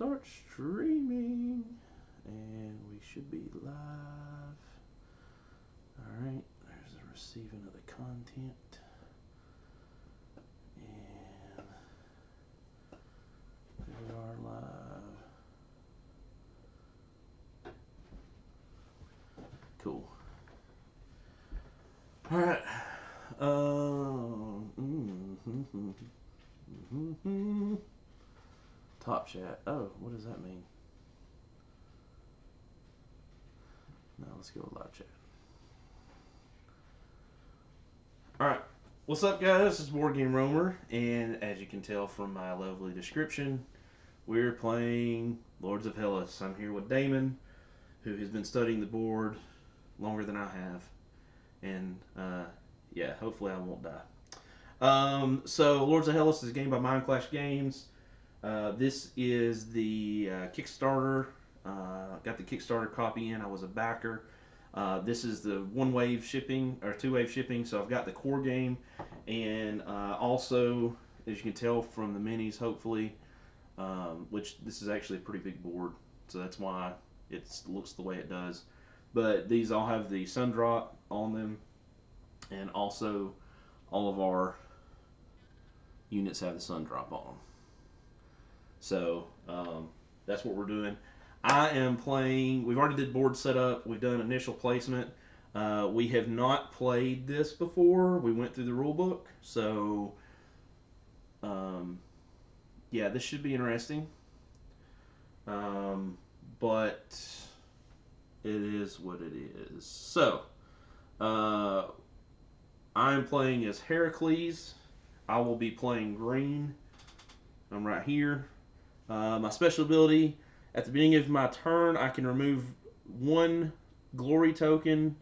start streaming, and we should be live. Alright, there's the receiving of the content. And we are live. Cool. Alright. Top chat. Oh, what does that mean? No, let's go with live chat. Alright. What's up, guys? This is Board Game Roamer, and as you can tell from my lovely description, we're playing Lords of Hellas. I'm here with Damon, who has been studying the board longer than I have. And, yeah, hopefully I won't die. So, Lords of Hellas is a game by Mindclash Games. This is the Kickstarter. Got the Kickstarter copy in. I was a backer. This is the one-wave shipping, or two-wave shipping, so I've got the core game. And also, as you can tell from the minis, hopefully, which this is actually a pretty big board, so that's why it looks the way it does. But these all have the sun drop on them, and also all of our units have the sun drop on them. So that's what we're doing. I am playing, we've already did board setup, we've done initial placement. We have not played this before. We went through the rule book, so yeah, this should be interesting. But it is what it is. So I'm playing as Heracles. I will be playing green. I'm right here. My special ability, at the beginning of my turn, I can remove one glory token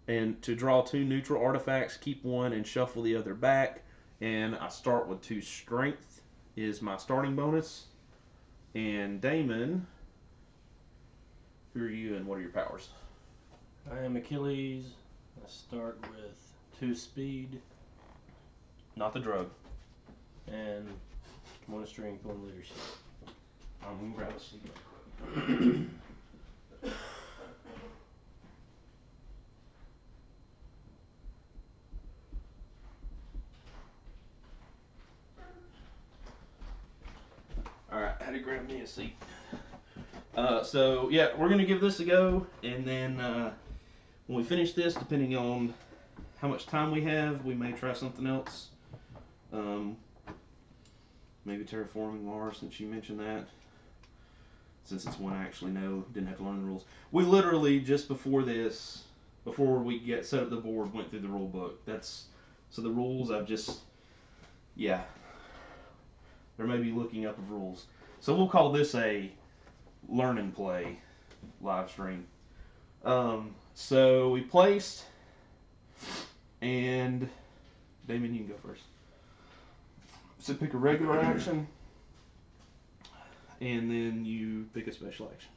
and to draw 2 neutral artifacts, keep 1 and shuffle the other back. And I start with 2 strength is my starting bonus. And Damon, who are you and what are your powers? I am Achilles. I start with 2 speed. Not the drug. And 1 strength, 1 leadership. I'm going to grab a seat. Alright, I had to grab me a seat. So, yeah, we're going to give this a go, and then when we finish this, depending on how much time we have, we may try something else. Maybe terraforming Mars, since you mentioned that. Since it's one I actually know, didn't have to learn the rules. We literally, just before this, before we set up the board, went through the rule book. So the rules I've just, yeah. There may be looking up of rules. So we'll call this a learn and play live stream. So we placed, and Damon, you can go first. So pick a regular action, and then you pick a special action.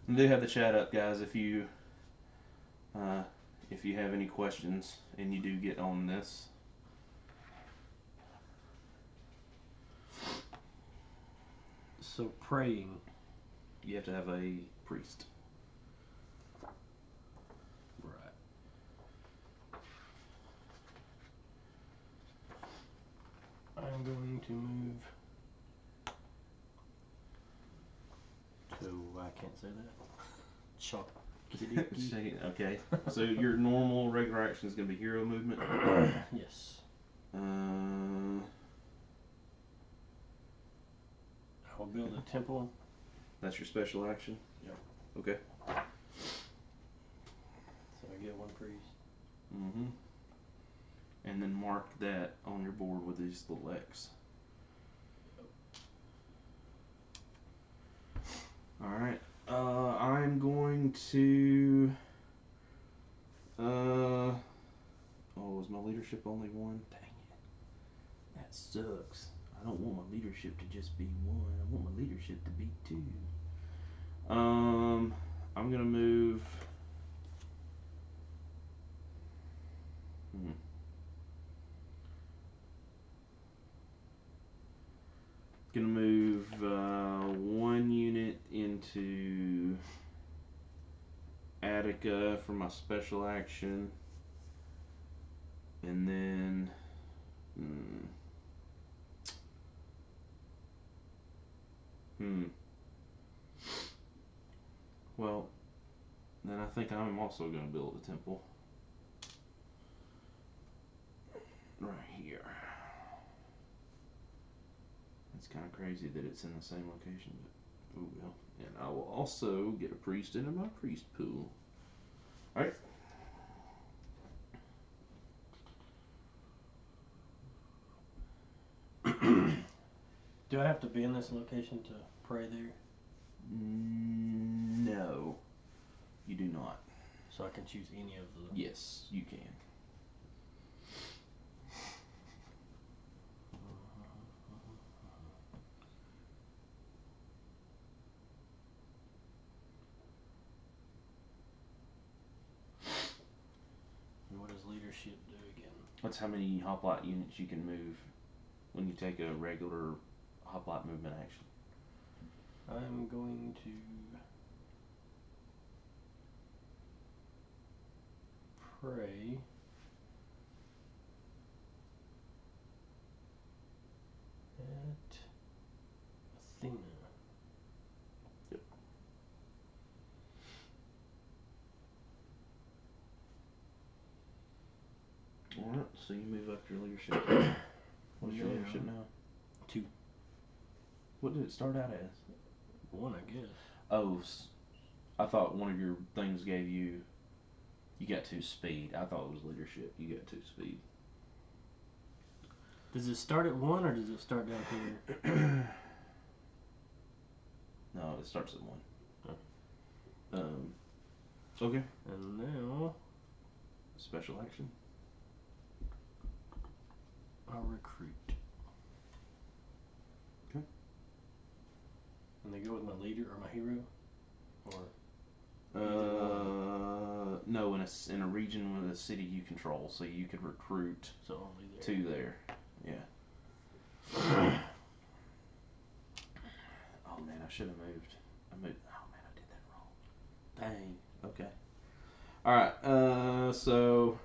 And do have the chat up, guys, if you have any questions and you do get on this. So praying. You have to have a priest. Right. I'm going to move to, I can't say that. Chalk. Okay. So your normal regular action is going to be hero movement? Yes. I'll build a temple. That's your special action? Yep. Okay. So I get 1 priest. Mm-hmm. And then mark that on your board with these little X. Alright. I'm going to... oh, was my leadership only 1? Dang it. That sucks. I don't want my leadership to just be 1. I want my leadership to be 2. I'm gonna move static for my special action. And then... Well, then I think I'm also going to build a temple. Right here. It's kind of crazy that it's in the same location, but oh well. And I will also get a priest into my priest pool. Alright. Do I have to be in this location to pray there? No, you do not. So I can choose any of the... Yes, you can. And what does leadership do again? That's how many hoplite units you can move when you take a regular hoplite movement action. I'm going to pray at Athena. Yep. Alright, so you move up your leadership. What's your leadership now? 2. What did it start out as? 1, I guess. Oh, I thought one of your things gave you... You got 2 speed. I thought it was leadership. You got 2 speed. Does it start at 1 or does it start down here? No, it starts at 1. Oh. Okay. And now... Special action. I'll recruit. Okay. And they go with my leader or my hero? Or... No, in a region with a city you control, so you could recruit so only there. 2 there. Yeah. Oh man, I should have moved. Oh man, I did that wrong. Dang. Okay. All right. So.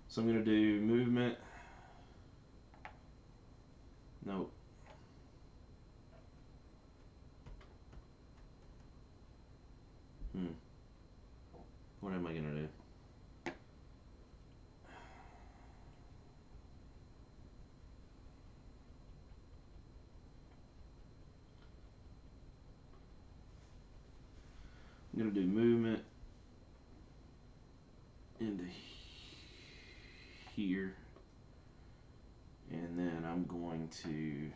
So I'm gonna do movement. Nope. What am I gonna do? I'm gonna do movement into here, and then I'm going to.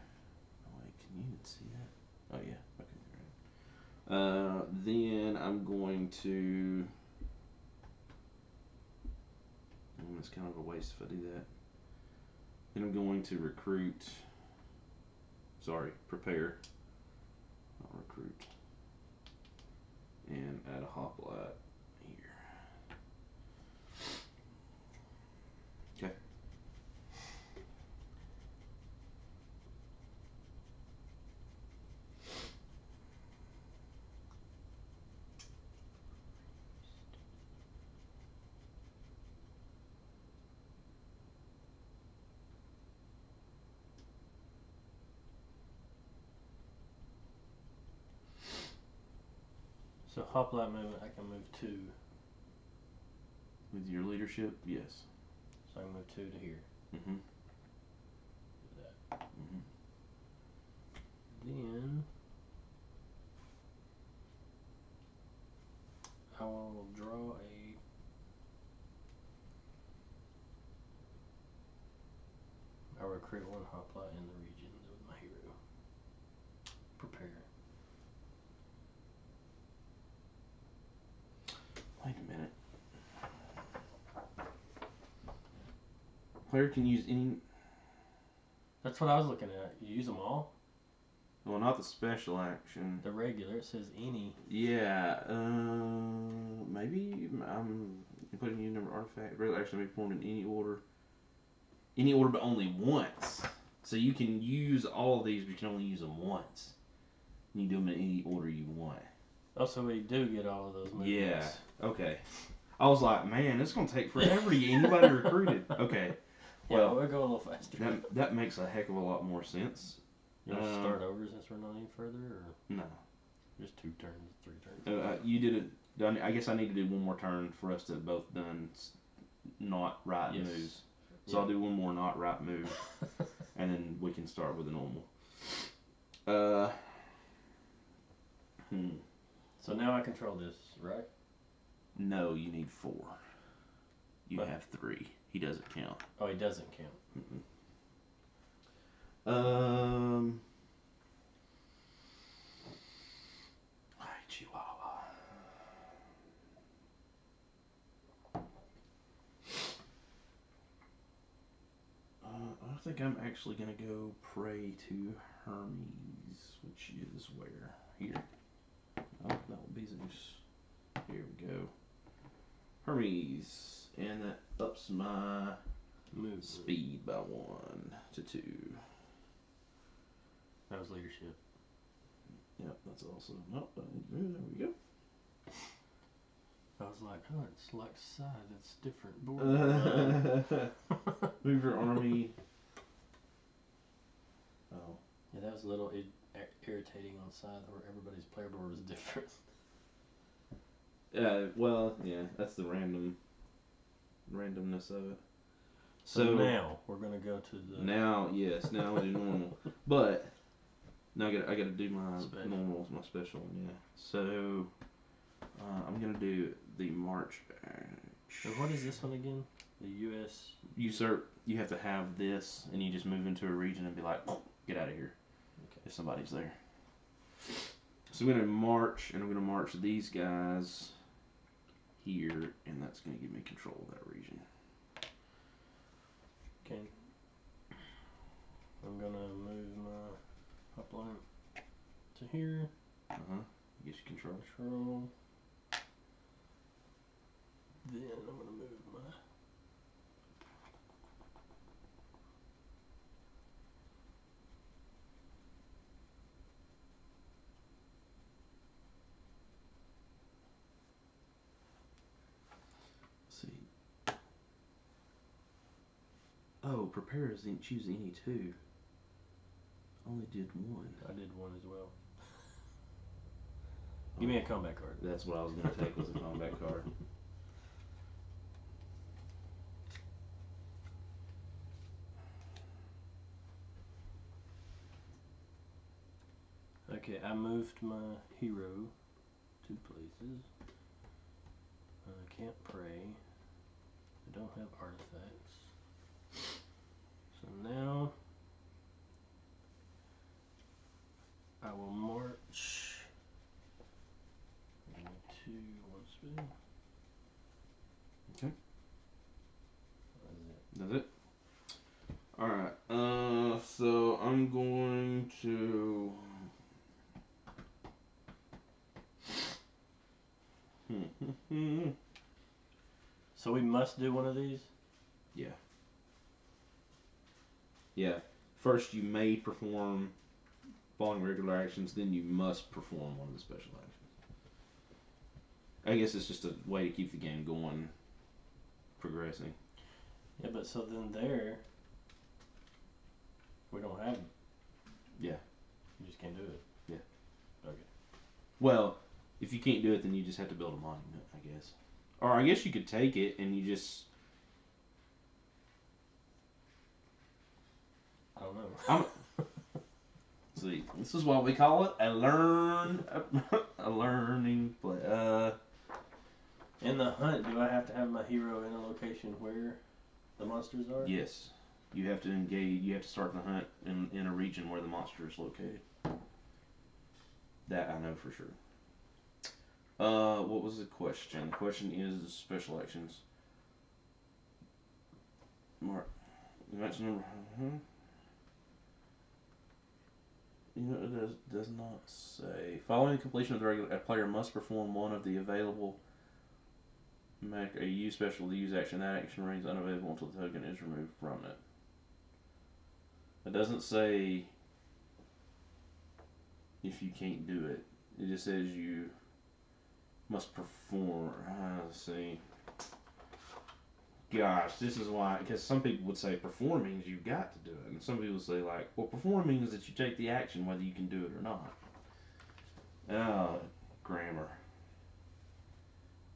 Oh wait, can you even see that? Oh yeah. Okay. Then I'm going to. It's kind of a waste if I do that. Then I'm going to recruit. Sorry, prepare. I'll recruit. And add a hoplite here. Okay. So hoplite movement, I can move 2. With your leadership, yes. So I can move 2 to here. Mm-hmm. Do that. Mm-hmm. Then I will draw I'll recruit 1 hoplite in the region with my hero. Prepare. Wait a minute. Player can use any. That's what I was looking at. You use them all? Well, not the special action. The regular, it says any. Yeah. Maybe I'm putting you number artifact. Regular action may be performed in any order. Any order, but only once. So you can use all of these, but you can only use them once. You can do them in any order you want. Oh, so we do get all of those movements. Yeah. Okay. I was like, man, it's gonna take forever to get anybody recruited. Okay. Yeah, Well, we'll go a little faster. that makes a heck of a lot more sense. You want to start over since we're not any further, or No. just 2 turns, 3 turns? You did it. I guess I need to do one more turn for us to both done not right Yes. moves. So Yeah. I'll do one more not right move, and then we can start with a normal. So now I control this, right? No, you need 4. You But- have 3. He doesn't count. Oh, he doesn't count. Hi, Chihuahua. I think I'm actually gonna go pray to Hermes, which is where? Here. Oh, that will be Zeus. Here we go. Hermes, and that ups my Move. speed by 1 to 2. That was leadership. Yep, that's also. Nope, there we go. I was like, oh, it's like side. It's different board. Move your army. Oh. Yeah, that was a little irritating on side where everybody's player board was different. Well, yeah, that's the randomness of it. So now we're gonna go to the. Now I do normal, but now I gotta do my Special. normal, my special one. Yeah. So I'm gonna do the March. So what is this one again? The U.S. Usurp. You have to have this, and you just move into a region and be like, get out of here. Okay. If somebody's there. So I'm gonna march, and I'm gonna march these guys here, and that's gonna give me control of that region. Okay. I'm gonna move my upline to here. Get your control. Control. Then I'm gonna move my. Let's see. Oh, preparers didn't choose any 2. Only did 1. I did 1 as well. Give me a combat card. That's what I was gonna take was a combat card. Okay, I moved my hero 2 places. I can't pray. I don't have artifacts. So now I will march. 2 1 speed. Okay. That's it. That's it. Alright, so I'm going to. So we must do one of these? Yeah. Yeah. First, you may perform following regular actions, then you must perform one of the special actions. I guess it's just a way to keep the game going, progressing. Yeah, but so then there, we don't have. Yeah. You just can't do it. Yeah. Okay. Well, if you can't do it, then you just have to build a monument, I guess. Or I guess you could take it and you just. I don't know. See, this is what we call it a learning play. In the hunt, do I have to have my hero in a location where the monsters are? Yes, you have to engage. You have to start the hunt in a region where the monster is located. That I know for sure. What was the question? The question is special actions. Mark, that's number. You know, it does not say. Following the completion of the regular, a player must perform one of the available. Make a use special to use action. That action remains unavailable until the token is removed from it. It doesn't say if you can't do it. It just says you Must perform. Let's see. Gosh, this is why. Because some people would say perform means you've got to do it, and some people say like, well, perform means that you take the action whether you can do it or not. Grammar.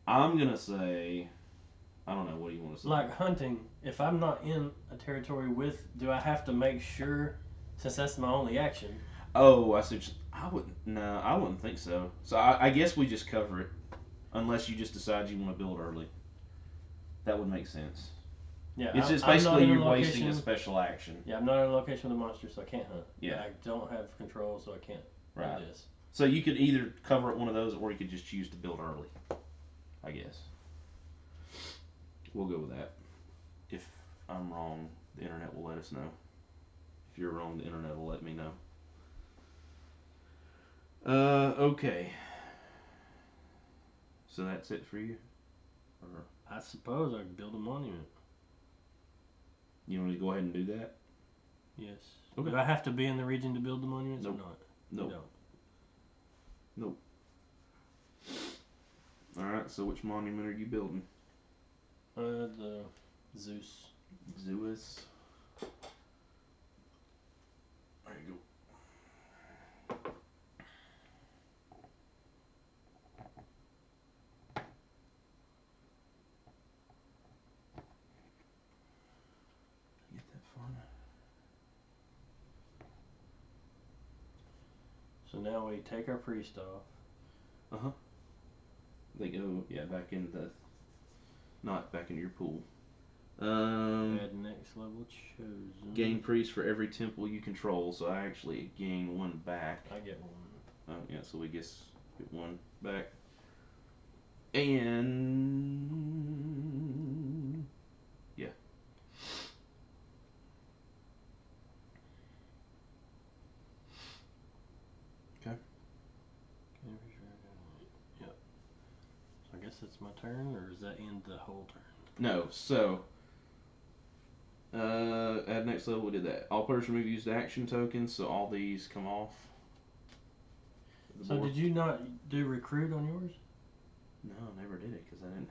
I'm gonna say. I don't know. What do you want to say? Like hunting, if I'm not in a territory with, do I have to make sure, since that's my only action? Oh, I see. I wouldn't. No, I wouldn't think so. So I guess we just cover it, unless you just decide you want to build early. That would make sense. Yeah, It's just I'm not basically in a you're wasting a location. special action. Yeah, I'm not in a location with a monster, so I can't hunt. Yeah. I don't have control, so I can't Right. do this. So you could either cover it one of those, or you could just choose to build early. I guess. We'll go with that. If I'm wrong, the internet will let us know. If you're wrong, the internet will let me know. Okay. So that's it for you? Or I suppose I could build a monument. you want to go ahead and do that? Yes. Okay. Do I have to be in the region to build the monuments Nope. or not? Nope. You don't. Alright, so which monument are you building? The Zeus. Zeus. There you go. Get that far. So now we take our priest off. They go, back in the, not back into your pool. Add next level chosen. Gain priest for every temple you control, so I actually gain one back. I get one. So we get one back. And yeah. Okay. Yep. So I guess it's my turn, or does that end the whole turn? No, so at next level we did that. All players remove used action tokens, so all these come off. So did you not do recruit on yours? No, I never did it because I didn't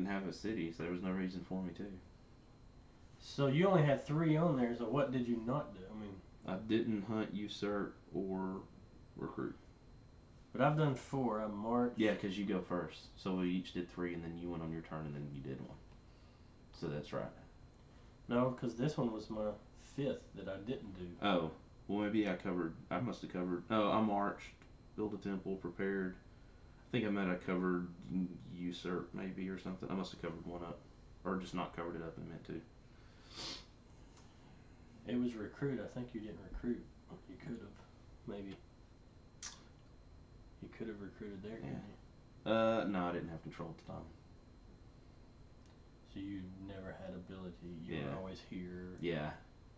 have a city, so there was no reason for me to. So you only had 3 on there, so what did you not do? I mean, I didn't hunt, usurp, or recruit. but I've done 4. I marched. Yeah, because you go first. So we each did 3, and then you went on your turn, and then you did 1. So that's right. No, because this one was my 5th that I didn't do. Oh, well maybe I must have covered. Oh, I marched, built a temple, prepared. I think I might have covered usurp maybe or something. I must have covered 1 up, or just not covered it up and meant to. It was recruit. I think you didn't recruit. You could have, maybe. You could have recruited there, couldn't you? No, I didn't have control at the time. So you never had ability. You were always here. Yeah.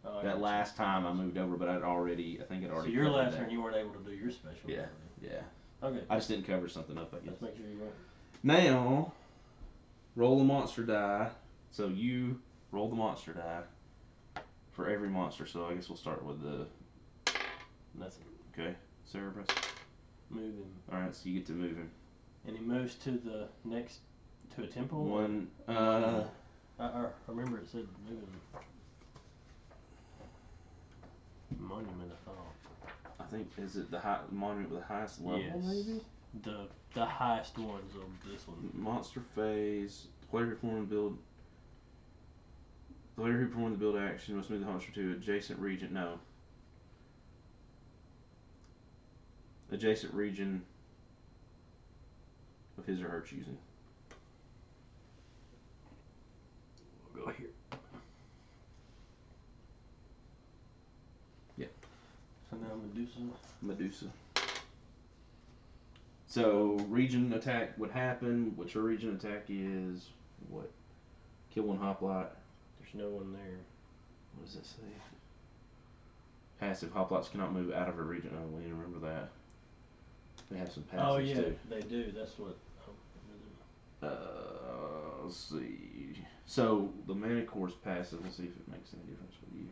Oh, That last time I moved over, but I think I'd already. So your last turn, you weren't able to do your special. Yeah. ability. Yeah. Okay. I just didn't cover something up, I guess. Let's make sure you went. Now, roll a monster die. So you roll the monster die for every monster. So I guess we'll start with the. Nothing. Okay, Cerberus. Move him. All right, so you get to move him. And he moves to the next, to a temple? One. I remember it said move him. Monument, I thought. I think, is it the monument with the highest level, Yes. maybe? The highest ones of this one. Monster phase. Player who performed the build. Player who performed the build action must move the monster to adjacent region. No. Adjacent region of his or her choosing. We'll go here. Yeah. So now Medusa. So region attack would happen. What your region attack is? What? Kill 1 hoplite. There's no one there. What does it say? Passive hoplites cannot move out of a region. Oh, we need to remember that. They have some passives Oh yeah, too. they do. That's what. Let's see. So the Manicore's passive. Let's see if it makes any difference with you.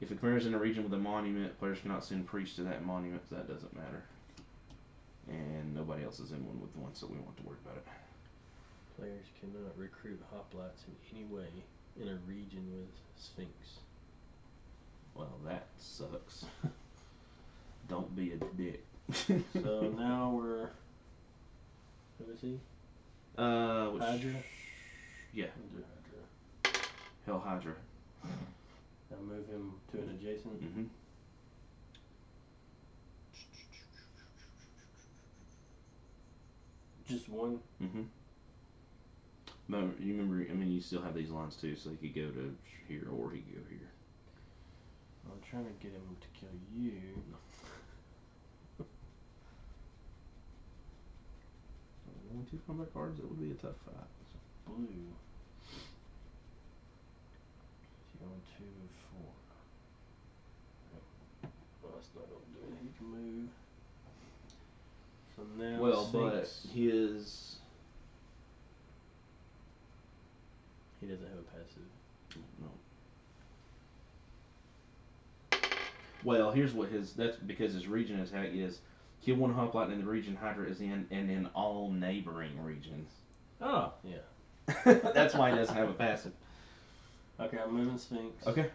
If it occurs in a region with a monument, players cannot send priests to that monument. So that doesn't matter. and nobody else is in one with one, so we won't have to worry about it. Players cannot recruit hoplites in any way in a region with Sphinx. Well, that sucks. Don't be a dick. So now we're. Who is he? Hydra? Yeah. We'll do Hydra. Hell Hydra. Now move him to an adjacent. Mm-hmm. Just one? Mm-hmm. But you remember, I mean, you still have these lines too, so he could go to here or he could go here. I'm trying to get him to kill you. Only 2 combat cards, that would be a tough fight. Blue. He's going 2 of 4. Well, that's not going to do it. He can move. So now Well, Sphinx, but his... he doesn't have a passive. No. Well, here's what his... That's because his region attack is... Kill one hoplite in the region Hydra is in, and in all neighboring regions. Oh, yeah. That's why he doesn't have a passive. Okay, I'm moving Sphinx. Okay.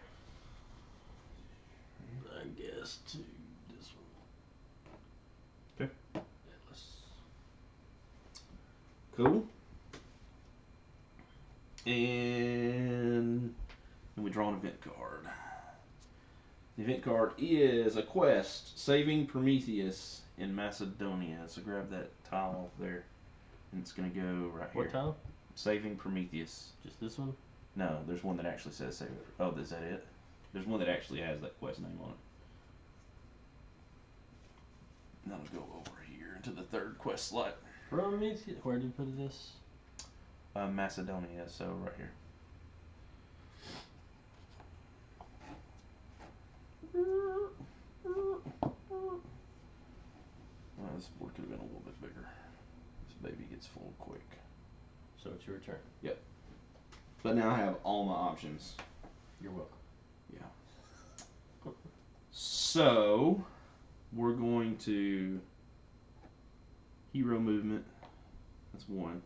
I guess to this one. Okay. Atlas. Cool. And we draw an event card. The event card is a quest, Saving Prometheus in Macedonia. So grab that tile off there, and it's going to go right here. What tile? Saving Prometheus. Just this one? No, there's one that actually says Saving. Oh, is that it? There's one that actually has that quest name on it. And that'll go over here to the third quest slot. Prometheus. Where did you put this? Macedonia, so right here. Well, this board could have been a little bit bigger. This baby gets full quick. So it's your turn. Yep. But now I have all my options. You're welcome. Yeah. So, we're going to hero movement. That's one.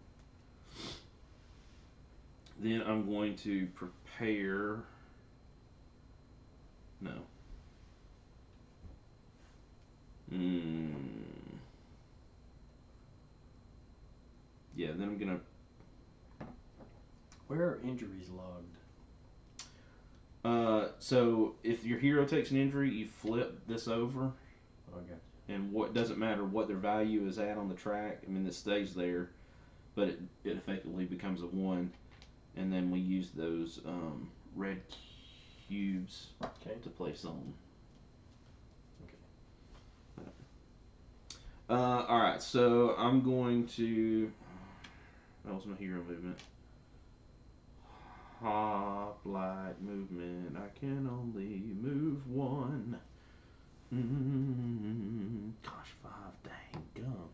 Then I'm going to prepare. No. Yeah, then I'm going to... Where are injuries logged? So if your hero takes an injury, you flip this over. Oh, I got you. And what doesn't matter what their value is at on the track. I mean, it stays there, but it effectively becomes a 1. And then we use those red cubes to place on. Okay. All right, so I'm going to. That was my hero movement. Hoplite movement. I can only move 1. Gosh, 5. Dang gum.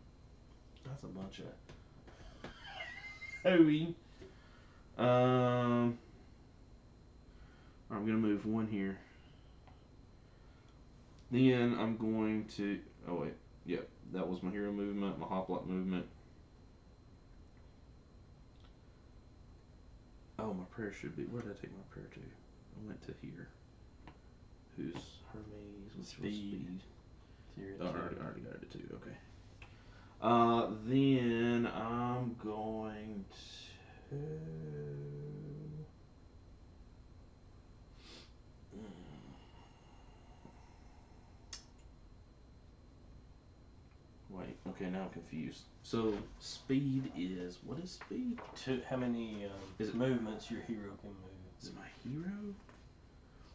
That's a bunch of hooey. I'm gonna move 1 here. Then I'm going to. Oh wait, yep, that was my hero movement, my hoplite movement. Oh, my prayer should be. Where did I take my prayer to? I went to here. Who's Hermes? What's speed? Oh, I already got it at 2. Okay. Then I'm going to. Wait. Okay, now I'm confused. So speed is what is speed? How many movements your hero can move? Is it my hero?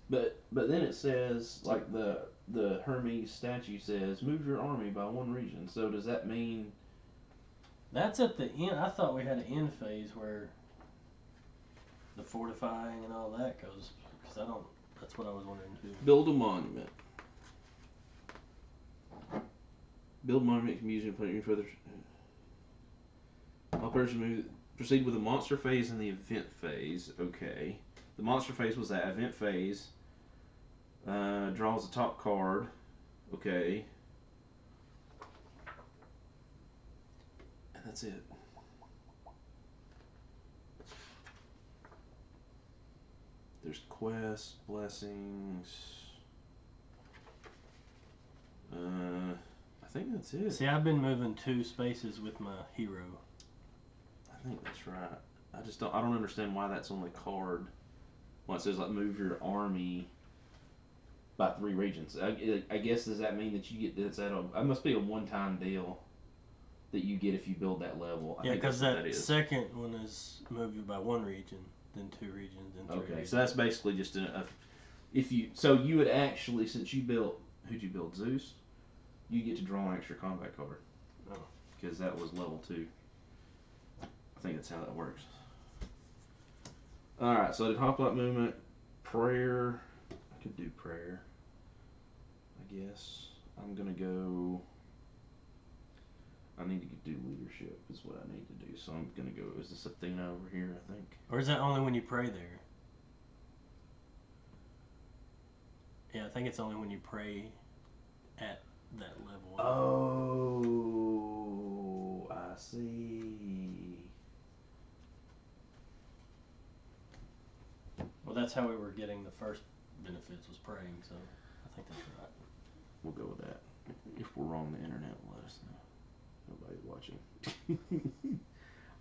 But then it says like the Hermes statue says move your army by 1 region. So does that mean? That's at the end. I thought we had an end phase where the fortifying and all that goes. Because I don't. That's what I was wondering too. Build a monument. Build monument can be used to put any further. All players proceed with the monster phase and the event phase. Okay. The monster phase was that. Event phase draws the top card. Okay. that's it. There's quests, blessings. I think that's it. See, I've been moving 2 spaces with my hero. I think that's right. I don't understand why that's on the card. When it says like move your army by 3 regions. I guess does that mean that you get that's at a? That must be a one-time deal that you get if you build that level. Yeah, because that is. second one is move you by 1 region, then 2 regions, then 3 regions. So that's basically just if you you would actually, since you built, who'd you build, Zeus? You get to draw an extra combat card. Oh. Because that was level 2. I think that's how that works. Alright, so I did hoplite movement, prayer. I could do prayer, I guess. I'm gonna go. I need to do leadership is what I need to do. So I'm gonna go. Is this Athena over here? I think. Or is that only when you pray there? Yeah, I think it's only when you pray at that level. Oh, I see. Well, that's how we were getting the first benefits, was praying. So I think that's right. We'll go with that. If we're wrong, the internet will let us know. Nobody's watching.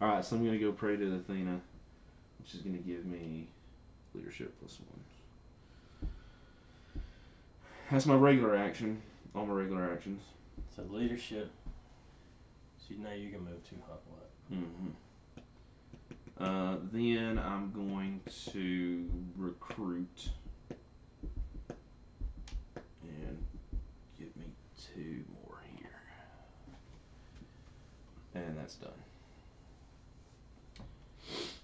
Alright, so I'm going to go pray to Athena, which is going to give me leadership +1. That's my regular action. All my regular actions. So leadership. So now you can move 2 hoplite. Then I'm going to recruit and give me 2 more here. And that's done.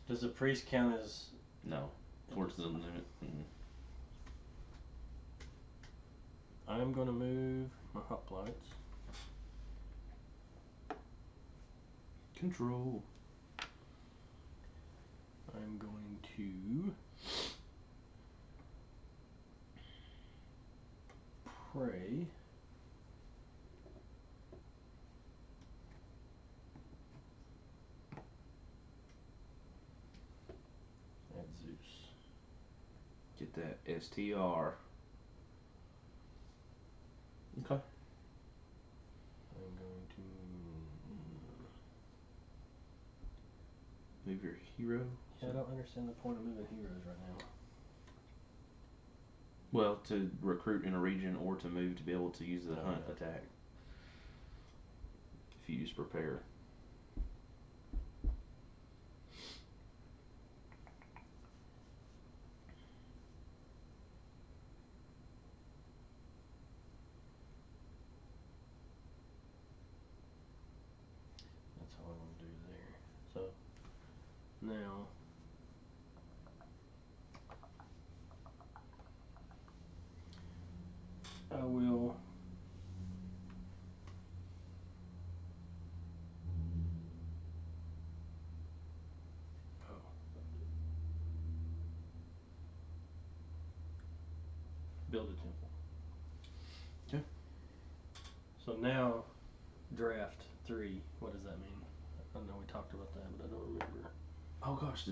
Does the priest count as... No. Towards the limit. I'm going to move my hoplites. Control. I'm going to pray. At Zeus. Get that STR. Okay. I'm going to move your hero. Yeah, I don't understand the point of moving heroes right now. Well, to recruit in a region or to move to be able to use the hunt attack. If you use prepare. That's all I'm going to do there. So, now... I will... build a temple. Okay. So now, draft 3. What does that mean? I know we talked about that, but I don't remember. Oh gosh,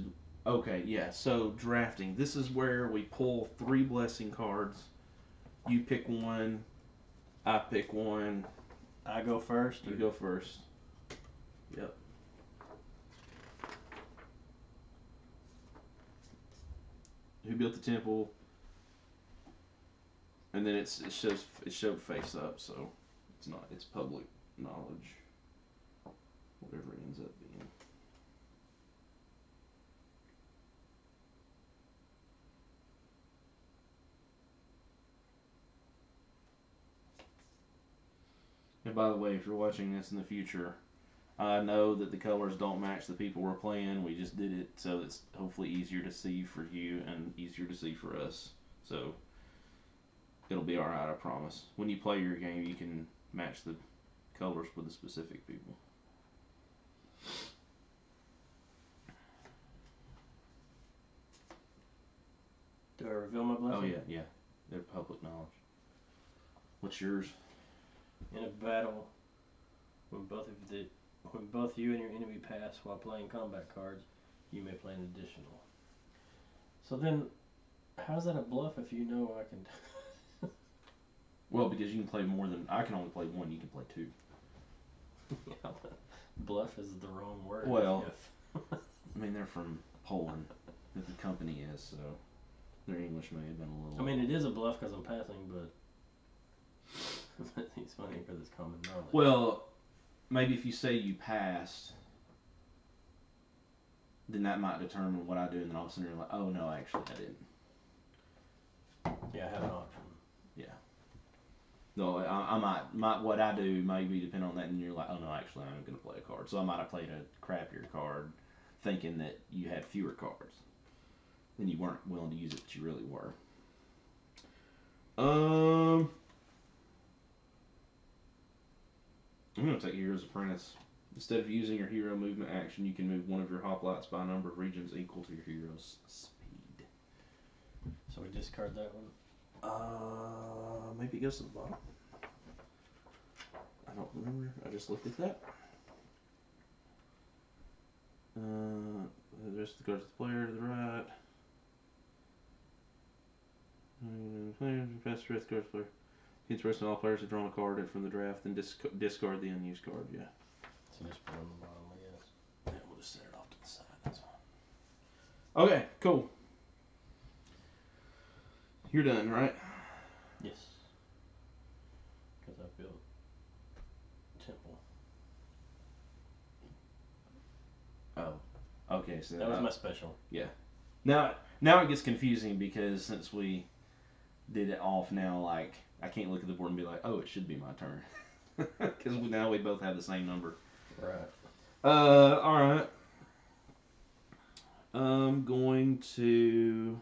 okay, yeah. So drafting. This is where we pull 3 blessing cards. You pick one. I pick one. I go first. You go first. Yep. Who built the temple? And then it showed face up, so it's public knowledge. Whatever it ends up being. And by the way, if you're watching this in the future, I know that the colors don't match the people we're playing. We just did it so it's hopefully easier to see for you and easier to see for us. So it'll be alright, I promise. When you play your game, you can match the colors with the specific people. Do I reveal my blessing? Oh yeah. They're public knowledge. What's yours? In a battle, when both of the When both you and your enemy pass while playing combat cards, you may play an additional. So then, how's that a bluff if you know I can? Well, because you can play more than I can only play one. You can play two. Yeah, bluff is the wrong word. Well, I mean they're from Poland. That the company is, so their English may have been a little. I mean, it is a bluff because I'm passing, but it's funny because it's common knowledge. Well, maybe if you say you passed, then that might determine what I do, and then all of a sudden you're like, oh no, actually I didn't. Yeah, I have an option. Yeah. No, I might what I do maybe depend on that, and you're like, oh no, actually I'm going to play a card. So I might have played a crappier card, thinking that you had fewer cards, then you weren't willing to use it, but you really were. I'm going to take Hero's Apprentice. Instead of using your hero movement action, you can move one of your hoplites by a number of regions equal to your hero's speed. So we discard that one? Maybe it goes to the bottom. I don't remember. I just looked at that. The rest of the cards of the player to the right. Pass the rest of the cards of the player. Hits the rest of all players have drawn a card from the draft, then discard the unused card. Yeah. So just put it on the bottom, I guess. Yeah, we'll just set it off to the side. That's fine. Okay, cool. You're done, right? Yes. Because I built temple. Oh. Okay, so that was my special. Yeah. Now it gets confusing because since we did it off now, like I can't look at the board and be like, oh, it should be my turn, because now we both have the same number. Right. All right. I'm going to.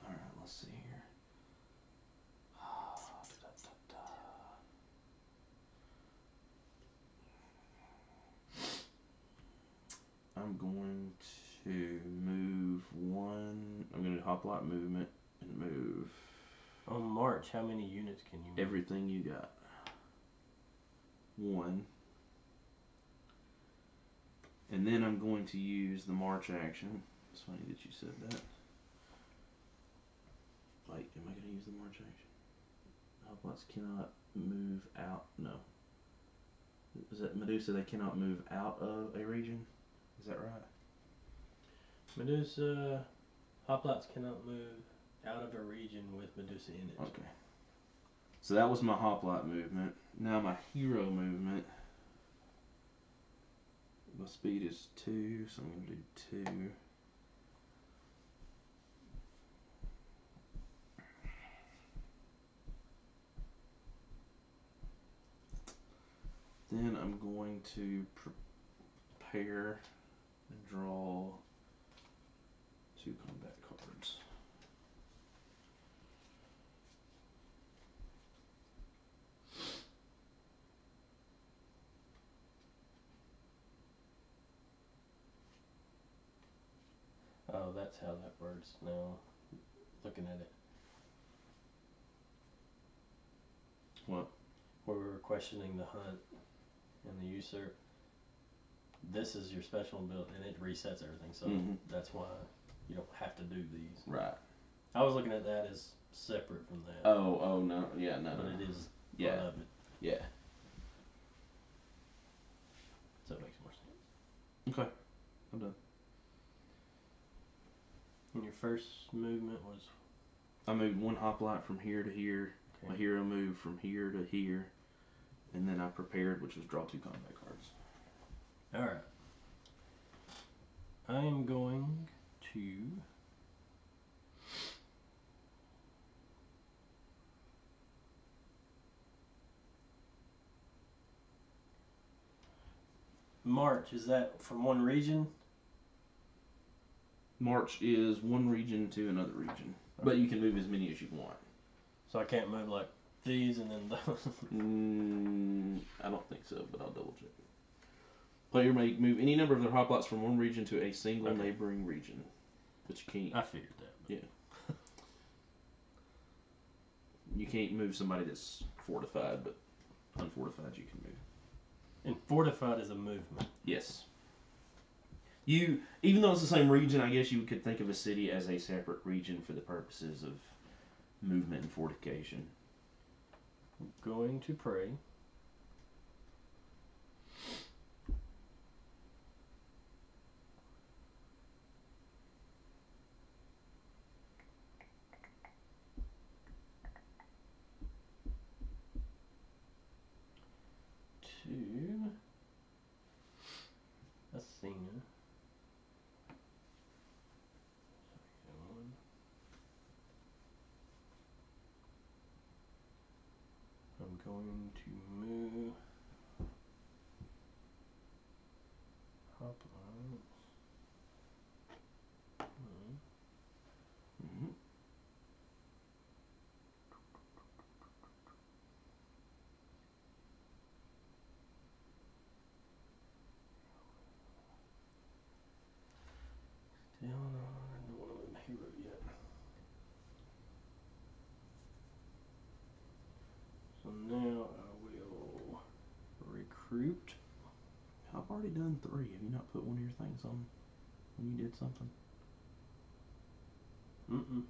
All right. Let's see here. I'm going to move one. I'm going to hoplite movement and move. On March, how many units can you move? Everything you got. One. And then I'm going to use the march action. It's funny that you said that. Wait, am I going to use the march action? Hoplites cannot move out. No. Is that Medusa? They cannot move out of a region? Is that right? Medusa, hoplites cannot move out of a region with Medusa in it. Okay. So that was my hoplite movement. Now my hero movement. My speed is 2, so I'm going to do 2. Then I'm going to prepare and draw 2 combat cards. Oh, that's how that works now. Looking at it. What? Where we were questioning the hunt and the usurp. This is your special build, and it resets everything. So that's why you don't have to do these. Right. I was looking at that as separate from that. Oh no, yeah, no. But it is yeah. part of it. Yeah. So it makes more sense. Okay, I'm done. And your first movement was? I moved one hoplite from here to here. Okay. My hero moved from here to here. And then I prepared, which was draw 2 combat cards. Alright. I am going to march. Is that from one region? March is one region to another region. Okay. But you can move as many as you want. So I can't move like these and then those? I don't think so, but I'll double check. Player may move any number of their hoplites from one region to a single neighboring region. But you can't. I figured that. But. Yeah. You can't move somebody that's fortified, but Unfortified, you can move. And fortified is a movement. Yes. You, even though it's the same region, I guess you could think of a city as a separate region for the purposes of movement and fortification. I'm going to pray. To Athena. I'm going to move hoplines. Mm-hmm. Still not, I don't want to move my hero yet. So now I will recruit. I've already done 3. Have you not put one of your things on when you did something? Mm-mm.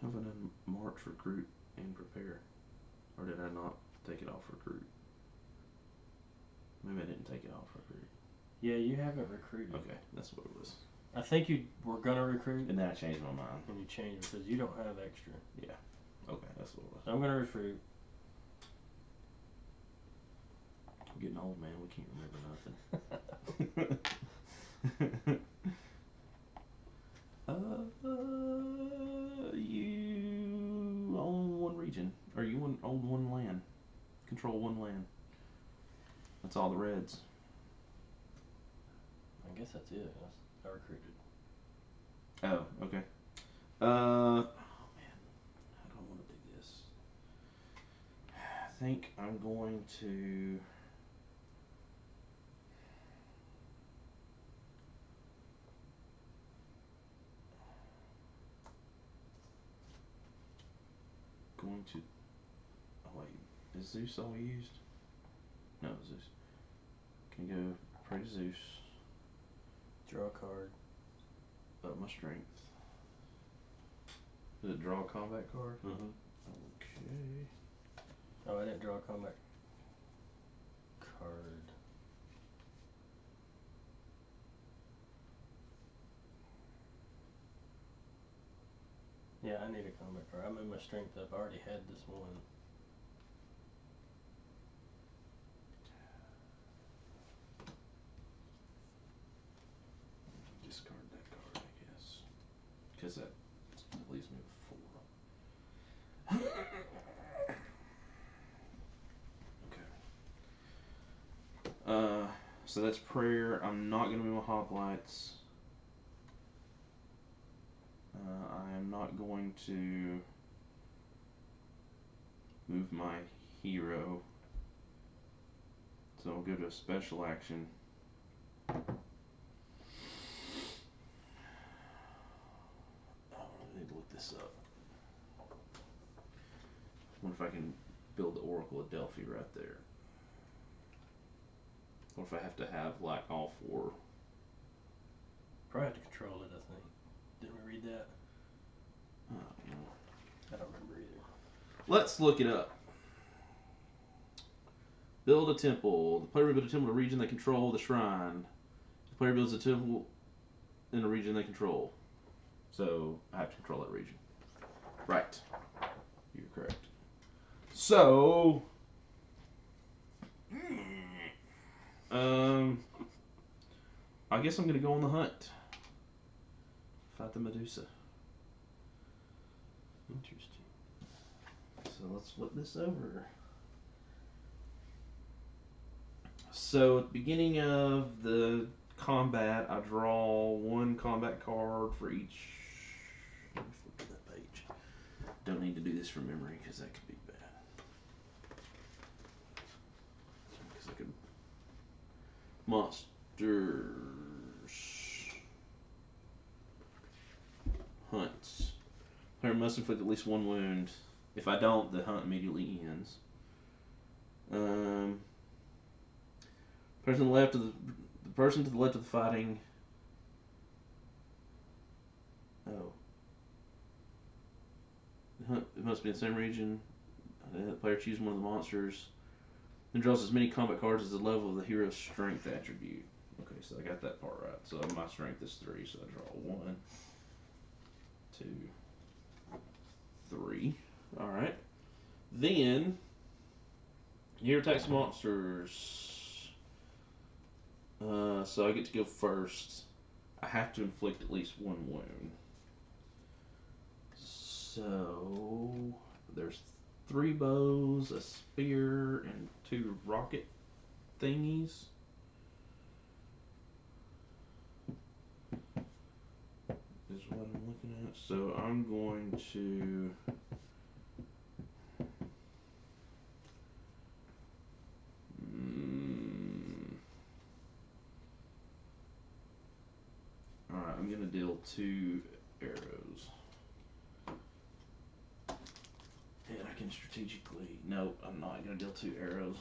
Have I done March, recruit, and prepare? Or did I not take it off recruit? Maybe I didn't take it off recruit. Yeah, you haven't recruited. Okay, that's what it was. I think you were gonna recruit, And then I changed my mind. and you changed because you don't have extra. Yeah. Okay, that's what it was. I'm gonna recruit. I'm getting old, man. We can't remember nothing. You own one region, or you own one land. Control one land. That's all the reds. I guess that's it. I recruited. Oh, okay. Oh man, how do I want to do this? I think I'm going to. Going to. Oh wait, is Zeus all used? No, Zeus. Can go pray to Zeus. Draw a card. Up my strength. Does it draw a combat card? Mm-hmm. Okay. Oh, I didn't draw a combat card. Yeah, I need a combat card. I moved my strength up. I already had this one. Discard that card, I guess. Because that leaves me with 4. Okay. So that's prayer. I'm not going to move my hoplites. I am not going to move my hero. So I'll go to a special action. Oh, I need to look this up. I wonder if I can build the Oracle of Delphi right there. Or if I have to have like all 4. Probably have to control it, I think. Didn't we read that? I don't know. I don't remember either. Let's look it up. Build a temple. The player will build a temple in a region they control. The shrine. The player builds a temple in a region they control. So I have to control that region. Right. You're correct. So, I guess I'm gonna go on the hunt. Fight the Medusa. Interesting. So let's flip this over. So at the beginning of the combat, I draw 1 combat card for each. Let me flip to that page. Don't need to do this from memory because that could be bad. Because I could. Monsters. Hunts. Player must inflict at least 1 wound. If I don't, the hunt immediately ends. Um, person to the left of the person to the left of the fighting. Oh, the hunt, it must be in the same region. The player chooses one of the monsters, then draws as many combat cards as the level of the hero's strength attribute. Okay, so I got that part right. So my strength is 3, so I draw 1, 2, 3. All right. Then hero attacks monsters. So I get to go first. I have to inflict at least 1 wound. So there's 3 bows, a spear, and 2 rocket thingies. Is what I'm looking at. So I'm going to. Alright, I'm going to deal 2 arrows. And I can strategically. Nope, I'm not going to deal 2 arrows.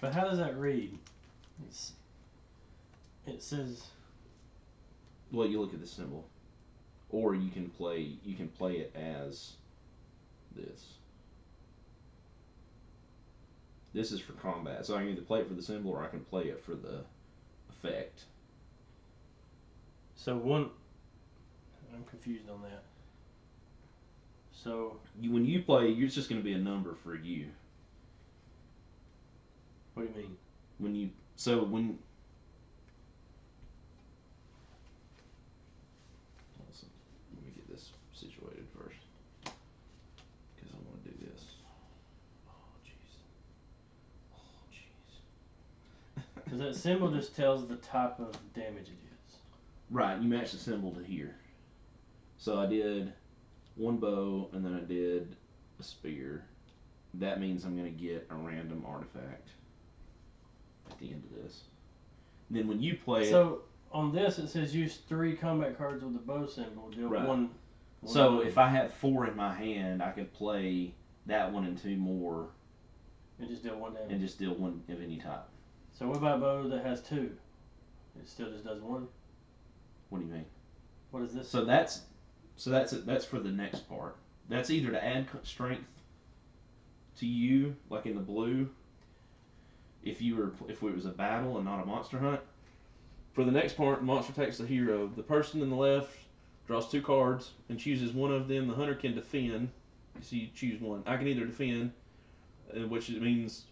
But how does that read? It says. Well, you look at the symbol, or you can play it as this. This is for combat, so I can either play it for the symbol or I can play it for the effect. So I'm confused on that. So when you play, it's just going to be a number for you. What do you mean? Let me get this situated first, because I want to do this. Oh jeez. Because that symbol just tells the type of damage it is. Right, you match the symbol to here. So I did 1 bow, and then I did a spear. That means I'm going to get a random artifact at the end of this. And then when you play it... So, on this it says use 3 combat cards with the bow symbol. Deal right. one so if I had 4 in my hand, I could play that one and 2 more. And just deal 1 damage. And just deal 1 of any type. So what about a bow that has 2? It still just does 1? What do you mean? What is this? So that's for the next part. That's either to add strength to you, like in the blue, if it was a battle and not a monster hunt. For the next part, monster attacks the hero. The person in the left draws 2 cards and chooses one of them. The hunter can defend. So you choose one. I can either defend, which means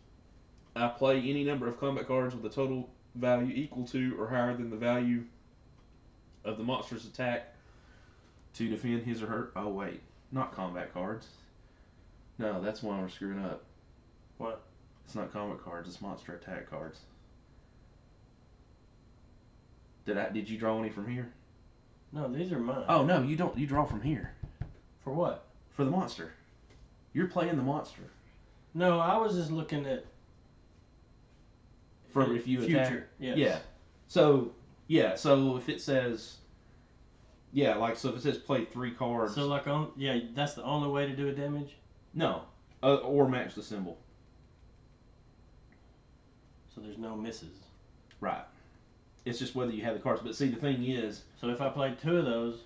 I play any number of combat cards with a total value equal to or higher than the value of the monster's attack to defend his or her. Oh wait, not combat cards. No, that's why we're screwing up. What? It's not combat cards. It's monster attack cards. Did you draw any from here? No, these are mine. Oh no, you don't. You draw from here. For what? For the monster. You're playing the monster. No, I was just looking at. For if you attack. Future. Yes. Yeah. So if it says. Yeah, so if it says play 3 cards. So that's the only way to do a damage? No. Or match the symbol. So there's no misses. Right. It's just whether you have the cards. But see, the thing is... So if I played 2 of those,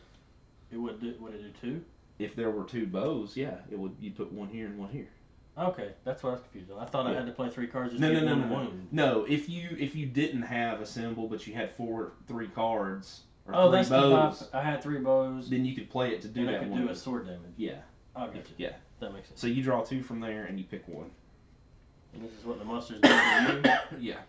would it do 2? If there were 2 bows, yeah. You'd put 1 here and 1 here. Okay, that's what I was confused on. I thought I had to play 3 cards just no, to get no, one no, no. wound. No, if you didn't have a symbol, but you had 3 cards... Or 3 bows. I had 3 bows. Then you could play it to do that one. And I could do a sword damage. Yeah. I got you. Yeah. That makes sense. So you draw 2 from there and you pick 1. And this is what the monsters do for you? Yeah.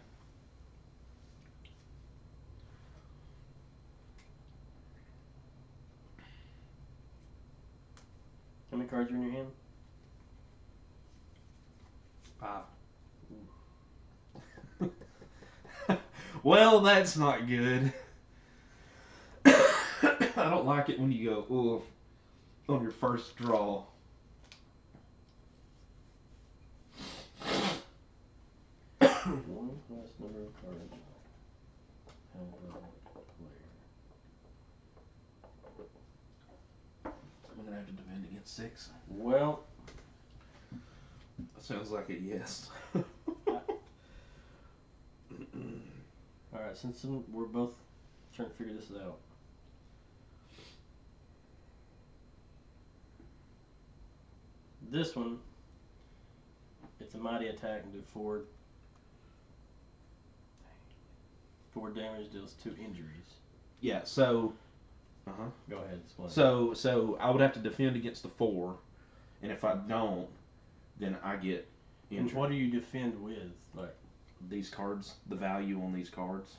How many cards are in your hand? 5. Well, that's not good. I don't like it when you go, ooh, on your first draw. One less number of cards. Held on player. get 6? Well, Sounds like it, yes. alright, since we're both trying to figure this out. This one, it's a mighty attack and do 4 damage, deals 2 injuries. Yeah, so. Go ahead, explain. So I would have to defend against the 4, and if I don't, then I get And injured. what do you defend with? Like These cards, the value on these cards.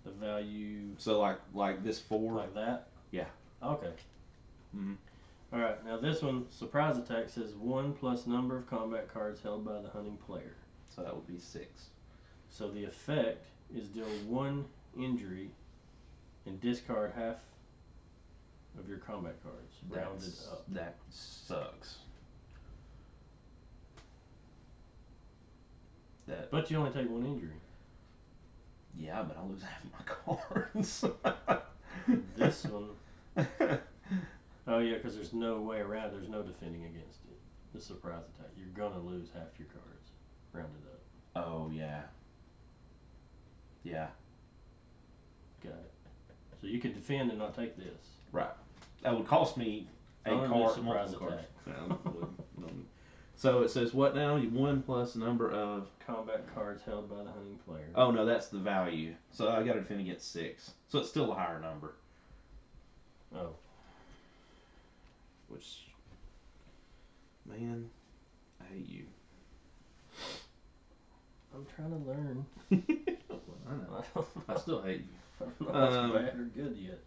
the value, So like this 4. like that? Yeah. Okay. Mm-hmm. Alright, now this one, surprise attack, says 1 plus number of combat cards held by the hunting player. So that would be 6. So the effect is deal 1 injury and discard half of your combat cards, rounded up. That sucks. But you only take 1 injury. Yeah, but I'll lose half of my cards. This one, oh yeah, because there's no way around. There's no defending against it. The surprise attack, you're gonna lose half your cards, rounded up. Oh yeah. Yeah. Got it. So you could defend and not take this. Right. That would cost me a Only card, surprise multiple cards. attack. No. So it says what now? 1 plus number of Combat cards held by the hunting player. Oh no, that's the value. So I got to defend against 6. So it's still a higher number. Oh. Which, man, I hate you. I'm trying to learn. I know. I still hate you. I don't know if it's bad or good yet.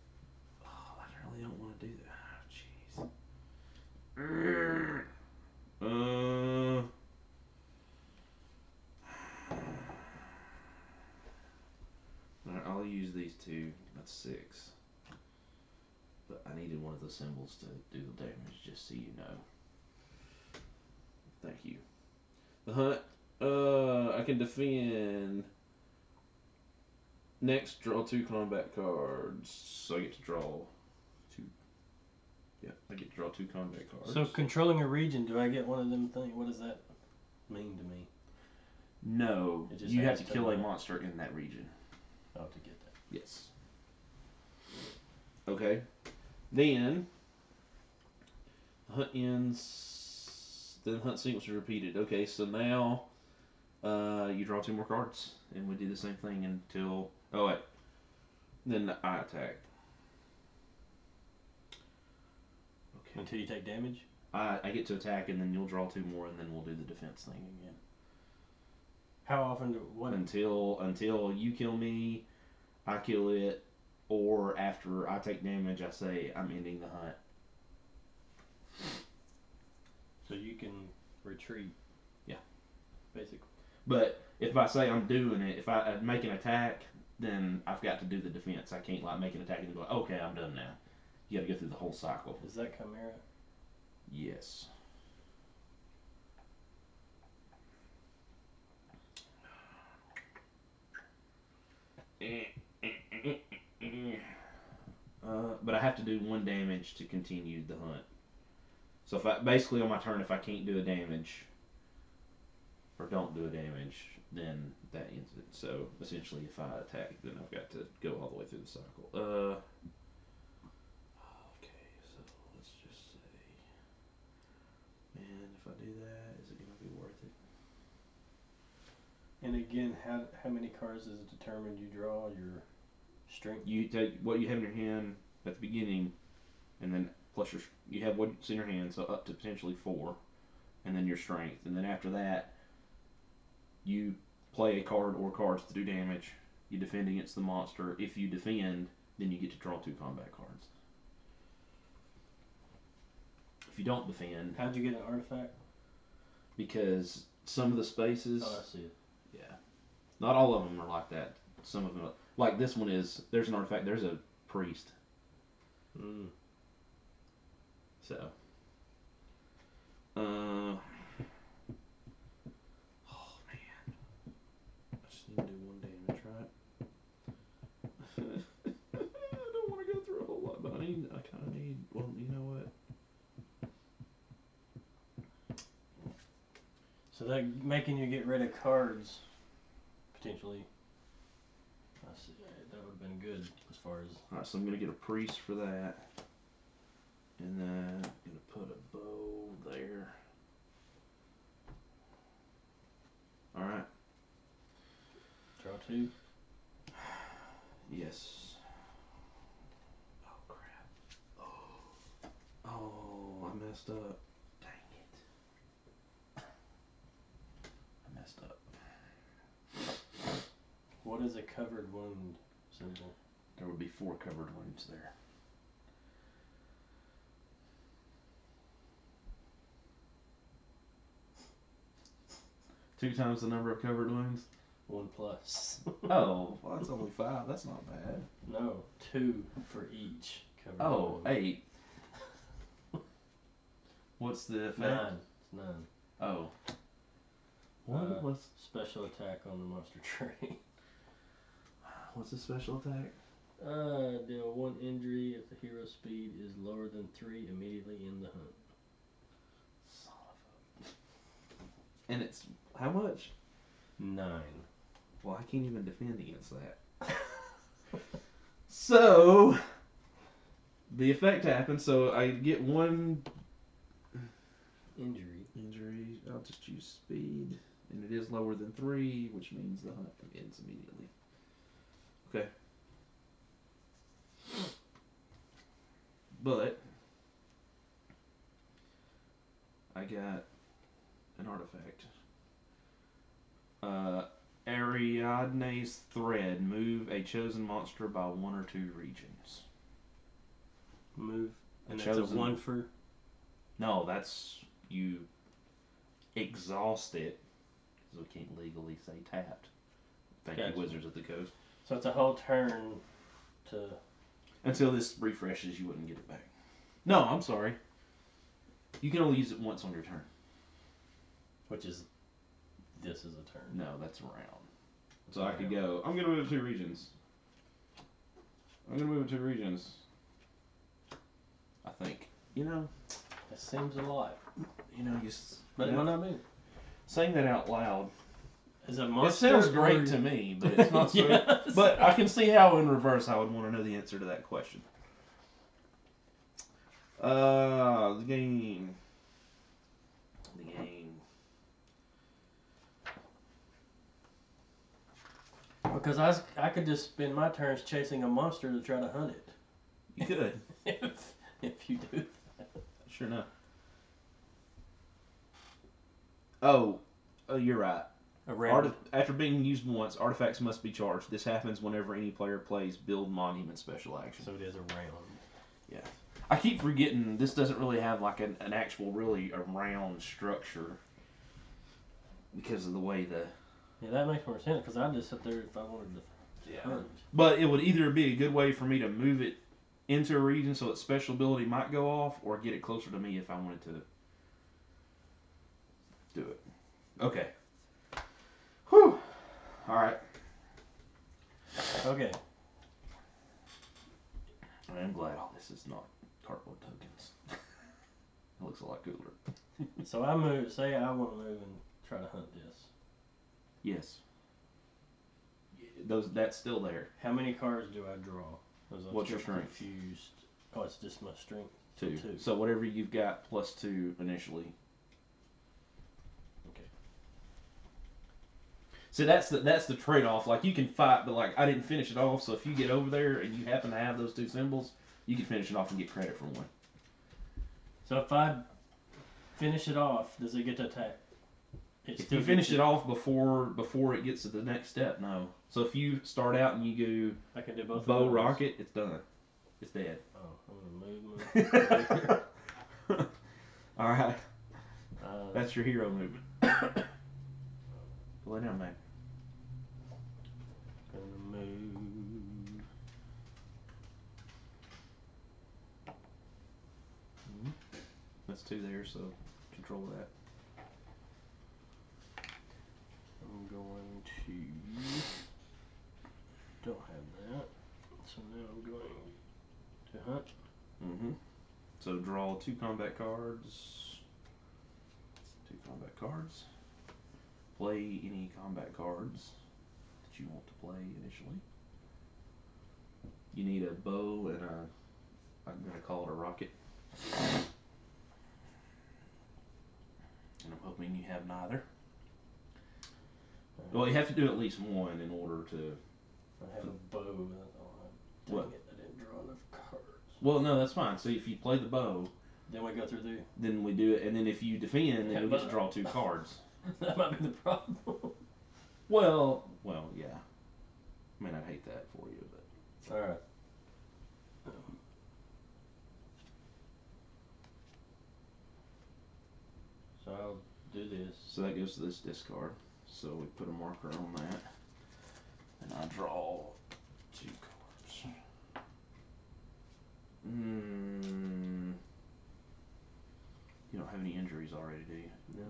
Oh, I really don't want to do that. Jeez. Alright, I'll use these 2. That's 6. But I needed one of the symbols to do the damage, just so you know. Thank you. The hunt. I can defend. Next, draw 2 combat cards. So I get to draw 2. Yeah, I get to draw 2 combat cards. So controlling a region, do I get one of them things? What does that mean to me? No, It just you have adds to to kill a the- monster in that region. Oh, to get that. Yes. Okay. Then hunt ends. Then hunt sequence is repeated. Okay, so now you draw 2 more cards, and we do the same thing until. Oh wait. Then I attack. Okay. Until you take damage? I get to attack, and then you'll draw 2 more, and then we'll do the defense thing again. How often do what? Until you kill me, I kill it, or after I take damage, I say I'm ending the hunt. So you can retreat. Yeah. Basically. But if I say I'm doing it, if I make an attack, then I've got to do the defense. I can't like make an attack and go, okay, I'm done now. You got to go through the whole cycle. Is that Chimera? Yes. But I have to do 1 damage to continue the hunt. So if I basically on my turn, if I can't do a damage or don't do a damage, then that ends it. So essentially, if I attack, then I've got to go all the way through the cycle. Okay, so let's just say, man, if I do that, is it gonna be worth it? And again, how many cards is it determined you draw? Your strength? You take what you have in your hand at the beginning, and then plus you have what's in your hand, so up to potentially 4, and then your strength, and then after that, you play a card or cards to do damage. You defend against the monster. If you defend, then you get to draw 2 combat cards. If you don't defend, How'd you get an artifact? because some of the spaces, Oh, I see it. yeah, not all of them are like that. Some of them, like this one is. There's an artifact. There's a priest. Mm. So, oh man, I just need to do 1 damage, right? I don't want to go through a whole lot, but I kind of need. Well, you know what? that making you get rid of cards, potentially. I see. That would have been good as far as. Alright, so I'm going to get a priest for that. And then I'm going to put a bow there. Alright. Draw 2. Yes. Oh, crap. Oh, I messed up. Dang it. I messed up. What is a covered wound symbol? There would be 4 covered wounds there. Two times the number of covered wounds? 1 plus. Oh, well, that's only 5. That's not bad. No, 2 for each covered Oh, wound. 8. What's the effect? 9. It's 9. Oh. What was Special attack on the monster tree. what's the special attack? Deal 1 injury if the hero's speed is lower than 3 immediately in the hunt. Son of a... And it's how much? 9. Well, I can't even defend against that. So the effect happens. So I get 1 injury. I'll just use speed, and it is lower than 3, which means the hunt ends immediately. Okay. But I got an artifact. Ariadne's Thread. Move a chosen monster by 1 or 2 regions. Move. And that's a 1 for. No, that's you exhaust it, because we can't legally say tapped. Thank Gotcha. you, Wizards of the Coast. So it's a whole turn to. Until this refreshes, you wouldn't get it back. No, I'm sorry. You can only use it once on your turn. Which is. This is a turn. No, that's a round. So I could go, I'm going to move 2 regions. I'm going to move 2 regions. I think. You know. That seems a lot. You know, But it might not be. Saying that out loud. Is it monster? It sounds great to me, but it's not so. Yes. But I can see how in reverse I would want to know the answer to that question. The game. Because I could just spend my turns chasing a monster to try to hunt it. You could. if you do that. Sure enough. Oh, you're right. After being used once, artifacts must be charged. This happens whenever any player plays Build Monument special action. So it is a round. Yeah. I keep forgetting this doesn't really have like an actual really a round structure because of the way the... Yeah, that makes more sense because I'd just sit there if I wanted to hunt. But it would either be a good way for me to move it into a region so its special ability might go off, or get it closer to me if I wanted to do it. Okay. Whew. Alright. Okay. I am glad all this is not cardboard tokens. It looks a lot cooler. So I move. Say I want to move and try to hunt this. Yes. That's still there. How many cards do I draw? What's your strength? Confused. Oh, it's just my strength. 2. So whatever you've got plus 2 initially. Okay. So that's the trade-off. Like you can fight, but like I didn't finish it off. So if you get over there and you happen to have those 2 symbols, you can finish it off and get credit for 1. So if I finish it off, does it get to attack? If you finish it off before it gets to the next step, no. So if you start out and you go I can do both bow of those. rocket, it's done. It's dead. Oh, I'm gonna move. All right. That's your hero movement. Lay down, man. Gonna move. That's 2 there, so control that. I'm going to. Don't have that. So now I'm going to hunt. Mm-hmm. So draw 2 combat cards. 2 combat cards. play any combat cards that you want to play initially. You need a bow and I'm going to call it a rocket. And I'm hoping you have neither. Well, you have to do at least one in order to. I have a bow. Dang What? it, I didn't draw enough cards. Well, no, that's fine. So if you play the bow, Then we go through the. then we do it, and then if you defend, then you get to draw 2 cards. That might be the problem. Well, yeah. I mean, I'd hate that for you, but. All right. So I'll do this. So that goes to this discard. So we put a marker on that, and I draw 2 cards. You don't have any injuries already, do you? No.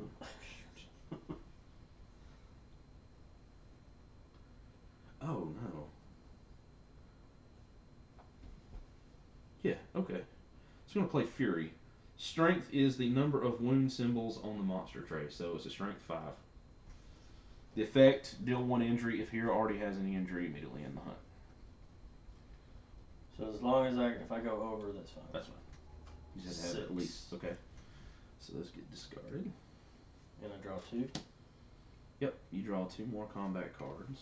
Oh no. Yeah. Okay. So I'm gonna play Fury. Strength is the number of wound symbols on the monster tray, so it's a strength 5. The effect, deal 1 injury. If hero already has any injury, immediately end the hunt. So as long as if I go over, that's fine. That's fine. You just have to have it at least. Okay. So those get discarded. And I draw 2. Yep. You draw 2 more combat cards.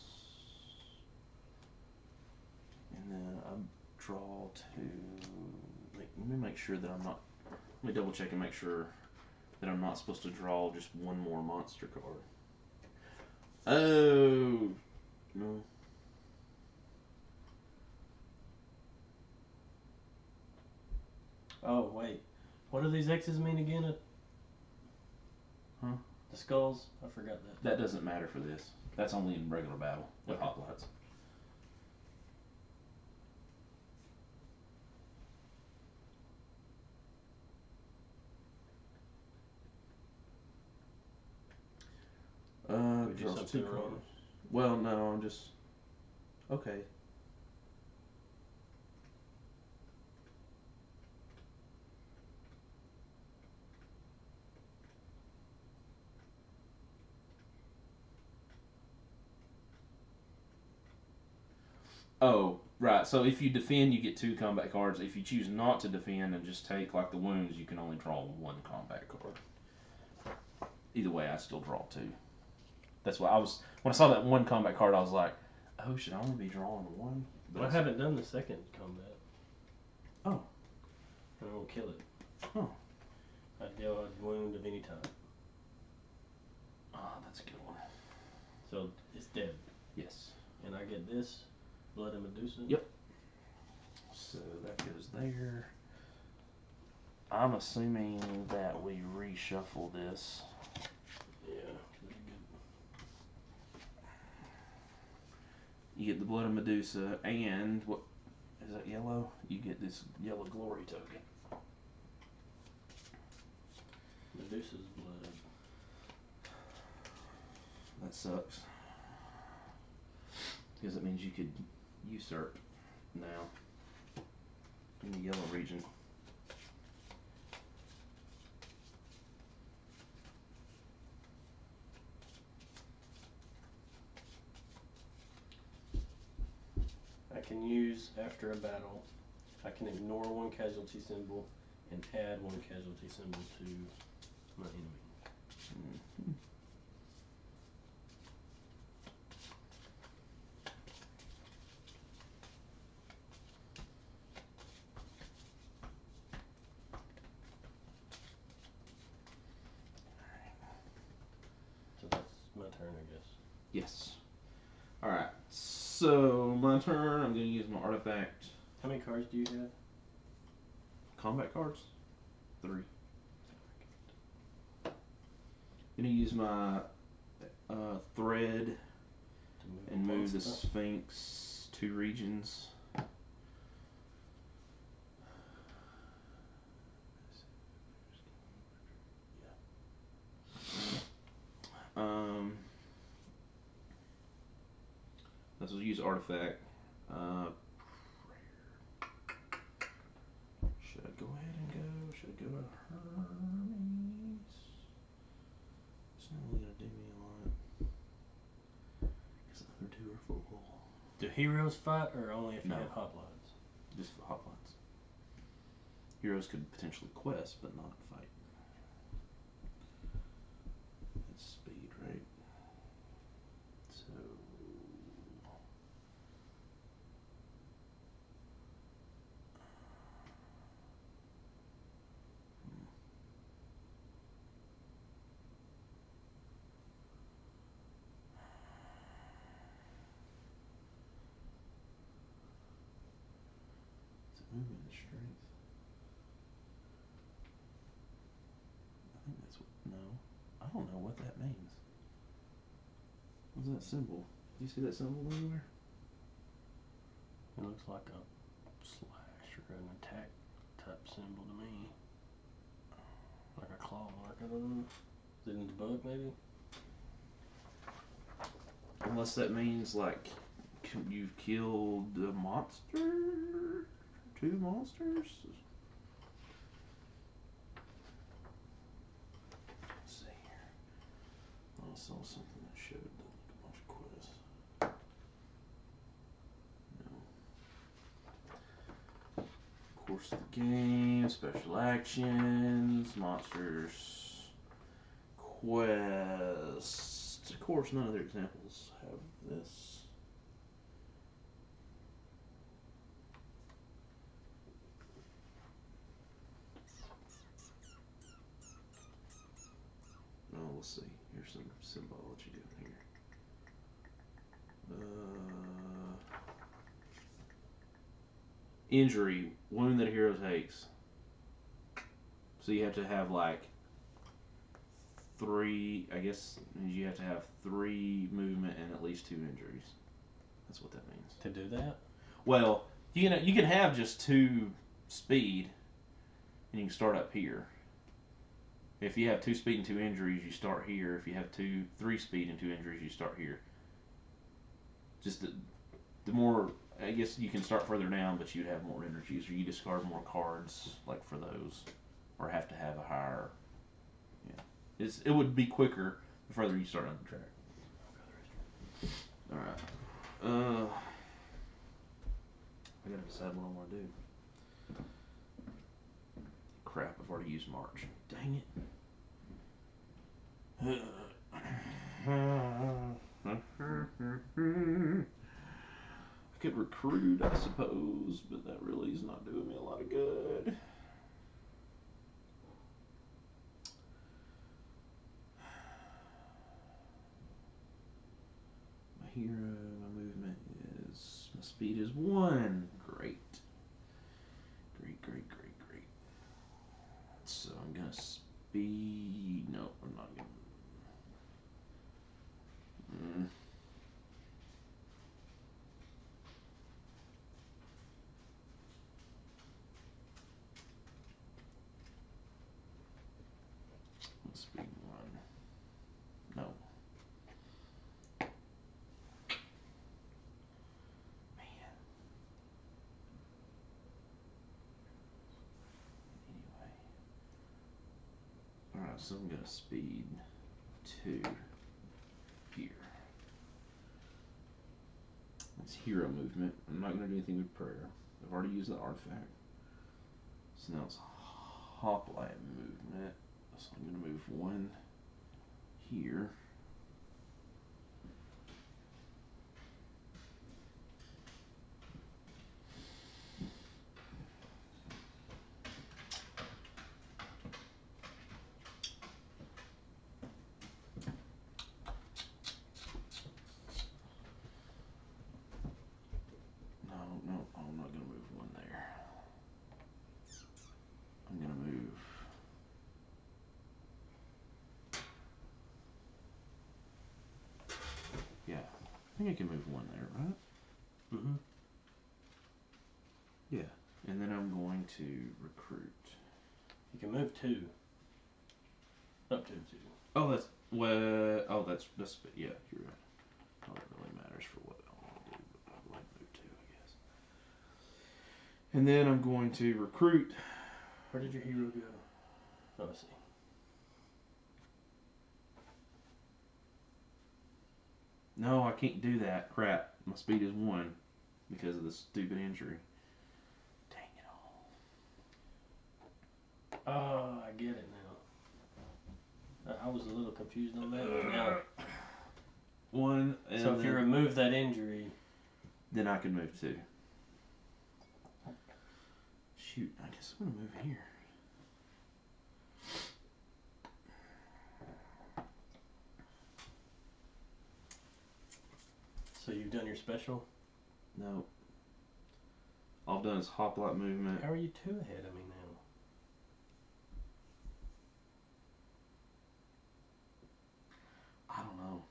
And then I draw 2. Let me make sure that I'm not. Let me double check and make sure that I'm not supposed to draw just 1 more monster card. Oh no. Oh wait, what do these X's mean again? Huh? The skulls? I forgot that. That doesn't matter for this. That's only in regular battle with hoplites. We do something wrong. Well, no, I'm just okay. Oh, right. So if you defend, you get 2 combat cards. If you choose not to defend and just take like the wounds, you can only draw 1 combat card. Either way, I still draw 2. That's why when I saw that 1 combat card, I was like, oh, should I only be drawing 1? But I haven't done the second combat. Oh. And we'll kill it. Oh. I deal a wound of any type. Ah, that's a good one. So it's dead. Yes. And I get this, Blood and Medusa. Yep. So that goes there. I'm assuming that we reshuffle this. Yeah, pretty good. You get the Blood of Medusa, and what is that yellow? You get this yellow glory token. Medusa's blood. That sucks. Because it means you could usurp now in the yellow region. I can use after a battle. I can ignore 1 casualty symbol and add 1 casualty symbol to my enemy. Mm-hmm. So that's my turn, I guess. Yes. Alright, so my turn, I'm going to use my artifact. How many cards do you have? Combat cards? 3. I'm going to use my thread and move the Sphinx 2 regions. This will use artifact. Should I go ahead and go? Should I go to Hermes? It's not really gonna do me a lot. heroes fight, or only if you No. have hotlines? Just for hotlines. Heroes could potentially quest, but not fight. That's speed, right? So. Is it movement and strength? I think that's what. No. I don't know what that means. What's that symbol? Do you see that symbol anywhere? It looks like a slash or an attack type symbol to me. Like a claw mark, I don't know. Is it in the book, maybe? Unless that means, like, you've killed a monster? 2 monsters? Let's see here. I saw something that showed a bunch of quests. No. Course of the game, special actions, monsters, quests. Of course, none of their examples have this. Oh, let's see. Here's some symbology down here. Injury, wound that a hero takes. So you have to have like 3. I guess you have to have 3 movement and at least 2 injuries. That's what that means. To do that? Well, you can have just 2 speed, and you can start up here. If you have 2 speed and 2 injuries, you start here. If you have 3 speed and 2 injuries, you start here. Just the more, I guess you can start further down, but you'd have more energies, or you discard more cards, like for those, or have to have a higher. Yeah, it would be quicker the further you start on the track. All right. I gotta decide what I want to do. Crap! I've already used March. Dang it. I could recruit, I suppose, but that really is not doing me a lot of good. My hero, my movement is, my speed is 1. Great. Great. So I'm gonna speed. No, I'm not gonna. Speed 1. No. Man. Anyway. Alright, so I'm gonna speed 2 here. It's hero movement. I'm not gonna do anything with prayer. I've already used the artifact. So now it's hoplite movement. So I'm gonna move 1 here. No, I'm not gonna move 1 there. I'm gonna move. Yeah, I think I can move 1 there, right? Mm-hmm. Yeah, and then I'm going to recruit. You can move 2. Up to 2. Oh, that's well. Oh, that's yeah. You're right. All that really matters for what I want to do, but I'd like move 2, I guess. And then I'm going to recruit. Where did your hero go? Oh, I see. No, I can't do that. Crap. My speed is 1. because of the stupid injury. Dang it all. Oh, I get it now. I was a little confused on that. But now, One. And so if you remove that injury, then I can move 2. Shoot, I guess I'm gonna move here. so you've done your special. No. All I've done is hoplite movement. How are you 2 ahead of me now? I don't know.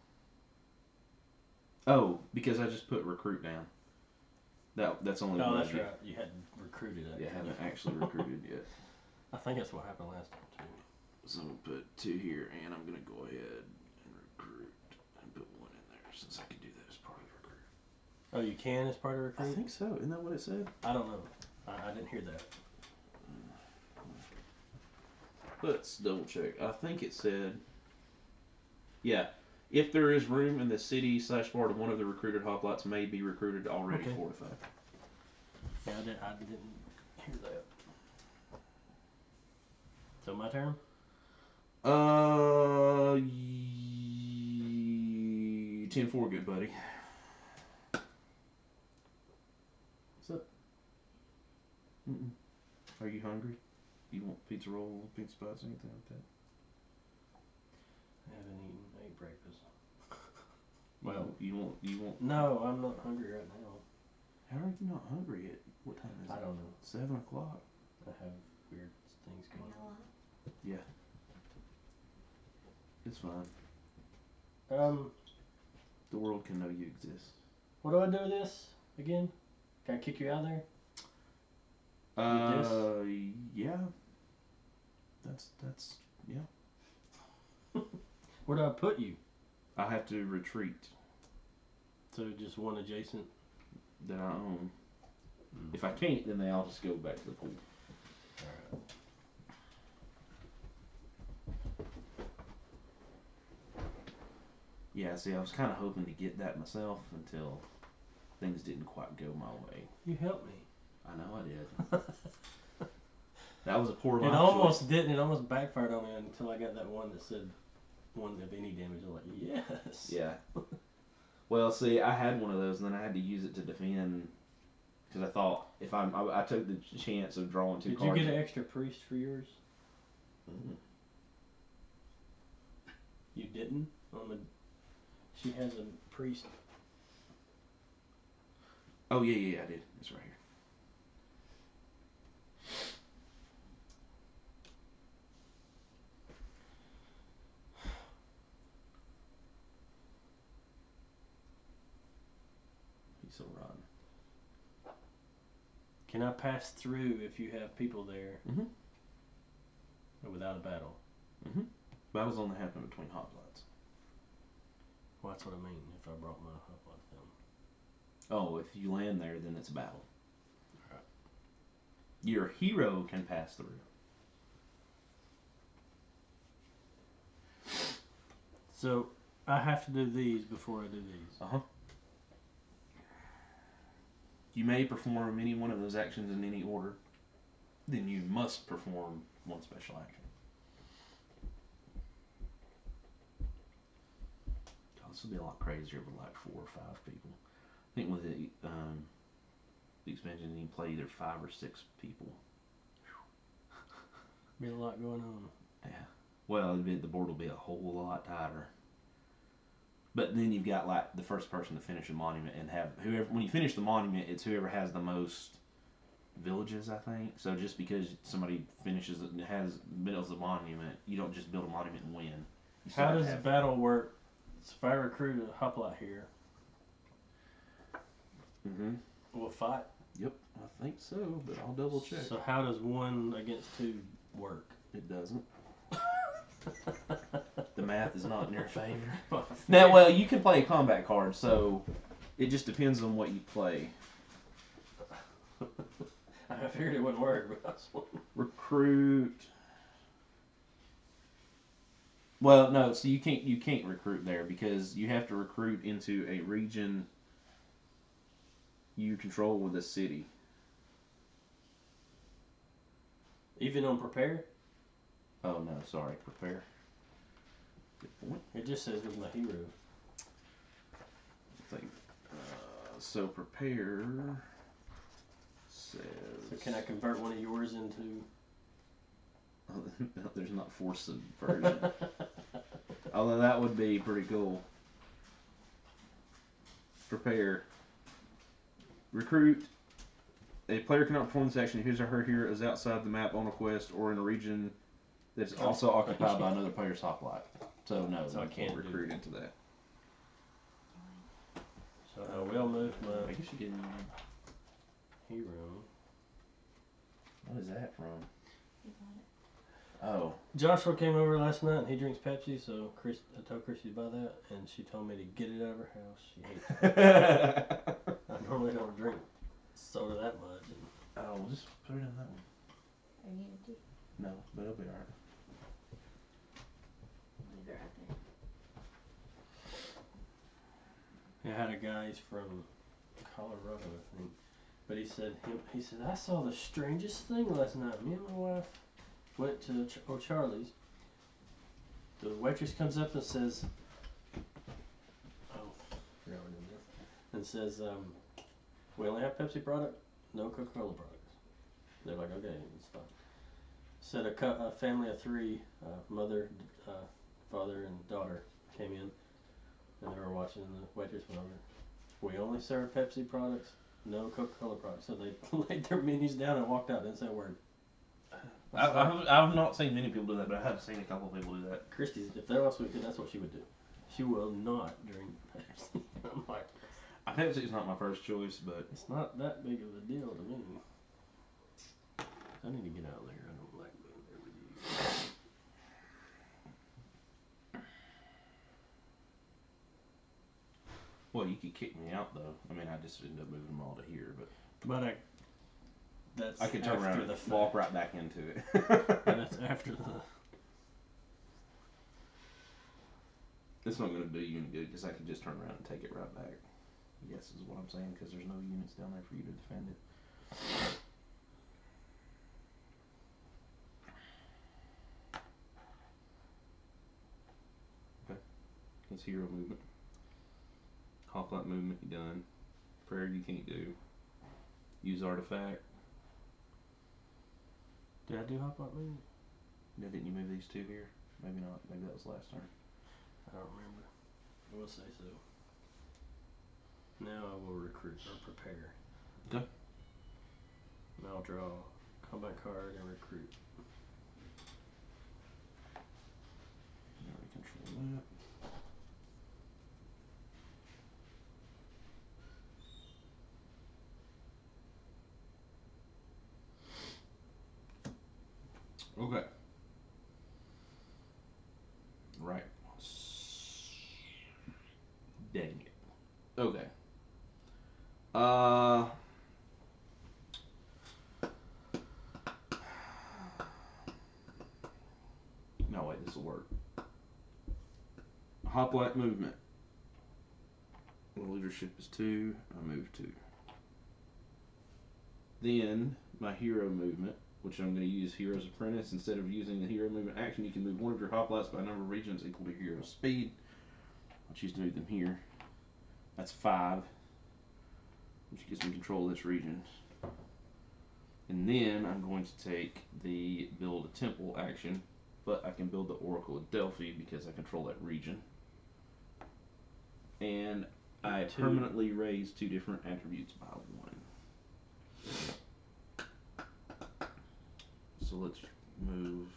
Oh, because I just put recruit down. That's only. Oh, that's right. You hadn't recruited it. Yeah, I haven't actually recruited yet. I think that's what happened last time too. So I'm gonna put 2 here, and I'm gonna go ahead and recruit and put 1 in there since I can do that as part of recruit. Oh, you can as part of recruit? I think so. Isn't that what it said? I don't know. I didn't hear that. Let's double check. I think it said, yeah, if there is room in the city / part of one of the recruited hoplites may be recruited already fortified. Yeah, I didn't hear that. So my turn? 10-4, good buddy. What's up? Are you hungry? You want pizza roll, pizza spice, anything like that? I haven't eaten. I ate breakfast. Well, you want. No, I'm not hungry right now. How are you not hungry yet? What time is it? I don't know. 7 o'clock. I have weird things going on. Yeah. It's fine. The world can know you exist. What do I do with this again? Can I kick you out of there? Yeah. That's yeah. Where do I put you? I have to retreat So just one adjacent. that I own. If I can't, then they all just go back to the pool. Alright. Yeah, see, I was kind of hoping to get that myself until things didn't quite go my way. You helped me. I know I did. That was a poor It life almost choice. didn't. It almost backfired on me until I got that one that said one of any damage. I was like, yes. Yeah. Well, see, I had one of those, and then I had to use it to defend because I thought if I took the chance of drawing 2 Did cards. you get an extra priest for yours? Mm. You didn't? She has a priest. Oh yeah, I did. It's right here. He's so rotten. Can I pass through if you have people there? Mhm. Without a battle? Battles only happen between hoplites. Well, that's what I mean. If I brought my hoplites down. Oh, if you land there, then it's a battle. Alright. Your hero can pass through. So I have to do these before I do these. You may perform any one of those actions in any order. Then you must perform one special action. God, this will be a lot crazier with like 4 or 5 people. I think with the expansion, you can play either 5 or 6 people. Be a lot going on. Yeah. Well, the board will be a whole lot tighter. But then you've got like the first person to finish a monument and have whoever. When you finish the monument, it's whoever has the most villages, I think. So just because somebody finishes it and builds a monument, you don't just build a monument and win. How does the battle work? So if I recruit a hoplite here, we'll fight. Yep, I think so, but I'll double check. So how does 1 against 2 work? It doesn't. The math is not in your favor. Now, well, you can play a combat card, so it just depends on what you play. I figured it wouldn't work, but that's one. Recruit. Well, no. So you can't recruit there because you have to recruit into a region you control with a city. Even on prepare? Oh no, sorry, prepare. Good point. It just says with my hero. I think. So prepare says. So can I convert one of yours into? Oh, no, there's not force subversion. Although that would be pretty cool. Prepare. Recruit. A player cannot perform this action if his or her hero is outside the map on a quest or in a region that's also occupied by another player's hoplite. So no, So I can't recruit into that. So I will move I my guess you can. hero. What is that from? You got it. Oh. Joshua came over last night and he drinks Pepsi, so I told Chrissy to buy that, and she told me to get it out of her house. She hates it. I normally don't drink soda that much. Oh, we'll just put it in that one. Are you empty? No, but it'll be alright. Leave it right there. I had a guy, he's from Colorado, I think. But he said I saw the strangest thing last night. Me and my wife went to Charlie's. The waitress comes up and says, "Oh, forgot what it is," and says, "We only have Pepsi product, no Coca-Cola products." They're like, "Okay, it's fine." Said a family of three, mother, father, and daughter came in, and they were watching. And the waitress went over. "We only serve Pepsi products, no Coca-Cola products." So they laid their menus down and walked out. Didn't say a word. I've not seen many people do that, but I have seen a couple of people do that. Christy's, if there was weekend, that's what she would do. She will not drink Pepsi. I'm like, Pepsi's not my first choice, but it's not that big of a deal to me. I need to get out there. I don't like being there with you. well, you could kick me out though. I mean, I just ended up moving them all to here, but That's I could turn after around the and walk right back into it. That's after the. It's not going to do you any good because I can just turn around and take it right back. I guess is what I'm saying because there's no units down there for you to defend it. Okay. That's hero movement. Hoplite movement, you done. Prayer you can't do. Use artifact. Did I do hop up movement? No, didn't you move these two here? Maybe not. Maybe that was last turn. I don't remember. I will say so. Now I will recruit or prepare. Okay. And I'll draw combat card and recruit. I already control that. Okay. Right. Dang it. Okay. No, wait, this will work. Hoplite movement. Leadership is 2. I move 2. Then, my hero movement, which I'm going to use Hero's Apprentice. Instead of using the hero movement action, you can move one of your hoplites by a number of regions equal to your hero's speed. I'll choose to move them here. That's 5, which gives me control of this region. And then I'm going to take the build a temple action, but I can build the Oracle of Delphi because I control that region. And I permanently raise 2 different attributes by 1. So let's move.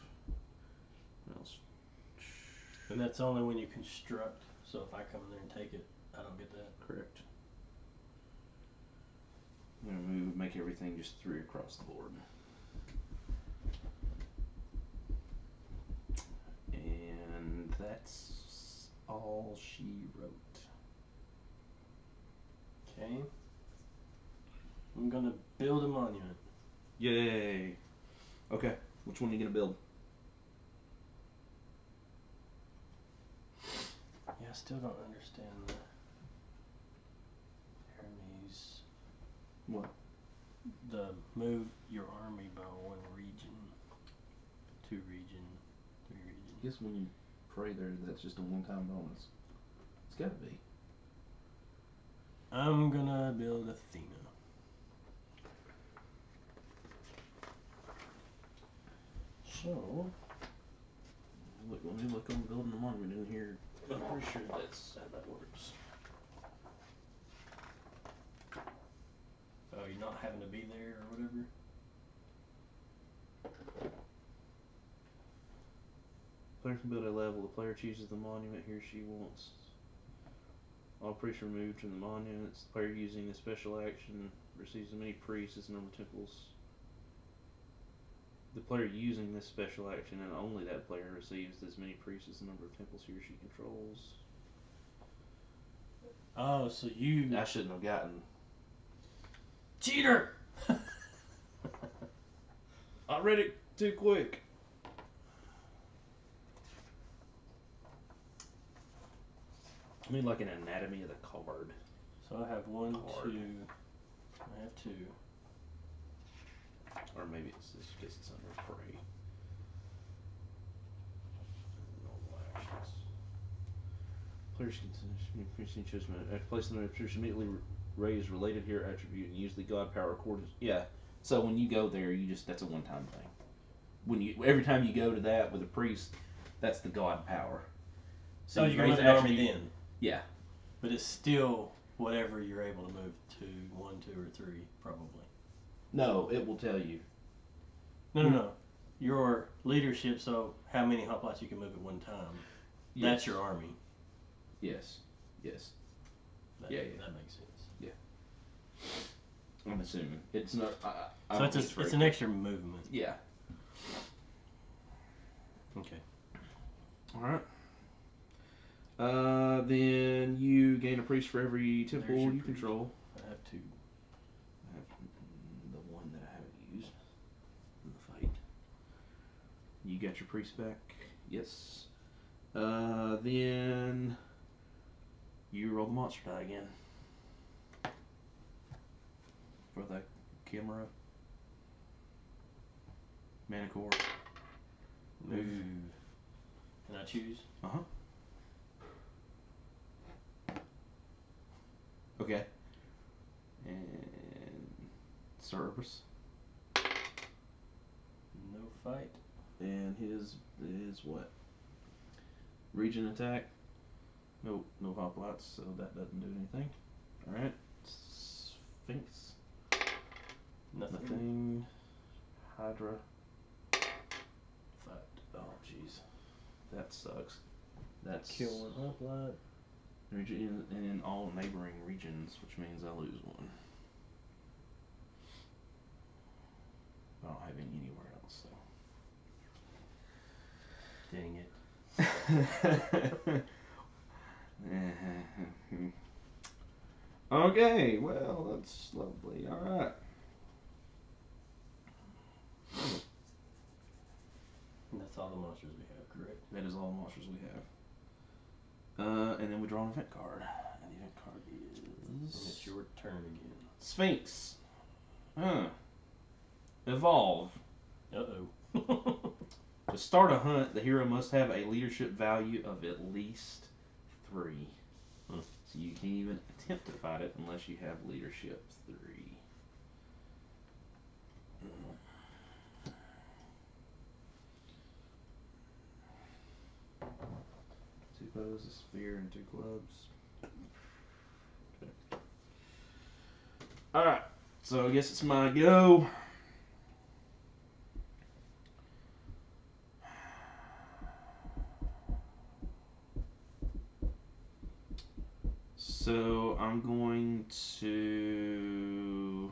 What else? And that's only when you construct. So if I come in there and take it, I don't get that. Correct. I'm going to move, make everything just 3 across the board. And that's all she wrote. Okay. I'm gonna build a monument. Yay! Okay, which one are you going to build? Yeah, I still don't understand the Hermes. What? The move your army by 1 region, 2 region, 3 region. I guess when you pray there, that's just a one-time bonus. It's gotta be. I'm gonna build Athena. So, Let me look on building the monument in here. I'm pretty sure that's how that works. oh, you're not having to be there or whatever? Player can build a level. The player chooses the monument he or she wants. All priests removed from the monuments. The player using the special action receives as many priests as the number of temples. The player using this special action and only that player receives as many priests as the number of temples he or she controls. Oh, so you... I shouldn't have gotten. Cheater! I read it too quick. I mean, like an anatomy of the card. So I have 1, Card. 2... I have 2. Or maybe it's just because it's under pray. Normal actions. Players can choose place them appears immediately raise related here attribute and use the god power according. Yeah. So when you go there, you just that's a one-time thing. When you every time you go to that with a priest, that's the god power. So you can raise move an army attribute- then. Yeah. But it's still whatever you're able to move to 1, 2, or 3, probably. No, it will tell you. No. Your leadership, so how many hoplites you can move at one time. Yes. That's your army. Yes. That, Yeah. That makes sense. I'm assuming it's not. I So don't think it's an extra movement. Yeah. Okay. All right. Then you gain a priest for every temple There's your you priest. control. I have 2. I have the one that I haven't used in the fight. You got your priest back? Yes. Then you roll the monster die again. For the camera. Manicore. Move. Can I choose? Uh-huh. Okay. And Cerberus. No fight. And his is what? Region attack. No hoplites, so that doesn't do anything. Alright. Sphinx. Nothing. Hydra. Fight. Oh jeez. That sucks. That's Kill 1 hoplite. region in all neighboring regions, which means I lose 1. I don't have any anywhere else, so. Dang it. Okay, well, that's lovely. Alright. And that's all the monsters we have, correct? That is all the monsters we have. And then we draw an event card. And the event card And is... it's your turn again. Sphinx. Evolve. Uh-oh. To start a hunt, the hero must have a leadership value of at least 3. So you can't even attempt to fight it unless you have leadership 3. Two bows, a spear, and 2 clubs. Okay. Alright, so I guess it's my go. So I'm going to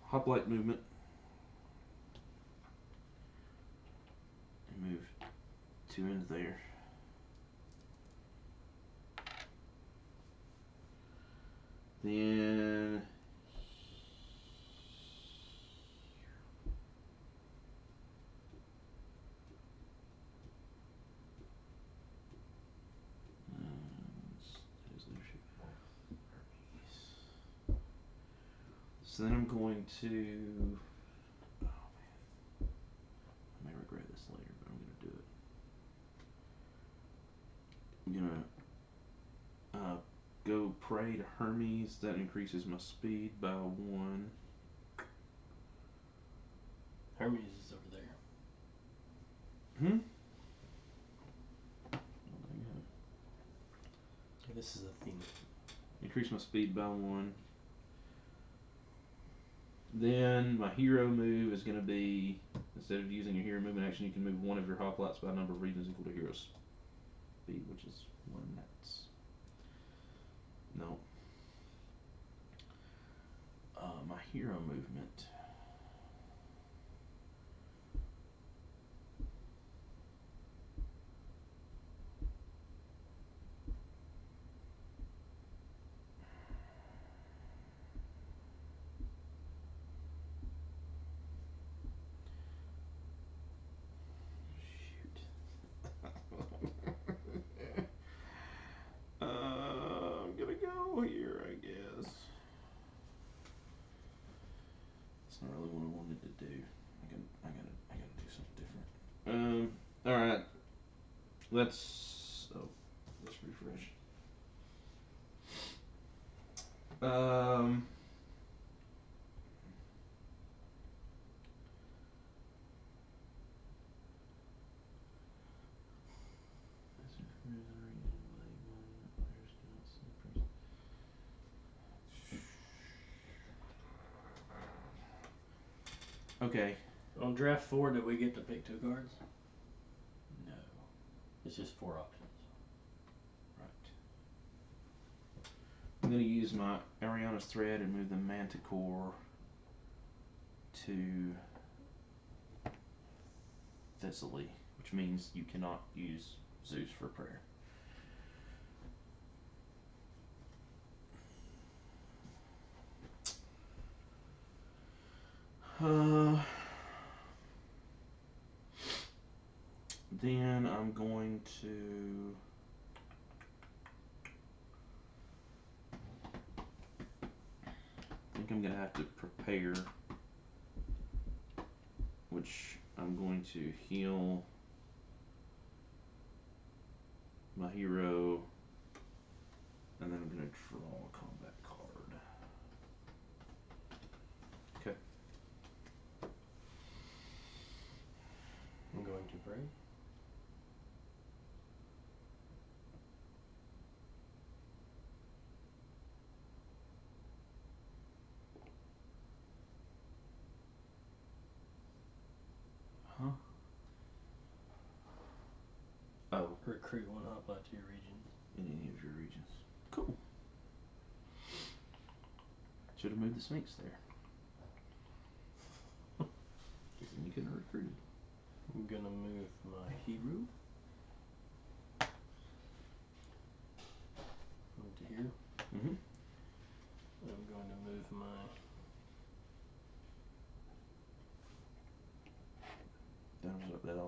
hoplite movement and move 2 into there. Then his leadership. So then I'm going to. Oh man, I may regret this later, but I'm gonna do it. I'm gonna go pray to Hermes. That increases my speed by 1. Hermes is over there. Hmm. Yeah, this is a theme. Increase my speed by 1. Then my hero move is going to be, instead of using your hero movement action, you can move one of your hoplites by a number of regions equal to hero speed, which is 1. That's no. My hero movement. I'm gonna go here, I guess. That's not really what I wanted to do. I gotta do something different. All right. Let's refresh. Um. Okay. On draft 4, do we get to pick 2 cards? No. It's just 4 options. Right. I'm going to use my Ariana's Thread and move the Manticore to Thessaly, which means you cannot use Zeus for prayer. Then I'm going to I think I'm gonna have to prepare, which I'm going to heal my hero, and then I'm gonna draw a combat card. Okay. I'm going to pray. Huh? Oh, Recruit 1 hoplite to your region. in any of your regions. Cool. Should have moved the Sphinx there. Then you couldn't have recruited. I'm gonna move my hero. Move to here. Mm-hmm. I'm going to move my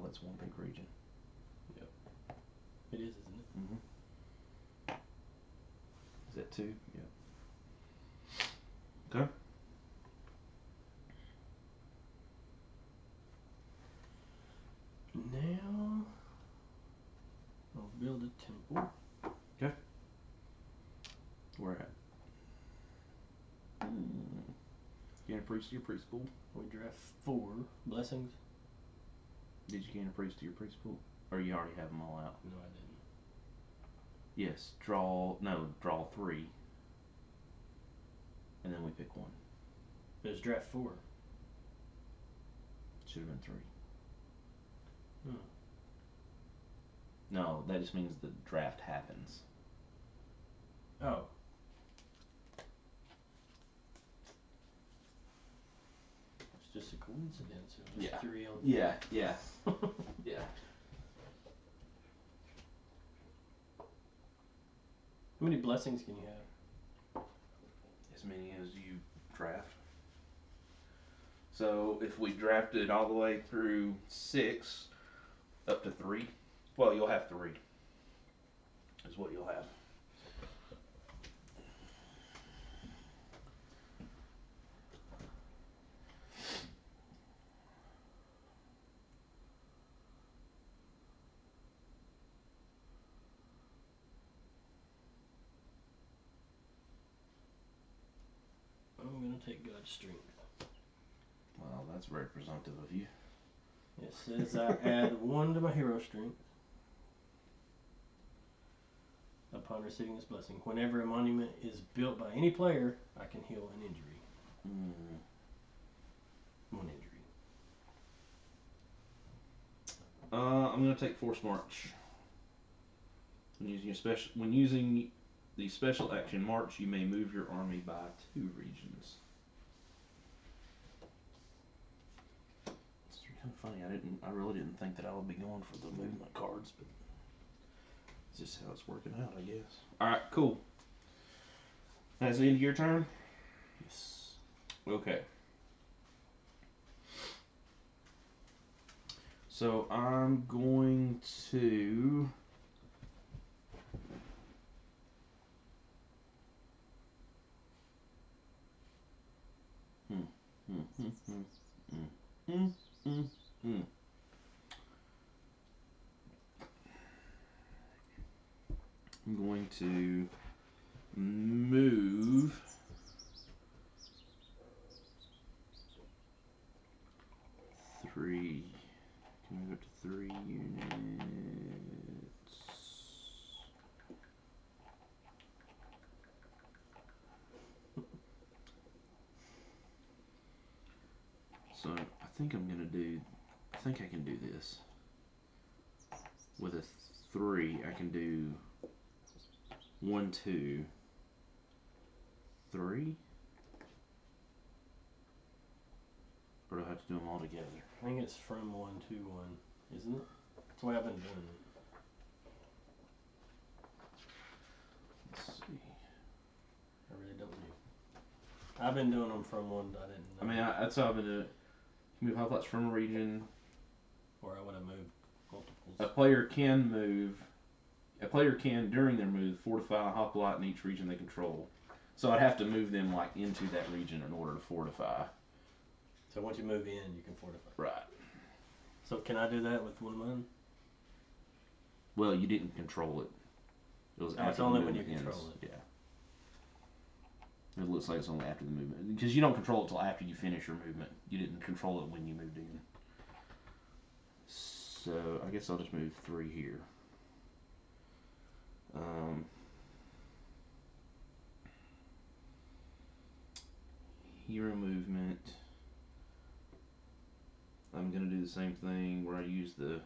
That's one big region. It is, isn't it? Mm-hmm. Is that 2? Yeah. Okay. Now I'll build a temple. Okay. Where at? Gain a priest to your priest pool. We draft 4 blessings. Did you gain a priest to your priest pool? Or you already have them all out? No, I didn't. Yes. Draw 3. And then we pick 1. There's draft 4. Should have been 3. Hmm. No, that just means the draft happens. Oh. It's just a coincidence. It was Yeah. 3 on. Yeah. Yeah. How many blessings can you have? As many as you draft. So if we drafted all the way through 6 up to 3, well, you'll have 3. Is what you'll have. take God's strength. Well, that's very presumptive of you. It says I add 1 to my hero strength upon receiving this blessing. Whenever a monument is built by any player, I can heal an injury. Mm. 1 injury. I'm gonna take Force March. When using the special action March, you may move your army by 2 regions. It's kind of funny. I really didn't think that I would be going for the movement cards, but it's just how it's working out, I guess. All right, cool. That's the end of your turn. Yes. Okay. So I'm going to. I'm going to move 3. Can move up to 3 units. So I think I'm gonna do. I think I can do this. With a 3, I can do 1, 2, 3. Or do I have to do them all together? I think it's from 1 to 1, isn't it? That's the way I've been doing it. Let's see. I really don't know. I've been doing them from 1 I didn't know. I mean, that's how I've been doing it. Move hoplites from a region. Or I would have moved multiples. A player can during their move fortify a hoplite in each region they control. So I'd have to move them like into that region in order to fortify. So once you move in, you can fortify. Right. So can I do that with one of mine? Well, you didn't control it. It was after It's only the when you movement control ends. Yeah. It looks like it's only after the movement because you don't control it until after you finish your movement. You didn't control it when you moved in. So I guess I'll just move 3 here. Hero movement. I'm going to do the same thing where I use the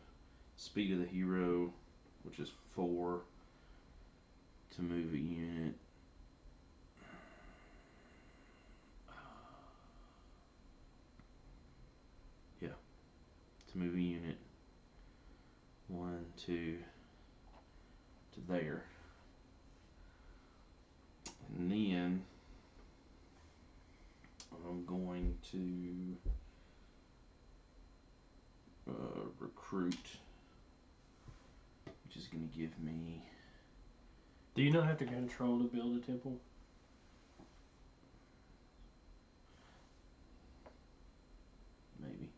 speed of the hero, which is 4, to move a unit. Yeah, to move a unit 1, 2 to there. And then I'm going to recruit, which is going to give me. Do you not have to control to build a temple? Maybe.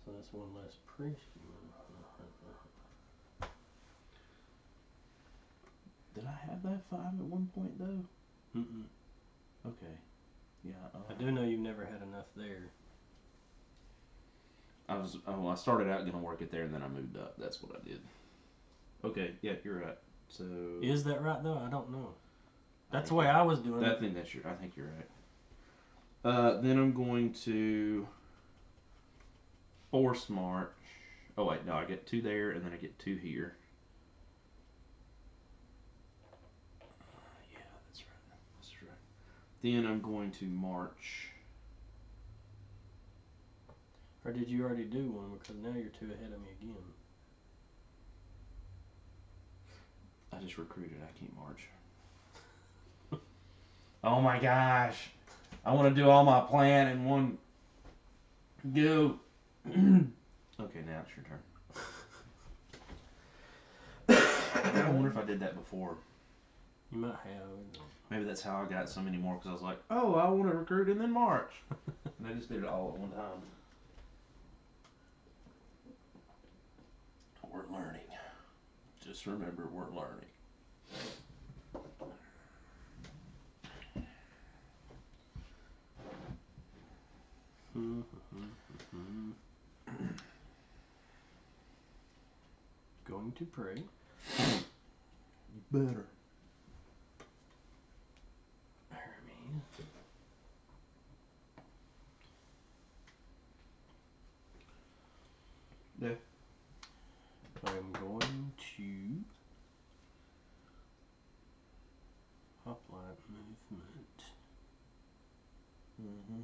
So that's 1 less priest. Did I have that 5 at one point though? Mm-mm. Okay. Yeah. I do know you've never had enough there. I started out gonna work it there and then I moved up. That's what I did. Okay. Yeah, you're right. So. Is that right though? I don't know. That's the way I was doing it. I think you're right. Then I'm going to force march. Oh wait, no, I get 2 there and then I get 2 here. Yeah, that's right. That's right. Then I'm going to march. Or did you already do 1? Because now you're 2 ahead of me again. I just recruited. I can't march. Oh my gosh! I want to do all my plan in one go. Okay, now it's your turn. I wonder if I did that before. You might have. Maybe that's how I got so many more because I was like, oh, I want to recruit and then march. And I just did it all at one time. We're learning. Just remember, we're learning. Going to pray. You better. Hermes. Yeah. I'm going to hoplite movement. Mm-hmm.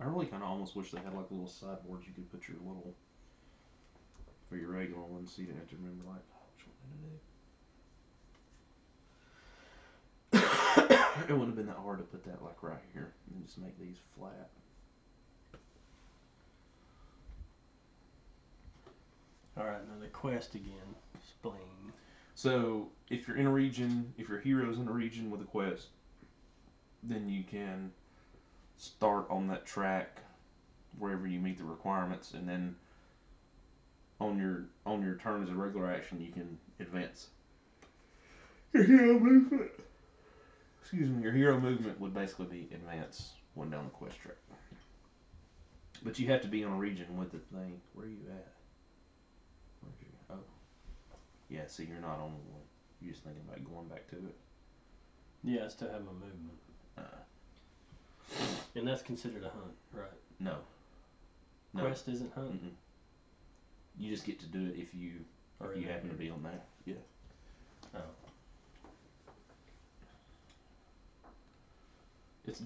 I really kind of almost wish they had like little sideboards you could put your little for your regular ones, so you didn't have to remember like which one to do. It wouldn't have been that hard to put that like right here and just make these flat. Alright, now the quest again. Explain. So if you're in a region, if your hero's in a region with a quest, then you can start on that track wherever you meet the requirements, and then on your turn as a regular action, you can advance. Your hero movement. Excuse me. Your hero movement would basically be advance one down the quest track. But you have to be on a region with the thing. Where are you at? Where'd you go? Oh. Yeah, see, you're not on one. You're just thinking about going back to it. Yeah, I still have my movement. And that's considered a hunt, right? No. Quest isn't hunt? Mm-mm. You just get to do it if you happen to be on there. Yeah. Oh.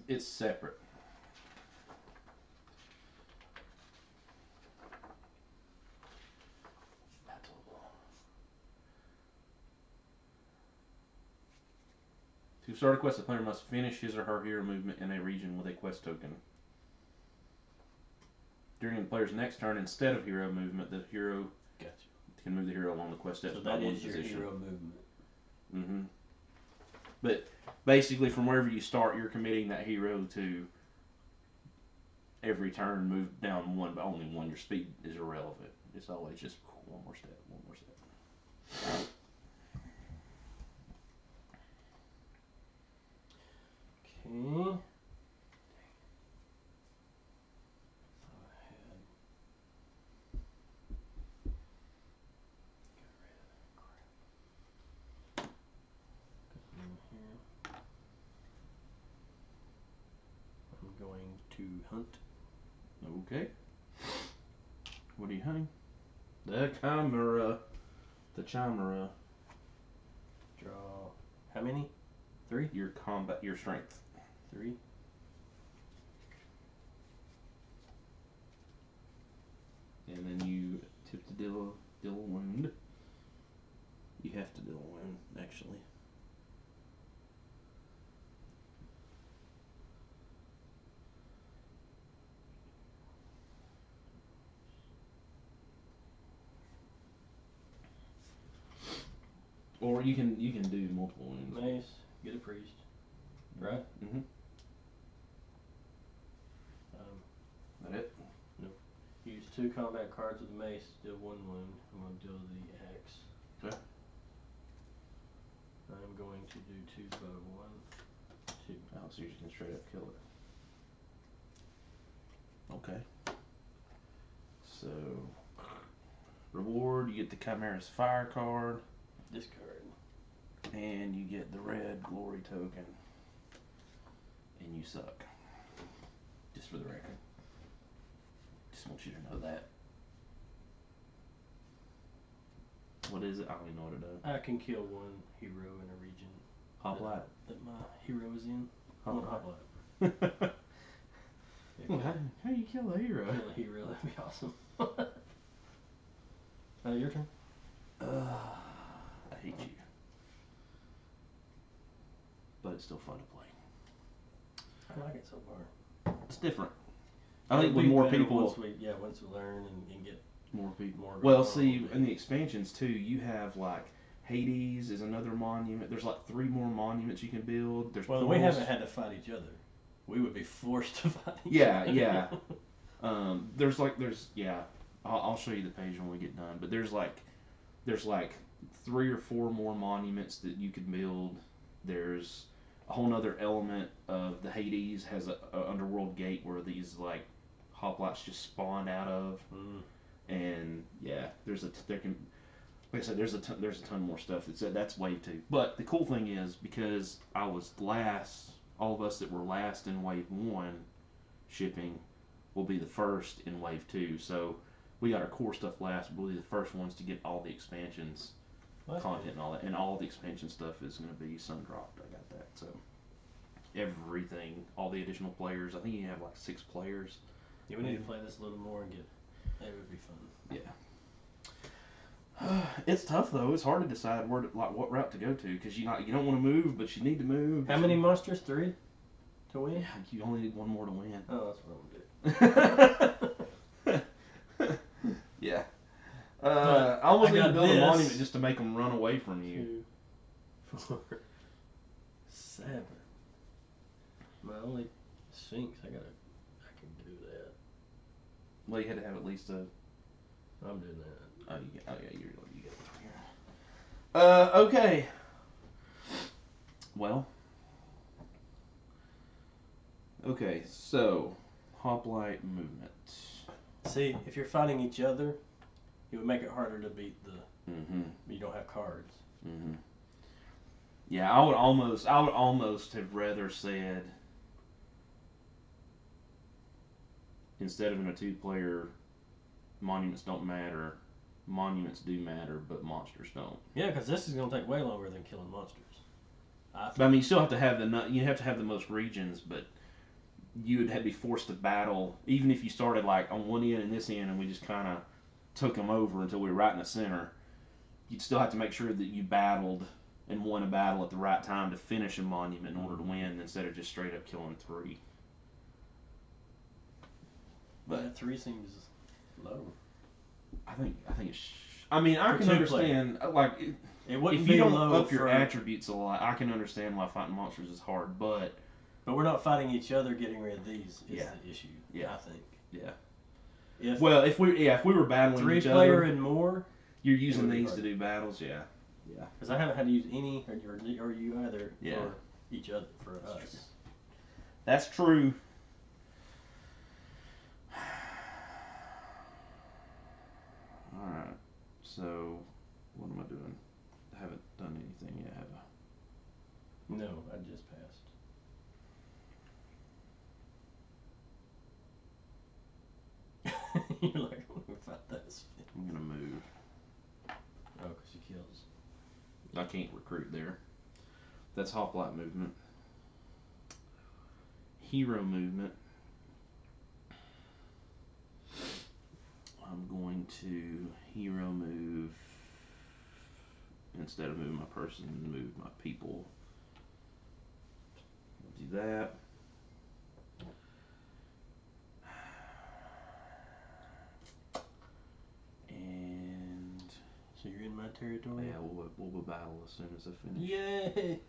It's separate. To start a quest, the player must finish his or her hero movement in a region with a quest token. During the player's next turn, instead of hero movement, the hero can move the hero along the quest steps by one position. So that is your hero movement. Mm-hmm. But basically, from wherever you start, you're committing that hero to every turn move down one, but only one. Your speed is irrelevant. It's always just one more step, one more step. Okay. I'm going to hunt. Okay. What are you hunting? The chimera. The chimera. Draw. How many? 3? Your strength. 3. And then you tip to deal a wound. You have to deal a wound, actually. Or you can do multiple wounds. Mace. Get a priest. Right? Mm-hmm. That it? Nope. Use 2 combat cards with the mace to deal 1 wound. I'm going to deal the axe. Okay. I'm going to do 2 bow. 1, 2. Oh, so you can straight up kill it. Okay. So, reward, you get the Chimera's Fire card. Discard. And you get the red glory token. And you suck. Just for the record. Just want you to know that. What is it? I don't even know what it does. I can kill 1 hero in a region Hoplite. that my hero is in. Hoplite. Well, how do you kill a hero? Kill a hero, that'd be awesome. Your turn. I hate you. But it's still fun to play. I like it so far. It's different. I think with more people. Once we learn and get more people. More well, see, in the expansions too, you have like Hades is another monument. There's like 3 more monuments you can build. There's we haven't had to fight each other. We would be forced to fight each other. Yeah. I'll show you the page when we get done. But there's like 3 or 4 more monuments that you could build. There's a whole nother element of the Hades has a underworld gate where these like hoplites just spawned out of. And yeah, there can, like I said, there's a ton more stuff. That's wave 2. But the cool thing is, because I was last, all of us that were last in wave 1 shipping will be the first in wave 2. So we got our core stuff last. We'll be the first ones to get all the expansions, content and all that. And all the expansion stuff is going to be sun dropped. I got that. So everything, all the additional players. I think you have like 6 players. Yeah, we need to play this a little more and get. It would be fun. Yeah. It's tough though. It's hard to decide what route to go to, because you don't want to move, but you need to move. How many monsters? 3 to win? Yeah, you only need 1 more to win. Oh, that's what I'm gonna do. Yeah. I almost need to build a this. monument just to make them run away from you. 2, 4, 7. My only Sphinx. I can do that. Well, you had to have at least a. I'm doing that. Oh, you get it. Okay. Well. Okay, so hoplite movement. See, if you're fighting each other, it would make it harder to beat the. Mm-hmm. You don't have cards. Mm-hmm. Yeah, I would almost have rather said, instead of in a 2-player, monuments don't matter. Monuments do matter, but monsters don't. Yeah, because this is going to take way longer than killing monsters. But I mean, you still have to have the most regions, but you would have to be forced to battle, even if you started like on one end and this end, and we just kind of took them over until we were right in the center. You'd still have to make sure that you battled and won a battle at the right time to finish a monument in order to win, instead of just straight up killing 3. But yeah, 3 seems low. I think it's. I mean, I can understand like it wouldn't if be you don't low up your attributes a lot, I can understand why fighting monsters is hard. But we're not fighting each other. Getting rid of these is the issue. Yeah, I think. Yeah. If we were battling 3 each player other, and more, you're using these to do battles. Yeah. Because I haven't had to use any or you either for each other for That's us. True. That's true. All right. So, what am I doing? I haven't done anything yet, have I? No, I just passed. You're like, what about this? I'm gonna move. Oh, because she kills. I can't recruit there. That's hoplite movement. Hero movement. I'm going to hero move, instead of moving my person, move my people. I'll do that. And So you're in my territory? yeah, we'll battle as soon as I finish. Yay!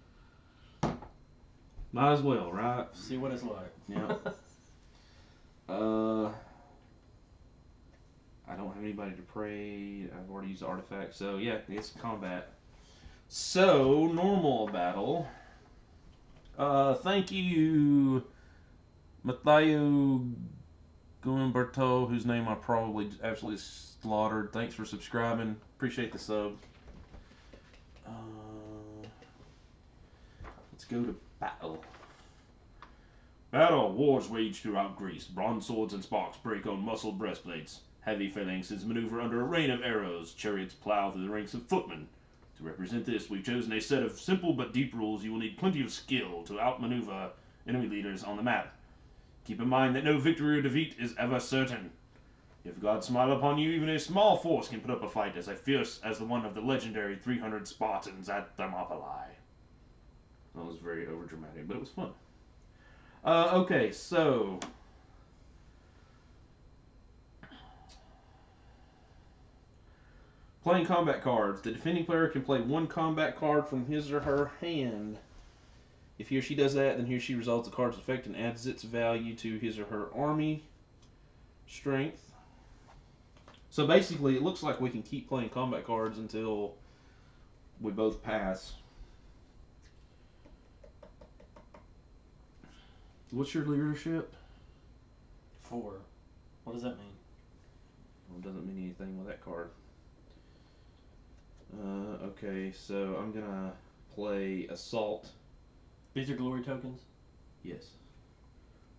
Might as well, right? See what it's like. Yeah. I don't have anybody to pray. I've already used the artifact, so yeah, it's combat. So normal battle. Thank you, Matthew Gumberto, whose name I probably absolutely slaughtered. Thanks for subscribing. Appreciate the sub. Let's go to battle. Battle. Wars waged throughout Greece. Bronze swords and sparks break on muscled breastplates. Heavy phalanxes maneuver under a rain of arrows. Chariots plow through the ranks of footmen. To represent this, we've chosen a set of simple but deep rules. You will need plenty of skill to outmaneuver enemy leaders on the map. Keep in mind that no victory or defeat is ever certain. If God smile upon you, even a small force can put up a fight as fierce as the one of the legendary 300 Spartans at Thermopylae. That was very overdramatic, but it was fun. Okay, so playing combat cards. The defending player can play 1 combat card from his or her hand. If he or she does that, then he or she resolves the card's effect and adds its value to his or her army strength. So basically, it looks like we can keep playing combat cards until we both pass. What's your leadership? 4. What does that mean? Well, it doesn't mean anything with that card. Okay, so I'm gonna play Assault. These are glory tokens? Yes.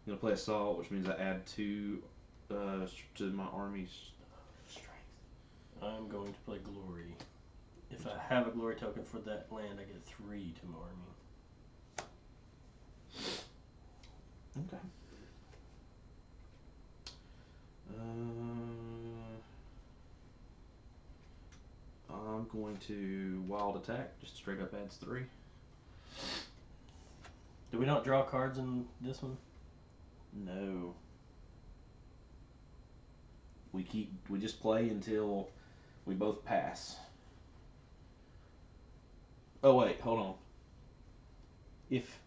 I'm gonna play Assault, which means I add 2 to my army's strength. I'm going to play glory. If I have a glory token for that land, I get 3 to my army. Okay. I'm going to Wild Attack, just straight up adds 3. Do we not draw cards in this one? No. We just play until we both pass. Oh wait, hold on. If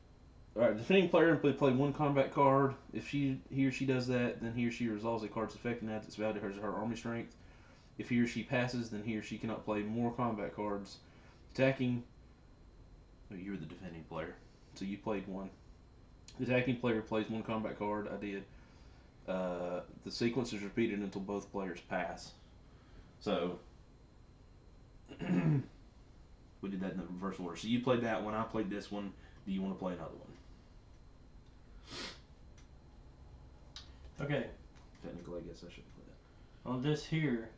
alright, the defending player may play 1 combat card. If he or she does that, then he or she resolves a card's effect and adds its value to her army strength. If he or she passes, then he or she cannot play more combat cards. Attacking. Oh, you were the defending player, so you played 1. The attacking player plays 1 combat card. I did. The sequence is repeated until both players pass. So we did that in the reverse order. So you played that one. I played this one. Do you want to play another one? Okay. Technically, I guess I shouldn't play that. On this here,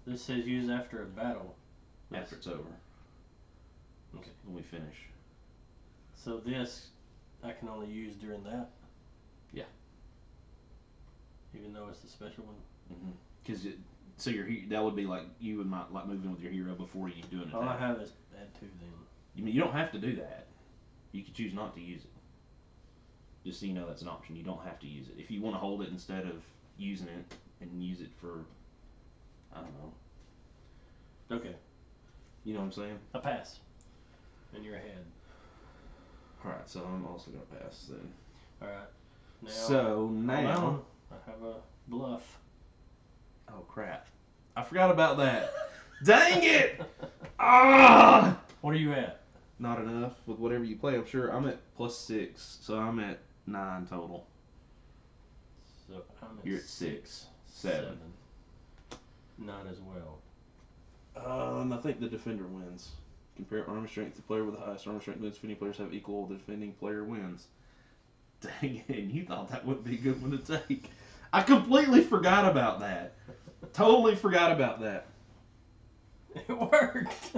this says use after a battle. After it's over. Okay. When we finish. So this, I can only use during that? Yeah. Even though it's the special one? Because so that would be like you would might like moving with your hero before you do an attack. All I have is add 2 then. You don't have to do that. You can choose not to use it. Just so you know that's an option. You don't have to use it. If you want to hold it instead of using it and use it for, I don't know. Okay. You know what I'm saying? I pass. And you're ahead. Alright, so I'm also going to pass then. Alright. Now. I have a bluff. Oh, crap. I forgot about that. Dang it! Ah! What are you at? Not enough with whatever you play, I'm sure. I'm at +6, so I'm at 9 total. So I'm at You're at 6. 7. 9 as well. I think the defender wins. Compare armor strength. The player with the highest armor strength wins. Defending players have equal. The defending player wins. Dang it, you thought that would be a good one to take. I completely forgot about that. Totally forgot about that. It worked.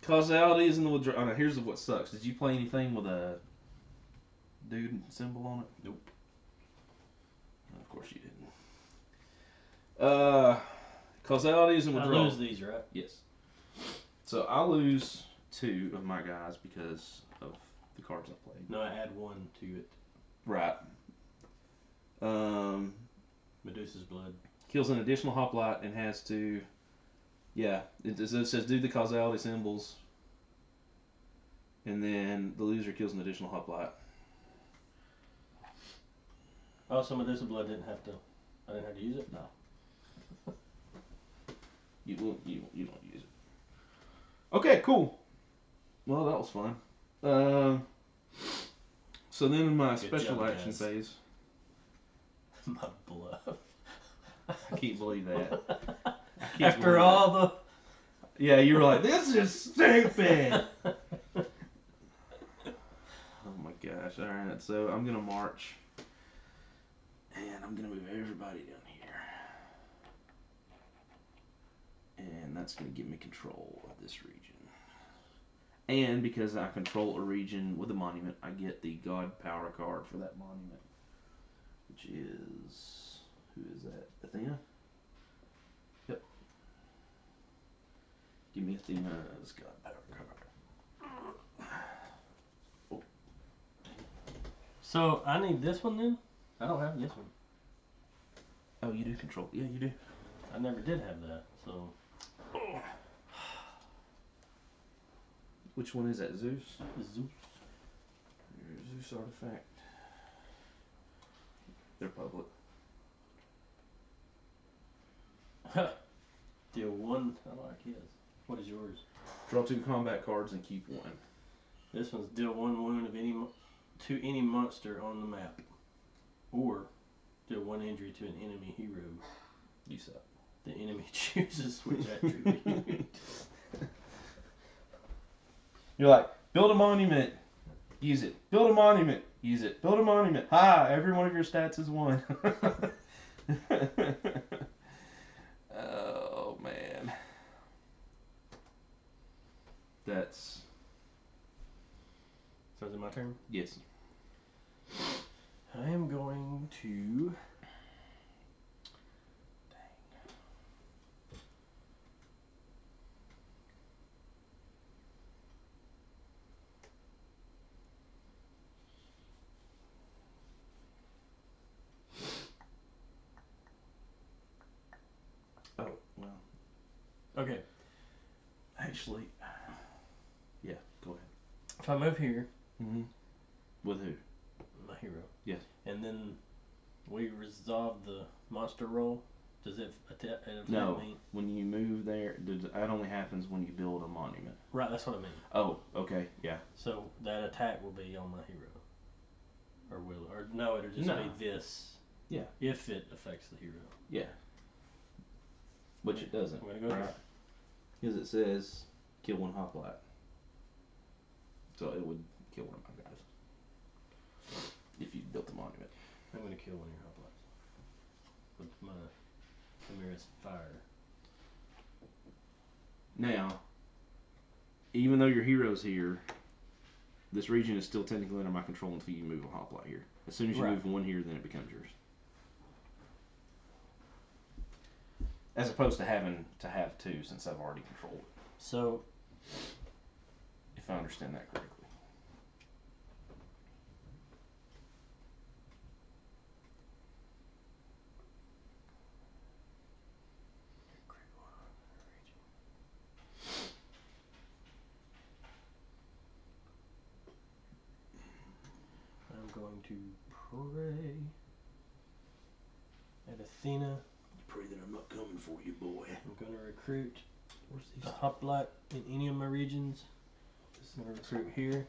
Causality is in the withdrawal. Oh, no, here's what sucks. Did you play anything with a dude symbol on it? Nope. Of course you didn't. Causality is in I withdrawal. lose these, right? Yes. So I lose 2 of my guys because of the cards I played. No, I add 1 to it. Right. Medusa's blood. Kills an additional hoplite and has to. Yeah, it says do the causality symbols, and then the loser kills an additional hoplite. Oh, so Medusa's blood I didn't have to use it? No. You don't use it. Okay, cool. Well, that was fun. So then in my Good special job, action guys. phase, My bluff. I can't believe that. After all the... Yeah, you were like, this is stupid. Oh my gosh! All right, so I'm gonna march, and I'm gonna move everybody down here, and that's gonna give me control of this region. And because I control a region with a monument, I get the God Power card for that monument, which is who is that? Athena. Yep. Give me Athena's God Power card. Oh. So, I need this one then? I don't have this one. Oh, you do control. Yeah, you do. I never did have that, so... Which one is that? Zeus? Zeus. Zeus artifact. They're public. Deal 1. I like his. What is yours? Draw 2 combat cards and keep 1. This one's deal 1 wound of to any monster on the map. or deal 1 injury to an enemy hero. You suck. The enemy chooses which attribute. You're like, build a monument. Use it. Build a monument. Use it. Build a monument. Ha! Every one of your stats is 1. Oh, man. That's... So is it my turn? Yes. I am going to... Oh, well. Okay, Actually... Yeah, go ahead. if I move here, Mm-hmm. With who? my hero. Yes. And then we resolve the monster roll. Does it attack No. me? When you move there, that only happens when you build a monument. Right, that's what I mean. Oh, okay, yeah. So that attack will be on my hero. Or will it? Or no, it'll just No. be this. Yeah. If it affects the hero. Yeah. Which it doesn't. I'm gonna go with that. Because it says kill 1 hoplite. So it would kill 1 of my guys. If you built a monument. I'm gonna kill 1 of your hoplites. With my Chimera's fire. Now, even though your hero's here, this region is still technically under my control until you move a hoplite here. As soon as you Right. move 1 here, then it becomes yours. As opposed to having to have 2 since I've already controlled it. So, If I understand that correctly. I'm going to pray at Athena. Pray that I'm not coming for you, boy. I'm going to recruit Where's a these? hoplite in any of my regions. I'm going to recruit here.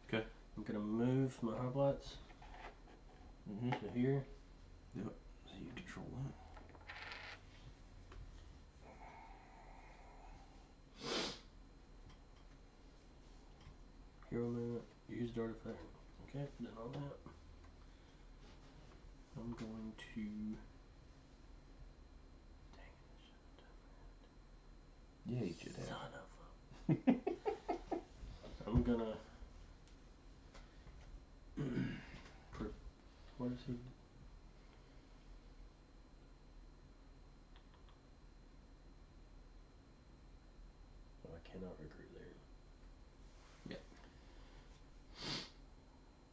Okay. I'm going to move my hoplites Mm-hmm. to here. So you control that. Hero movement, used artifact. Okay, done all that. I'm going to. Dang it, I shouldn't have done Yeah, you should that. have. Son of a. I'm gonna. What is he? Oh, I cannot recruit there. Yeah.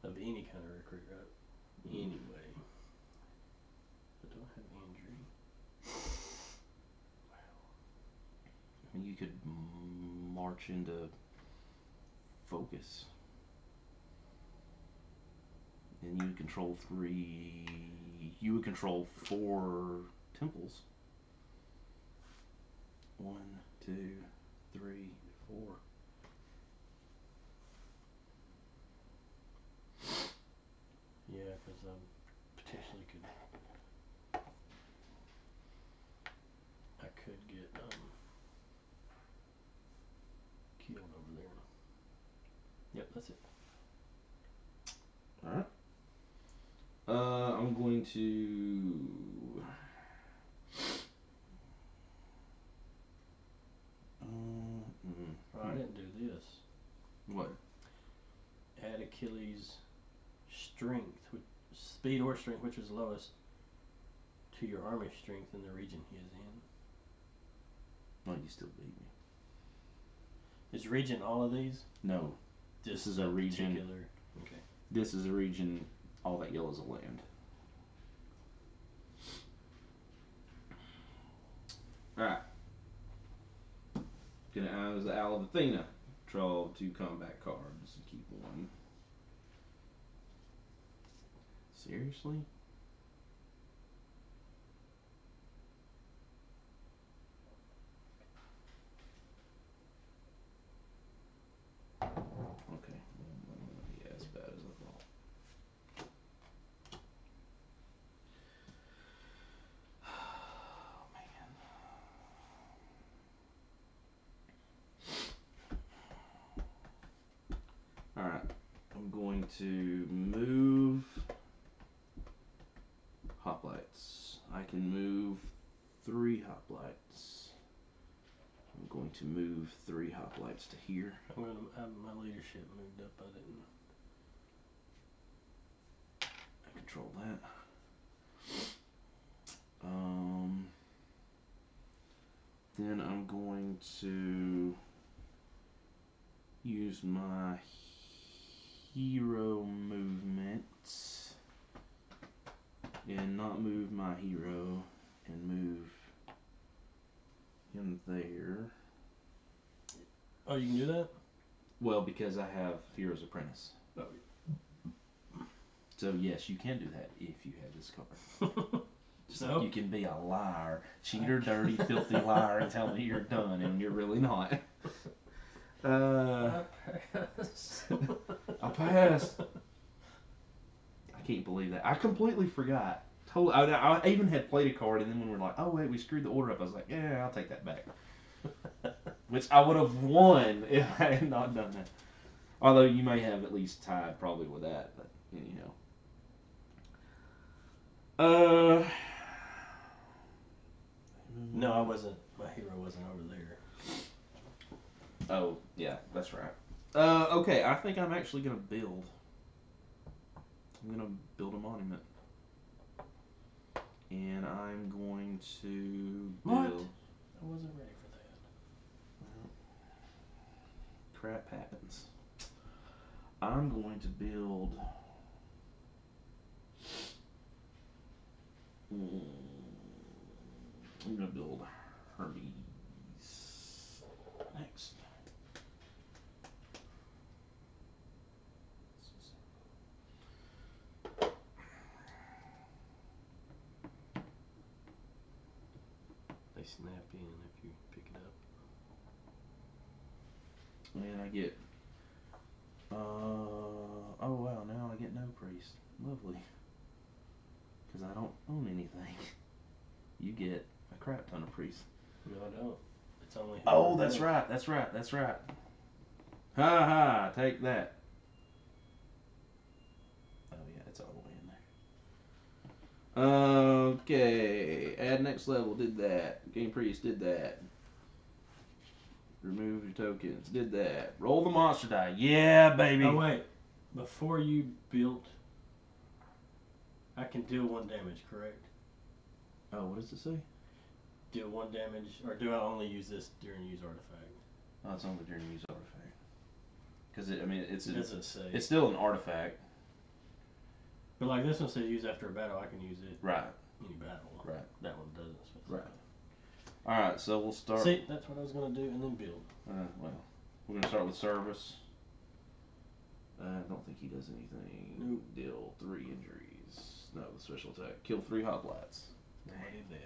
Of any kind of recruit, right? Anyway. But do I have injury? I mean, you could march into focus. And you would control 3. You would control 4 temples. 1, 2, 3, 4. Yeah, because potentially could. I could get killed over there. Yep, that's it. Alright. I'm going to. Oh, I didn't do this. What? Add Achilles' strength, speed or strength, which is lowest, to your army strength in the region he is in. Oh, you still beat me. Is region all of these? No. Just This is a region. particular. Okay. This is a region. All that yellow is a land. Alright. Gonna as the Owl of Athena. Draw 2 combat cards and keep 1. Seriously? Okay. Yeah, as bad as I thought. to move hoplites. I can move 3 hoplites. I'm going to move 3 hoplites to here. I'm gonna have my leadership moved up. I didn't. I control that. Then I'm going to use my hero movement and not move my hero and move him there. Oh, you can do that? Well, because I have Hero's Apprentice. Oh. So yes, you can do that if you have this card. Just Nope. like you can be a liar, cheater, dirty, filthy liar, and tell me you're done, and you're really not. I pass. I passed. I can't believe that. I completely forgot. Totally. I even had played a card, and then when we were like, oh wait, we screwed the order up, I was like, yeah, I'll take that back. Which I would have won if I had not done that. Although you may have at least tied probably with that, but anyhow. No, I wasn't. My hero wasn't over there. Oh, yeah, that's right. Okay, I think I'm actually going to build. I'm going to build a monument. And I'm going to build... What? I wasn't ready for that. Well, crap happens. I'm going to build... I'm going to build Hermes next. They snap in if you pick it up. And I get... oh wow, now I get no priest. Lovely. Because I don't own anything. You get a crap ton of priests. No, I don't. It's only. Oh, that's right. Ha ha, take that. Oh yeah, it's all the way in there. Okay, add next level, did that. Game priest, did that. Remove your tokens, did that. Roll the monster die, yeah baby. Oh wait, before you built, I can deal 1 damage, correct? Oh, what does it say? Deal 1 damage, or do I only use this during use artifact? Oh, it's only during use artifact. Because it Doesn't say. it's still an artifact. But like this one says use after a battle, I can use it Right. any battle. Right. That one doesn't specify. Right. Alright, so we'll start. See, that's what I was gonna do, and then build. Well, we're going to start with service. I don't think he does anything. Nope. Deal 3 injuries. No, the special attack. Kill 3 hoplites. Nobody there.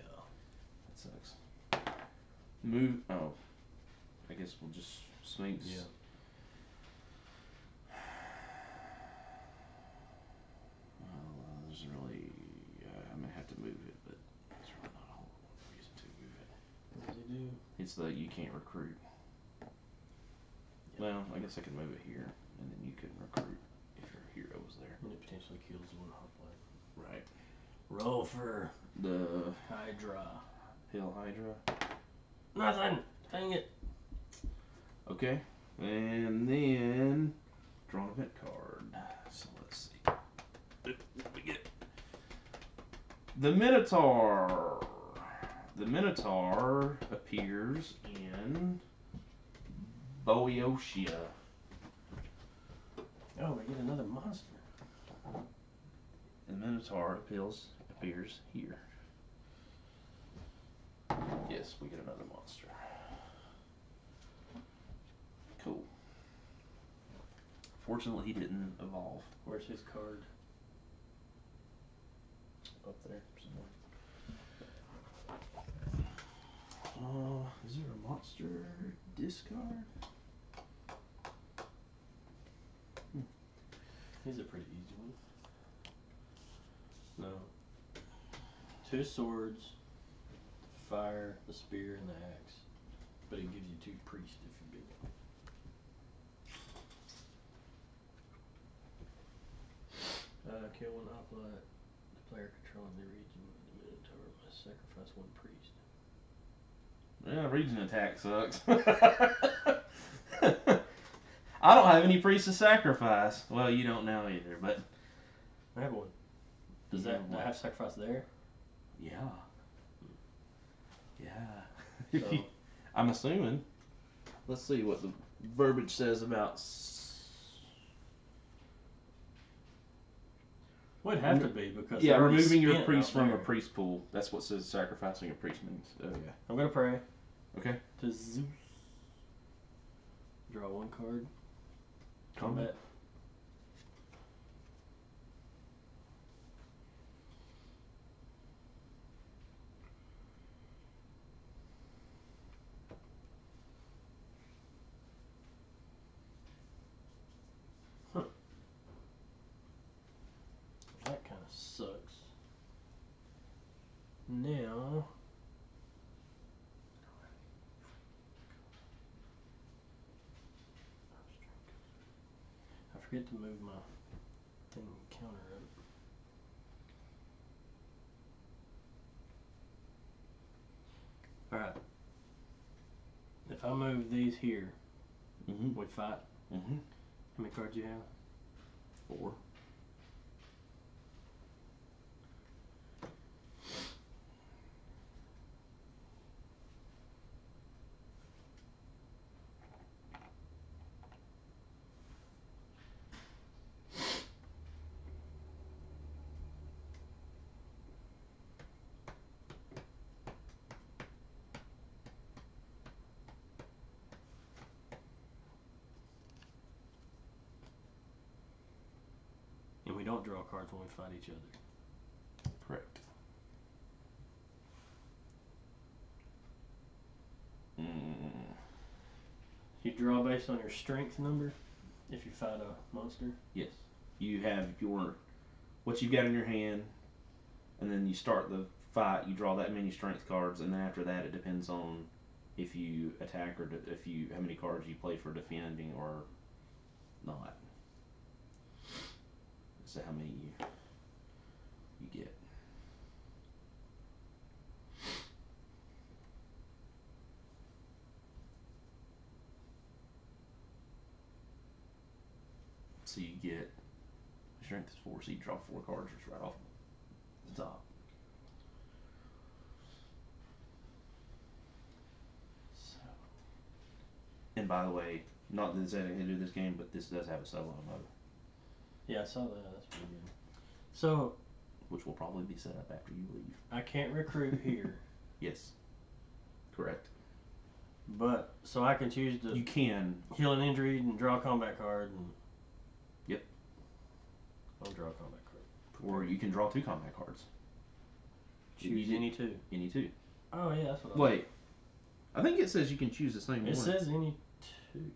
That sucks. Move. Oh. I guess we'll just Sphinx. Yeah. Well, there's really. I may have to move it, but there's really not a whole reason to move it. What does he do? It's the you can't recruit. Well, I guess I can move it here, and then you can recruit if your hero was there. And it potentially kills 1 hoplite. Right. Roll for The Hydra. Hill Hydra. Nothing! Dang it! Okay. And then draw an event card. So let's see. We get the Minotaur. The Minotaur appears in Boeotia. Oh, we get another monster. The Minotaur appears here. Yes, we get another monster. Cool. Fortunately, he didn't evolve. Where's his card? Up there somewhere. Is there a monster discard? He's a pretty easy one. No. 2 swords, fire, the spear, and the axe. But it gives you 2 priests if you beat kill one hoplite. The player controlling the region of the Minotaur must sacrifice one priest. Yeah, region attack sucks. I don't have any priests to sacrifice. Well, you don't now either, but I have one. Does you that have do I one. have sacrifice there? Yeah. Yeah. So I'm assuming. Let's see what the verbiage says about. would have to be because Yeah, they're already removing your spent priest out from a there. priest pool. That's what says sacrificing a priest means. Oh yeah. I'm gonna pray. Okay. To Zeus. Draw one card. Combat. That kind of sucks. Now. I forget to move my thing counter up. Alright. If I move these here, Mm-hmm. we fight. Mm-hmm. How many cards you have? 4. And we don't draw cards when we fight each other. Correct. Mm. You draw based on your strength number if you fight a monster. Yes. You have your what you've got in your hand, and then you start the fight. You draw that many strength cards, and then after that, it depends on if you attack or if you how many cards you play for defending or not. So how many you get. So you get strength is 4, so you draw 4 cards just right off the top. So, and by the way, not that this has anything to do with this game, but this does have a solo mode, Yeah, I saw that. That's pretty good. So which will probably be set up after you leave. I can't recruit here, Yes, correct. but so I can choose to You can. heal an injury and draw a combat card. And Yep. I'll draw a combat card. Or you can draw 2 combat cards. Choose any two. Any 2. Oh yeah, that's what. Wait, I think it says you can choose the same It one. says any two.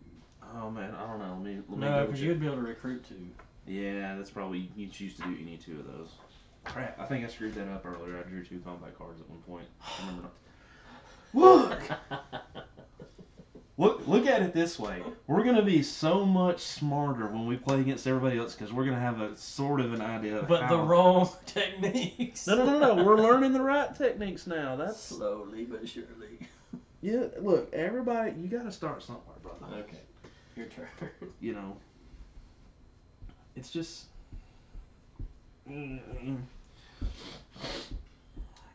Oh man, I don't know. Let me No, double because check. you'd be able to recruit two. Yeah, that's probably you choose to do any 2 of those. Crap, I think I screwed that up earlier. I drew 2 combat cards at one point. I remember not. Look at it this way. We're gonna be so much smarter when we play against everybody else because we're gonna have a sort of an idea of But how. the wrong techniques. No. We're learning the right techniques now. That's Slowly but surely. yeah. Look, everybody, you gotta start somewhere, brother. Okay, your turn. You know, it's just.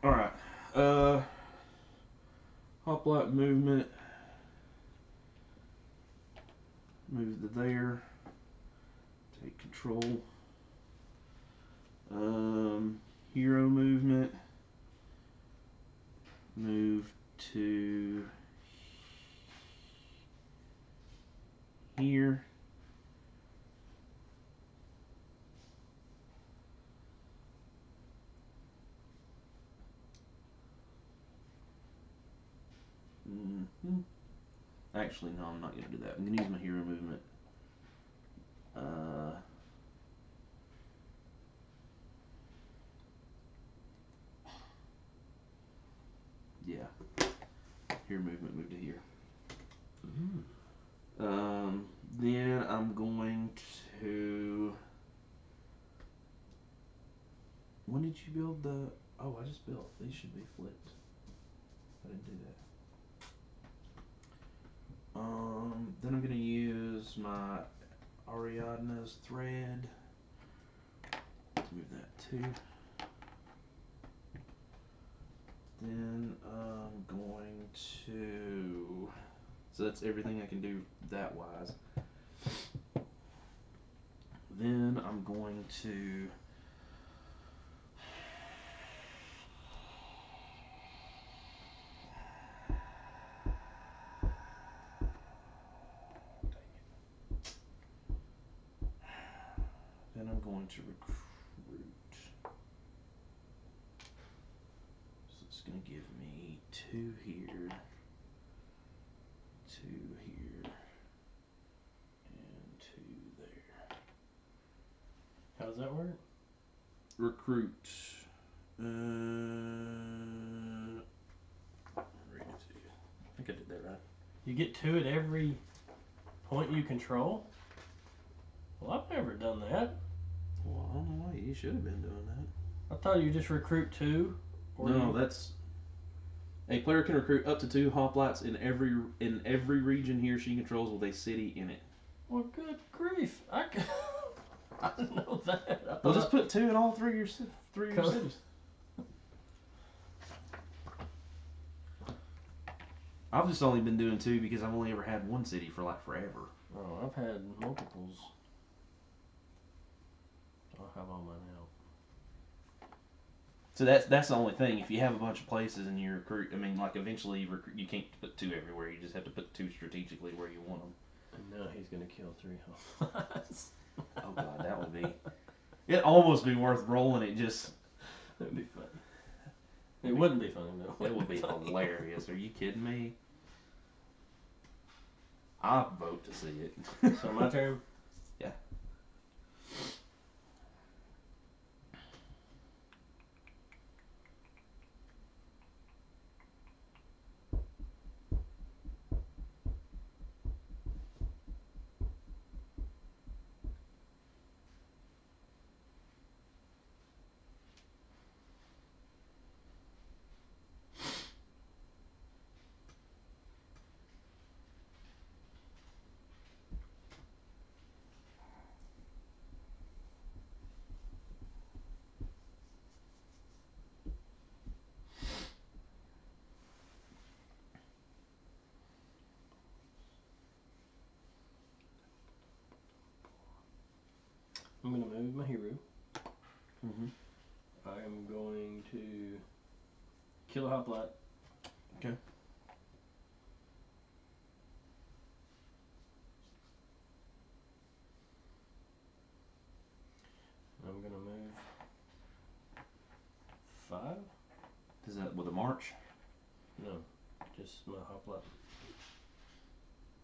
All right. Hoplite movement. Move to there. Take control. Hero movement. Move to here. Actually, no, I'm not going to do that. I'm going to use my hero movement. Yeah. Hero movement, move to here. Then I'm going to When did you build the? Oh, I just built. These should be flipped. I didn't do that. Then I'm gonna use my Ariadne's thread. Let's move that too. Then I'm going to. So that's everything I can do that wise. Then I'm going to. Then I'm going to recruit. So it's going to give me 2 here, 2 here, and 2 there. How does that work? Recruit. Read it to you. I think I did that right. You get 2 at every point you control? Well, I've never done that. Well, I don't know why you should have been doing that. I thought you just recruit 2. No, that's a player can recruit up to 2 hoplites in every region he or she controls with a city in it. Well, good grief! I didn't know that. Well, just put 2 in all 3 of your cities. I've just only been doing 2 because I've only ever had 1 city for like forever. Oh, I've had multiples. I'll have all mine out. So that's the only thing. If you have a bunch of places and you recruit, I mean, like eventually you can't put 2 everywhere. You just have to put 2 strategically where you want them. And now he's gonna kill 3 hoplites. Oh god, that would be. It'd almost be worth rolling it. Just. That'd be funny. It wouldn't be funny though. It would be hilarious. Are you kidding me? I vote to see it. So my turn? Yeah. I'm gonna move my hero. Mm-hmm. I am going to kill a hoplite. Okay. I'm gonna move 5. Is that with a march? No, just my hoplite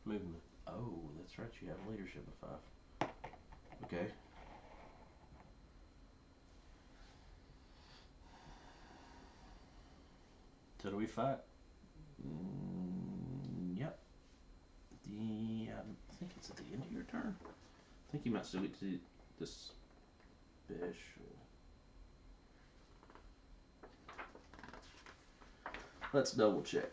movement. Oh, that's right. You have leadership of 5. Okay. So do we fight? Yep. I think it's at the end of your turn. I think you might still get to do this special. Let's double check.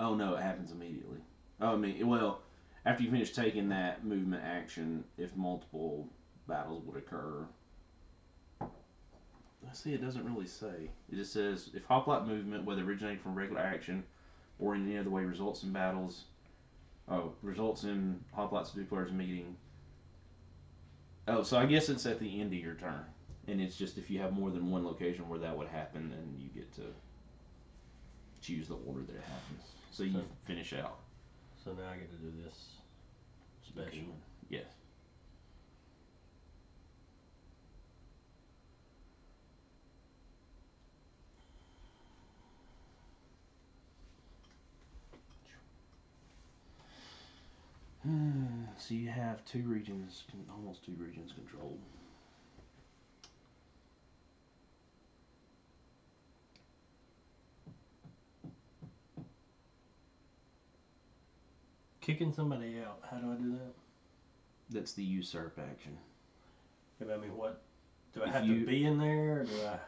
Oh no, it happens immediately. Oh, I mean, well, after you finish taking that movement action, if multiple battles would occur. See, it doesn't really say. It just says if hoplite movement, whether originating from regular action or in any other way, results in battles. Oh, results in hoplites to 2 players meeting. Oh, so I guess it's at the end of your turn, and it's just if you have more than 1 location where that would happen, then you get to choose the order that it happens. So you finish out. So now I get to do this special. Yes. So you have 2 regions, almost 2 regions controlled. Kicking somebody out. How do I do that? That's the usurp action. I mean, what? Do I If have you- to be in there, or do I?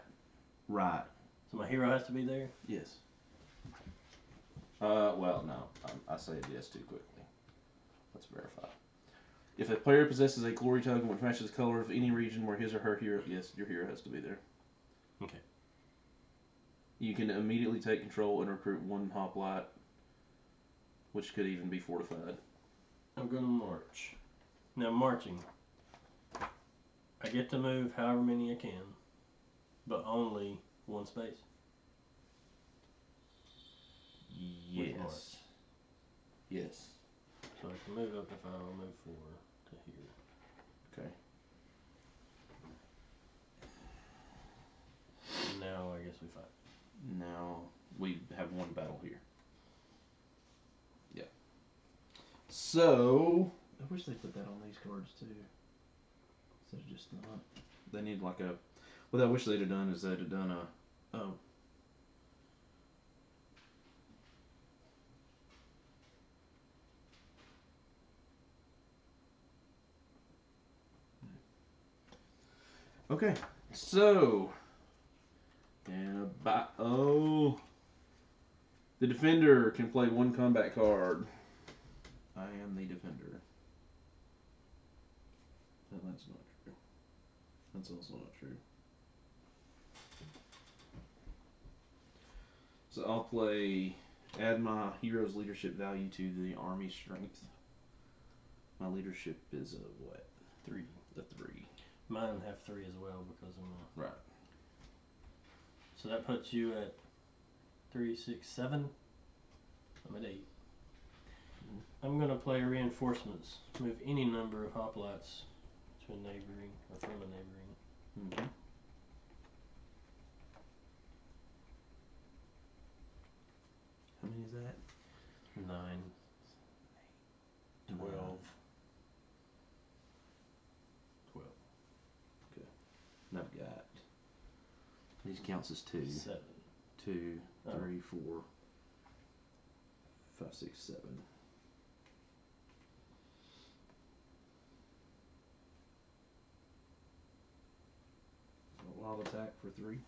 Right. So my hero has to be there? Yes. Well, no. I said yes too quickly. Let's verify. If a player possesses a glory token which matches the color of any region where his or her hero, yes, your hero has to be there. Okay. You can immediately take control and recruit one hoplite, which could even be fortified. I'm going to march. Now, marching. I get to move however many I can, but only one space. With march. Yes. Yes. So I can move up if I will move 4 to here. Okay. Now I guess we fight. Now we have one battle here. Yeah. So I wish they put that on these cards too. So just not. They need like a. What I wish they'd have done is they'd have done a. Oh. Okay. So. And about. Oh. The defender can play one combat card. I am the defender. No, that's not true. That's also not true. So I'll play, add my hero's leadership value to the army strength. My leadership is a what? 3. A 3. Mine have 3 as well because I'm a... Right. So that puts you at 3, 6, 7. I'm at 8. I'm going to play reinforcements. Move any number of hoplites to a neighboring, or from a neighboring. Mm-hmm. How many is that? 9, 12. 12. Okay. And I've got, these counts as 2. 7. 2, Oh. 3, 4, 5, 6, 7. A wild attack for 3.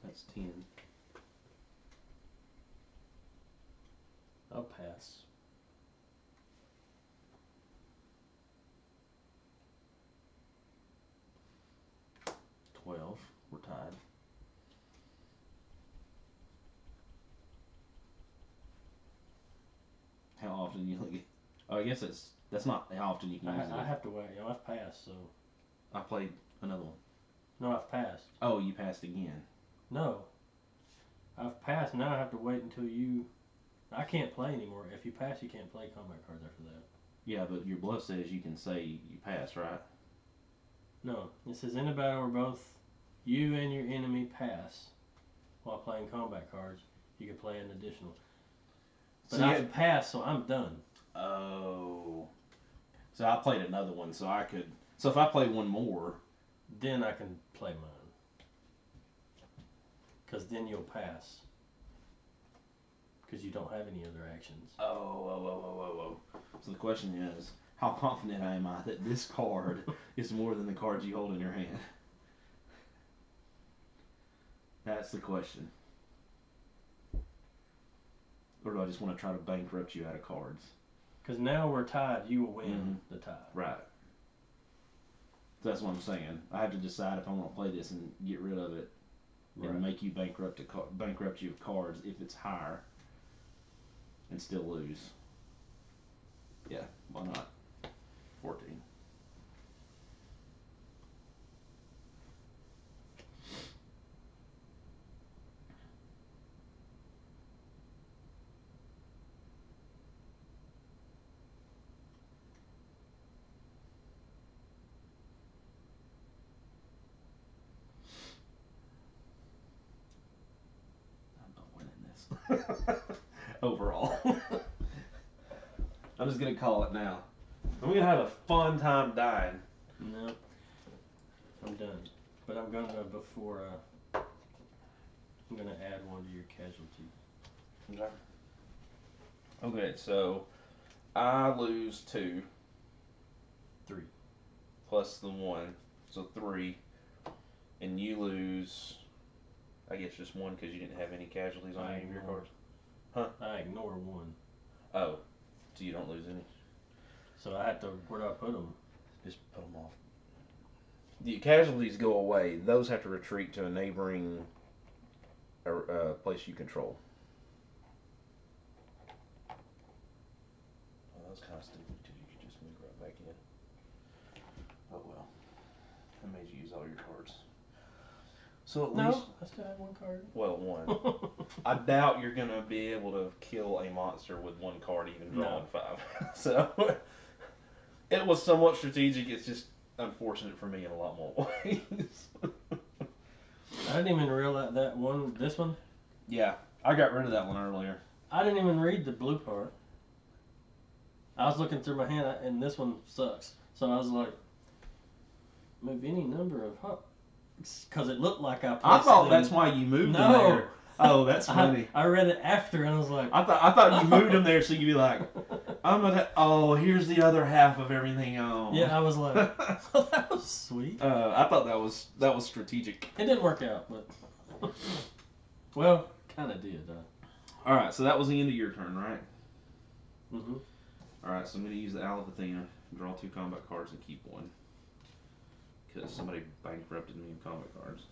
That's 10. I'll pass. We're tied. How often you look at? Oh, I guess that's not how often you can use I it. have to wait. I've passed, so... I played another one. No, I've passed. Oh, you passed again. No. I've passed. Now I have to wait until you... I can't play anymore. If you pass, you can't play combat cards after that. Yeah, but your bluff says you can say you pass, right? No. It says in a battle where both you and your enemy pass while playing combat cards, you can play an additional. But So I've passed, so I'm done. Oh. So I played another one, so I could. So if I play one more, Then I can play mine. Because then you'll pass. Because you don't have any other actions. oh. So the question is, how confident am I that this card is more than the cards you hold in your hand? That's the question. Or do I just want to try to bankrupt you out of cards? Because now we're tied. You will win the tie. Right. So that's what I'm saying. I have to decide if I want to play this and get rid of it, and make you bankrupt you of cards if it's higher, and still lose. Yeah, why not? 14. I'm not winning this. Overall. I'm just gonna call it now. I'm gonna have a fun time dying. No, I'm done. But I'm gonna I'm gonna add one to your casualty. Okay, so I lose 2. 3. Plus the 1, so 3. And you lose, I guess, just 1 because you didn't have any casualties on any of your cards. Huh? I ignore 1. Oh, so you don't lose any. So I have to. Where do I put them? Just put them off. The casualties go away. Those have to retreat to a neighboring place you control. Well, that's kind of stupid too. You could just move right back in. Oh well. I made you use all your cards. So at least. I still have 1 card. Well, 1. I doubt you're going to be able to kill a monster with 1 card, even drawing 5. So, it was somewhat strategic. It's just unfortunate for me in a lot more ways. I didn't even realize that one. This one. Yeah, I got rid of that one earlier. I didn't even read the blue part. I was looking through my hand, and this one sucks. So I was like, move any number of because it looked like I. I thought that's why you moved them there. Oh, that's funny. I read it after, and I was like, I thought you moved them there so you'd be like, I'm gonna. Oh, here's the other half of everything on. Yeah, I was like, oh, that was sweet. I thought that was strategic. It didn't work out, but well, kind of did. All right, so that was the end of your turn, right? Mm-hmm. All right, so I'm gonna use the Owl of Athena, draw 2 combat cards, and keep 1 because somebody bankrupted me in combat cards.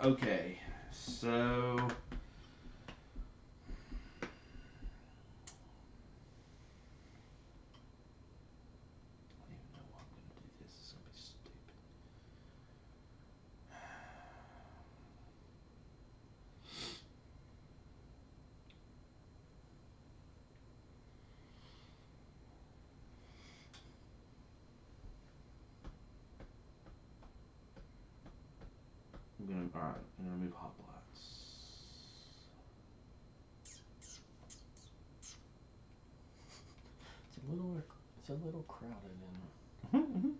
Okay, so I don't even know why I'm gonna do this. It's gonna be stupid. I'm gonna move Hoplites. It's a little crowded I'm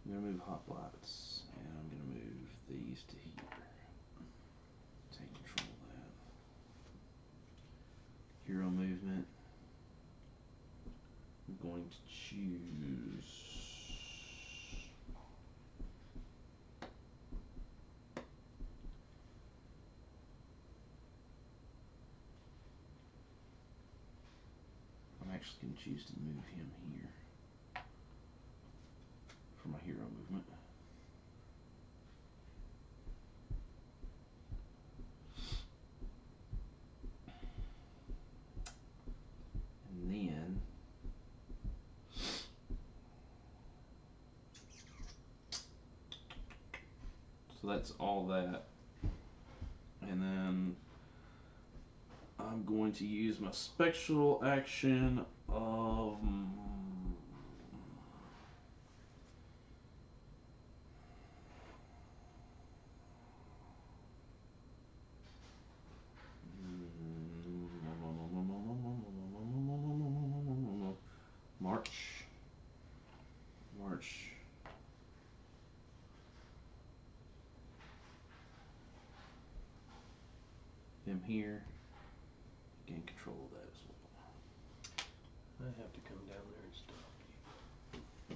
gonna move Hoplites, and I'm gonna move these to here. Take control of that. Hero movement. I'm going to choose. I'm actually going to choose to move him here for my hero movement. And then so that's all that. And then I'm going to use my special action of March. Him here. Gain control of that as well. I have to come down there and stop you.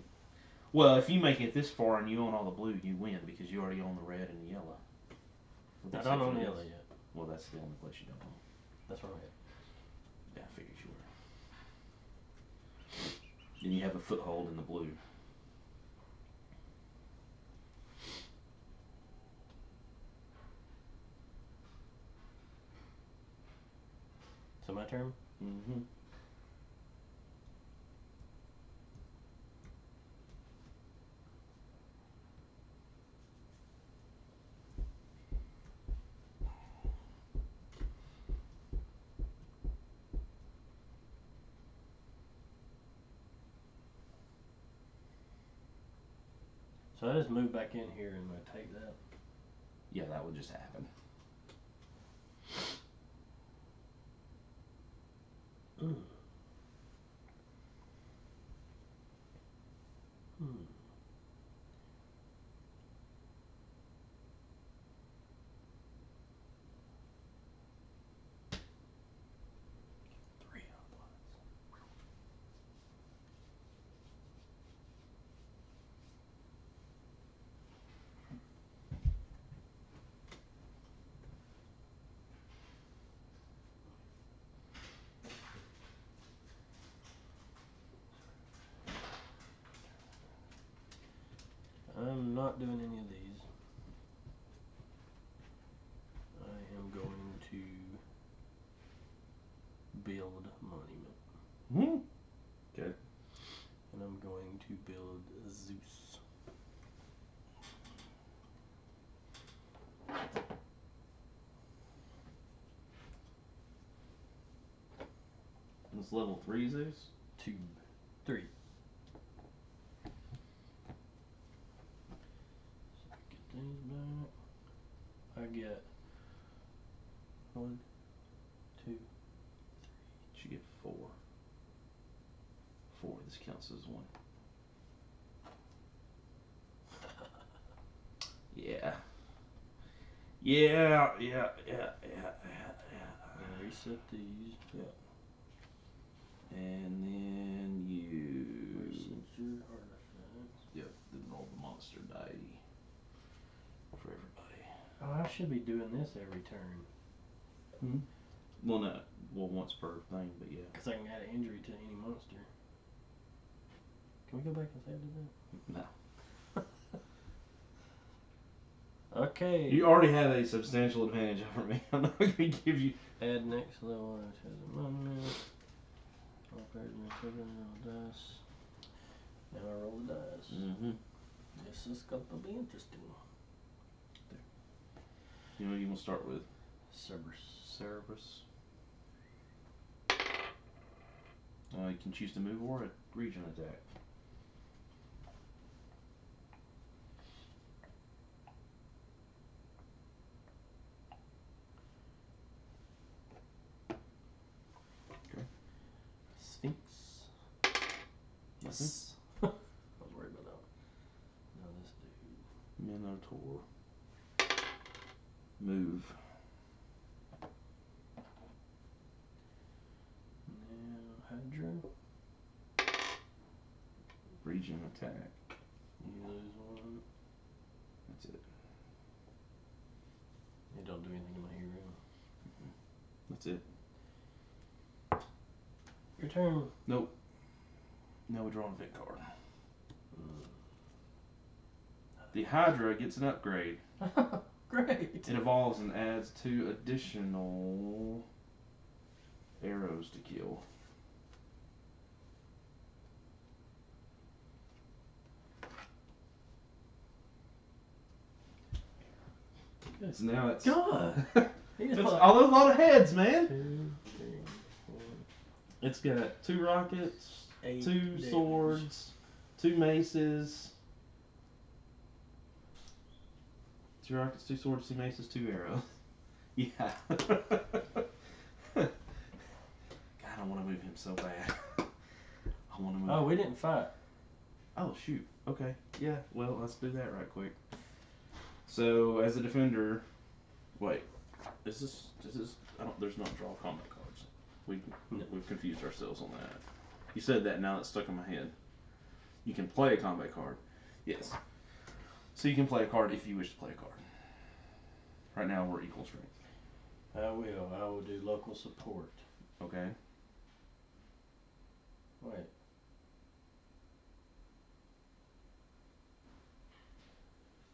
Well, if you make it this far and you own all the blue, you win because you already own the red and the yellow. I don't own the yellow yet. Well, that's the only place you don't own. That's where I'm at. Yeah, I figured you were. Then you have a foothold in the blue. So my turn? Mm-hmm. So I just move back in here and I take that. Yeah, that would just happen. Hmm. Three outlets. I'm not doing any of these. I am going to build monument. Hmm. Okay. And I'm going to build Zeus. It's level 3 Zeus? 2, 3. Get these back. I get 1, 2. You get 4. 4. This counts as 1. Yeah. Yeah. Reset these. And then you. Reset your artifacts. Yep. Then roll the monster die for everybody. Oh, I should be doing this every turn. Well, no. Well, once per thing, but yeah. Because I can add an injury to any monster. Can we go back and save that? No. Okay. You already have a substantial advantage over me. I'm not going to give you. Add next level. Has a monument. Operate my token, roll dice. Now I roll the dice. Mm-hmm. This is going to be interesting. You know what you want to start with? Cerberus. You can choose to move or a region attack. Sphinx. Nothing. I was worried about that. Now this dude. Minotaur. Move. Now Hydra. Region attack. You lose 1. That's it. You don't do anything to my hero. That's it. Your turn. Nope. Now we draw an event card. The Hydra gets an upgrade. Great. It evolves and adds 2 additional arrows to kill. So now it's. God. It's all a lot of heads, man. 2, 3, 4. It's got 2 rockets, 8 2 damage. swords, 2 maces. 2 rockets, 2 swords, 2 maces, 2 arrows. Yeah. God, I want to move him so bad. I want to move. Oh, we didn't fight. Oh shoot. Okay. Yeah. Well, let's do that right quick. So, as a defender, wait. Is this? I don't. There's not draw combat cards. We've confused ourselves on that. You said that. Now it's stuck in my head. You can play a combat card. Yes. So you can play a card if you wish to play a card. Right now we're equal strength. I will do local support. Okay. Wait.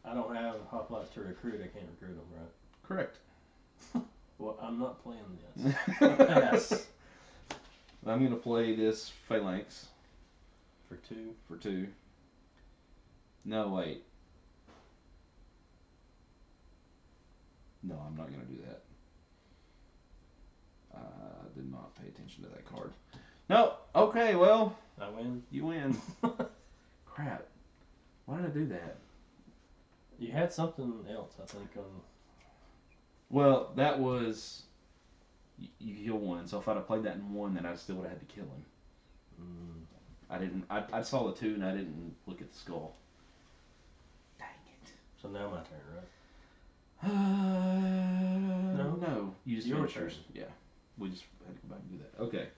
I don't have hoplites to recruit. I can't recruit them, right? Correct. Well, I'm not playing this. Pass. I'm gonna play this phalanx For 2. for 2. No, wait. No, I'm not gonna do that. I did not pay attention to that card. No. Okay. Well, I win. you win. Crap. Why did I do that? You had something else, I think, on. Well, that was you kill one. So if I'd have played that in one, then I still would have had to kill him. Mm. I didn't. I saw the 2 and I didn't look at the skull. Dang it. So now my turn, right? No. No. You just Your finished turn. yours. Yeah. We just had to go back and do that. Okay.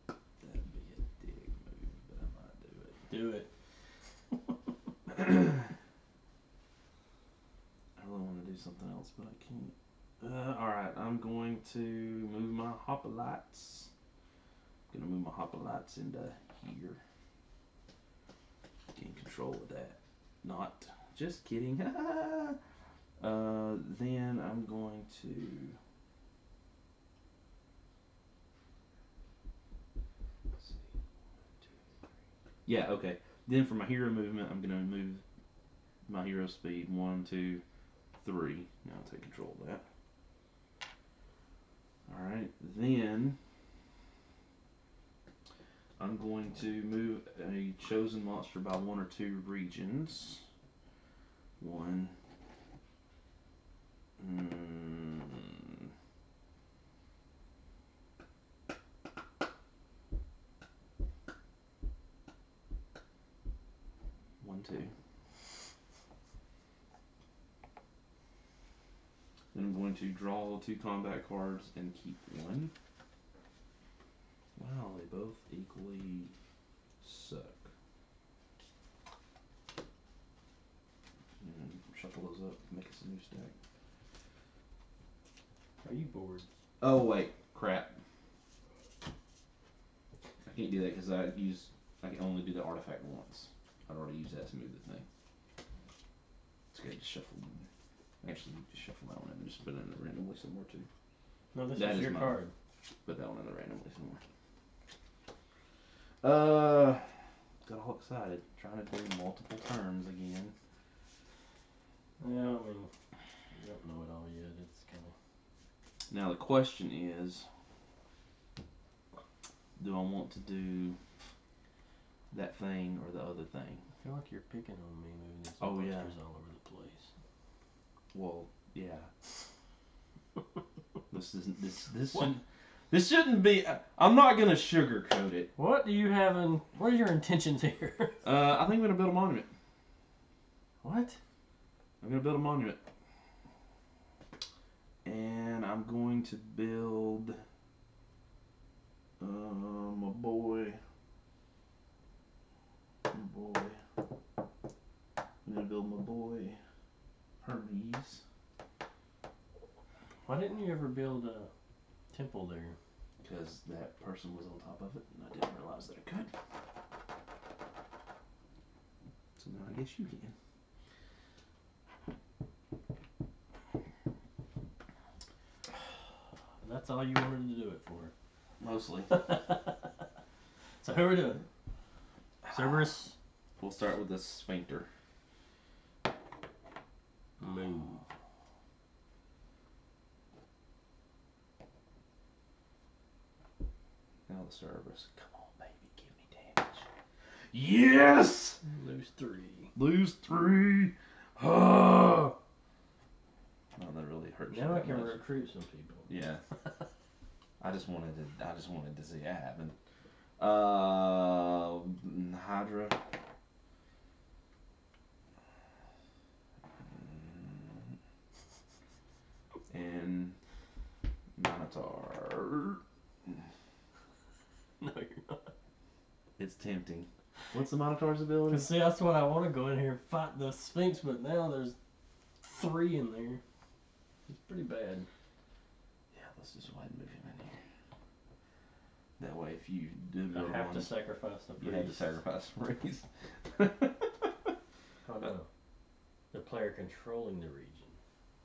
That'd be a dick move, but I might do it. Do it. I really want to do something else, but I can't. Alright, I'm going to move my hoplites. I'm going to move my hoplites into here. Gain control of that. Not. Just kidding. Then I'm going to. Let's see. 1, 2, 3. Yeah, okay. Then for my hero movement, I'm going to move my hero speed 1, 2, 3. Now I'll take control of that. Alright, then I'm going to move a chosen monster by 1 or 2 regions. 1. 1, 2. Then I'm going to draw 2 combat cards and keep 1. Wow, they both equally suck. And shuffle those up, make us a new stack. Are you bored? Oh wait, crap. I can't do that because I can only do the artifact once. I'd already used that to move the thing. It's okay, just shuffle. Actually, just shuffle that one and just put it in randomly somewhere too. No, this That is is your mine. card. Put that one in there randomly somewhere. Got all excited, trying to do multiple turns again. Yeah, I mean, you don't know it all yet. It's kind of. Now the question is, do I want to do that thing or the other thing? I feel like you're picking on me moving these Oh, yeah. monsters all over the place. Well, yeah. This shouldn't be. I'm not gonna sugarcoat it. What do you have in? What are your intentions here? I think I'm gonna build a monument. What? I'm gonna build a monument, and I'm going to build my boy. I'm gonna build my boy Hermes. Why didn't you ever build a temple there? Because that person was on top of it, and I didn't realize that I could. So now I guess you can. That's all you wanted to do it for. Mostly. So who are we doing? Cerberus. We'll start with the sphincter. Move. Now the Cerberus. Come on, baby, give me damage. Yes! Lose 3. Lose 3. Oh, that really hurts. Now I can recruit some people. Yeah. I just wanted to see that happen. Hydra. And Minotaur. No, you're not. It's tempting. What's the Minotaur's ability? Cause see, that's what I want to go in here and fight the Sphinx, but now there's 3 in there. It's pretty bad. Yeah, let's just go ahead and move him in here. That way, if you do I build have one, to sacrifice the priest. you have to sacrifice a priest. Oh no. The player controlling the region.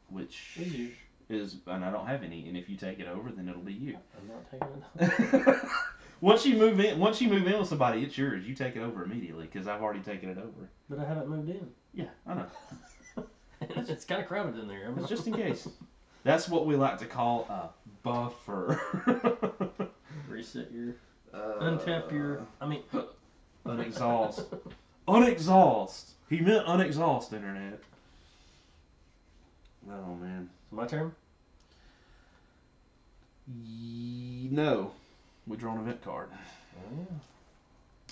Which Is you. is, and I don't have any. And if you take it over, then it'll be you. I'm not taking it over. Once you move in with somebody, it's yours. You take it over immediately because I've already taken it over. But I haven't moved in. Yeah, I know. It's kind of crowded in there. It's just in case. That's what we like to call a buffer. reset your, untap your. I mean, unexhaust. Unexhaust. He meant unexhaust internet. Oh man. My turn. No. We draw an event card. Oh.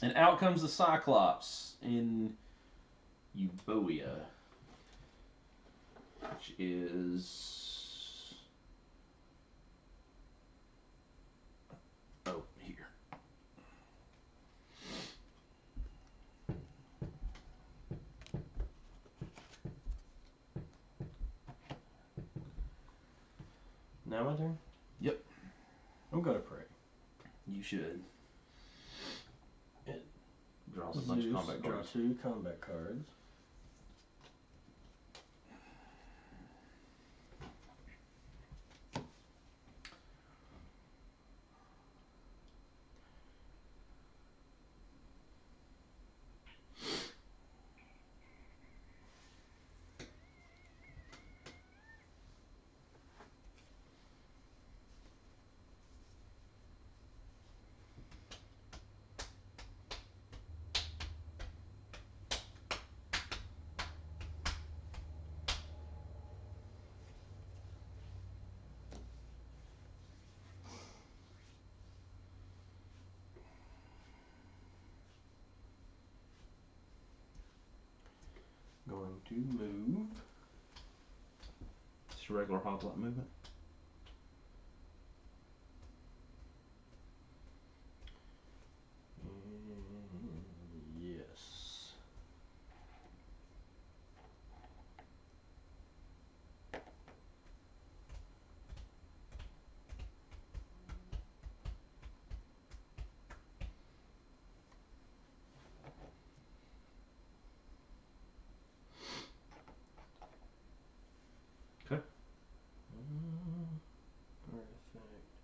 And out comes the Cyclops in Euboea. Which is... Oh, here. Now my turn? Yep. I'm gonna pray. You should. It Draws a bunch of combat draw cards. 2 combat cards. Going to move. Just a regular hoplite movement. Yes. Okay. Artifact.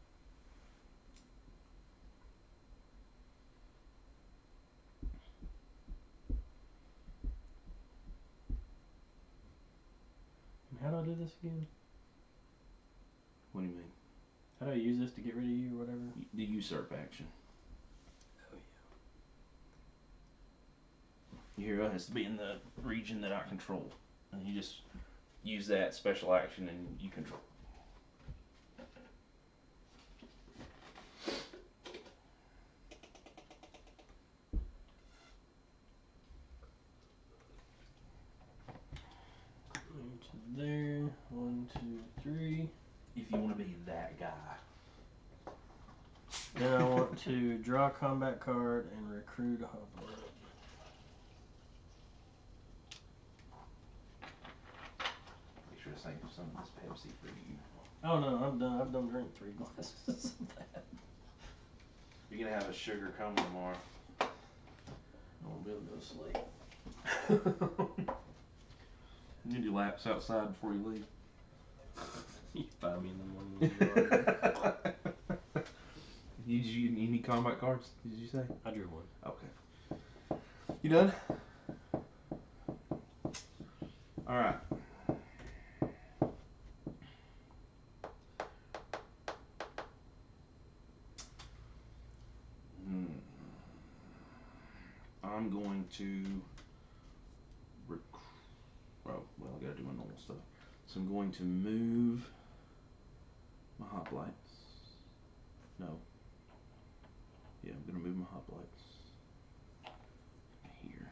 And how do I do this again? What do you mean? How do I use this to get rid of you or whatever? The usurp action. Oh Your hero has to be in the region that I control. And you just use that special action and you control. yeah. There. 1, 2, 3. If you want to be that guy. Then I want to draw a combat card and recruit a hoplite. Make sure to save some of this Pepsi for you. Oh no, I'm done. I've done drink 3 glasses of that. You're gonna have a sugar coma tomorrow. I won't be able to go to sleep. You do laps outside before you leave. You find me in the morning in the yard. You need combat cards, did you say? I drew 1. Okay. You done? Alright. I'm going to oh, well, I gotta do my normal stuff. So I'm going to move my hoplites. No. Yeah, I'm gonna move my hoplites here.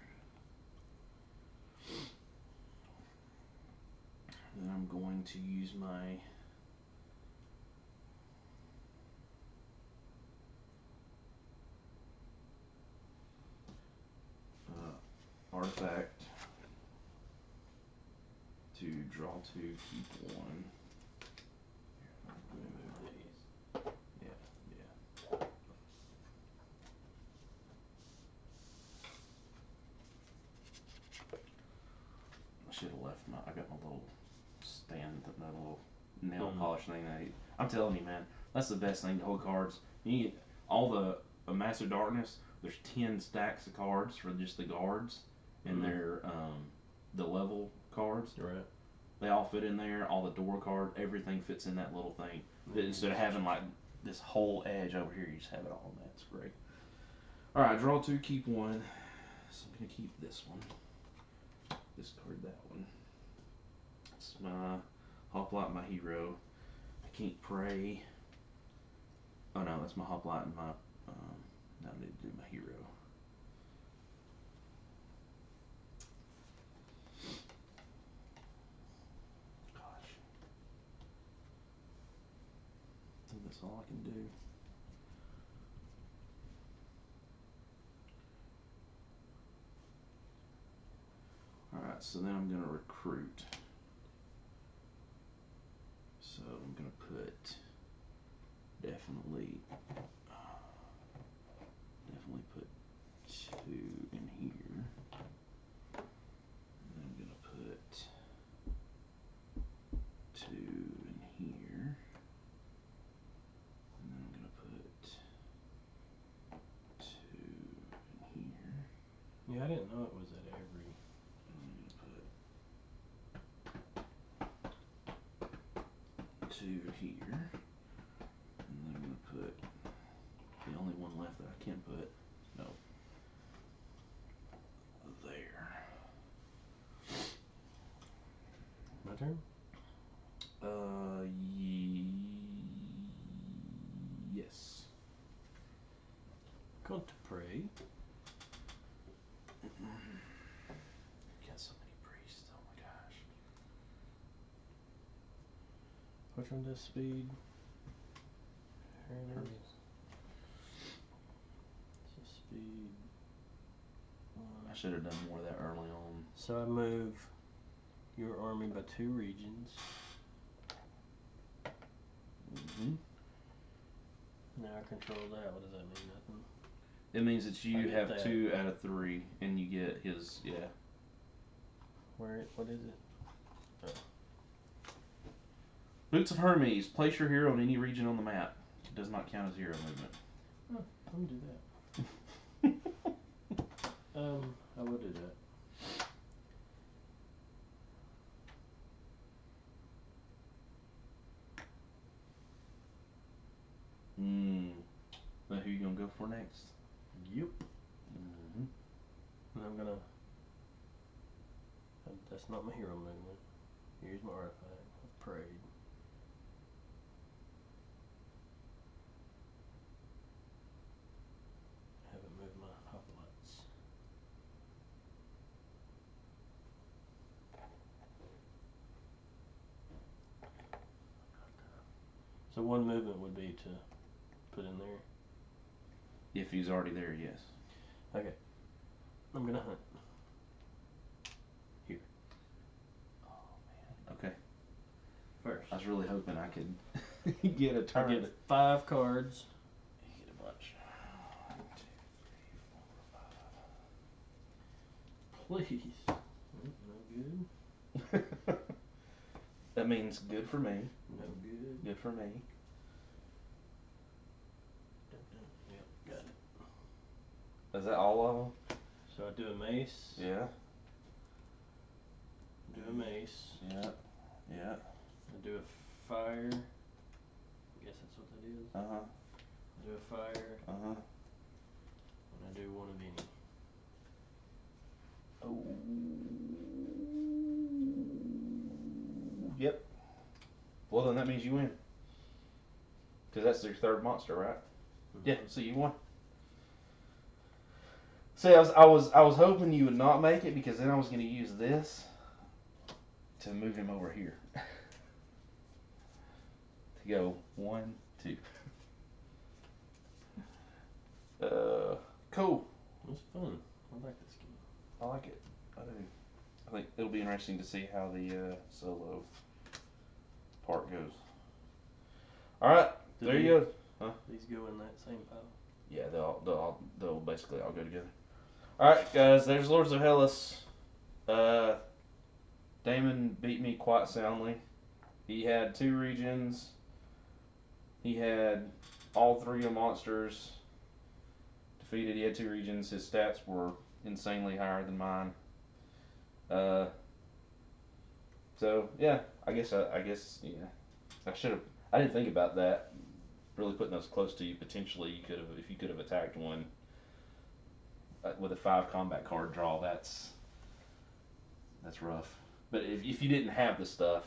Then I'm going to use my artifact to draw 2, keep 1. Move these. Yeah. I should have left I got my little stand, that little nail polish thing. I'm telling you, man, that's the best thing to hold cards. You get all the Master Darkness. There's 10 stacks of cards for just the guards, and they're the level cards. Right. They all fit in there. All the door cards, everything fits in that little thing. Instead of having like this whole edge over here. You just have it all on that. It's great. All right, draw 2, keep 1. So I'm gonna keep this one. Discard that one. It's my hoplite, my hero. I can't pray. Oh no, that's my hoplite and my. Now I need to do my hero. Gosh, I think that's all I can do. Alright, so then I'm going to recruit. So I'm going to put definitely put 2 in here. And then I'm going to put 2 in here. And then I'm going to put 2 in here. Yeah, I didn't know it was at every. Put 2 here, and then I'm going to put the only one left that I can put, no, there. My turn? Yes. Going to pray. Got so many priests, oh my gosh. Which one does speed? Hermes. So speed. I should have done more of that early on. So I move your army by 2 regions. Now I control that. What does that mean? Nothing. It means that I you get have that. 2 out of 3, and you get his, yeah. Where? What is it? Boots of Hermes. Place your hero in any region on the map. It does not count as hero movement. Oh, let me do that. I will do that. Now who you gonna go for next? Yep. Mm-hmm. And I'm gonna. That's not my hero movement. Here's my artifact. I've prayed. I haven't moved my hoplites. So one movement would be to put in there. If he's already there, yes. Okay. I'm gonna hunt. Here. Oh man. Okay. First. I was really hoping I could get a turn. I get 5 cards. You get a bunch. 1, 2, 3, 4, 5. Please. No good. That means good for me. No good. Good for me. Yep, got it. Is that all of them? So I do a mace. Yeah. Do a mace. Yeah. Yeah. I do a fire. I guess that's what that is. Uh-huh. I do a fire. Uh-huh. And I do one of any. Oh. Yep. Well, then that means you win. Because that's your 3rd monster, right? Mm-hmm. Yeah. So you won. See, I was hoping you would not make it, because then I was going to use this to move him over here. To go 1, 2. Cool. It's fun. I like this game. I like it. I do. I think it'll be interesting to see how the solo part goes. All right, there you go. Huh? These go in that same pile. Yeah, they'll basically all go together. All right, guys. There's Lords of Hellas. Damon beat me quite soundly. He had 2 regions. He had all 3 of the monsters defeated. He had 2 regions. His stats were insanely higher than mine. So yeah, I guess yeah. I didn't think about that. really putting those close to you, potentially you could have, if you could have attacked one with a 5 combat card draw, that's rough. But if you didn't have the stuff,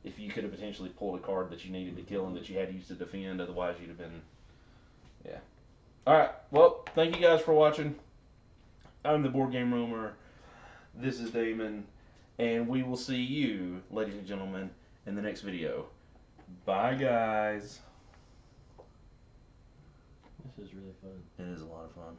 if you could have potentially pulled a card that you needed to kill him that you had used to defend, otherwise you'd have been, yeah. Alright, well, thank you guys for watching. I'm the Board Game Roamer. This is Damon. And we will see you, ladies and gentlemen, in the next video. Bye, guys. This is really fun. It is a lot of fun.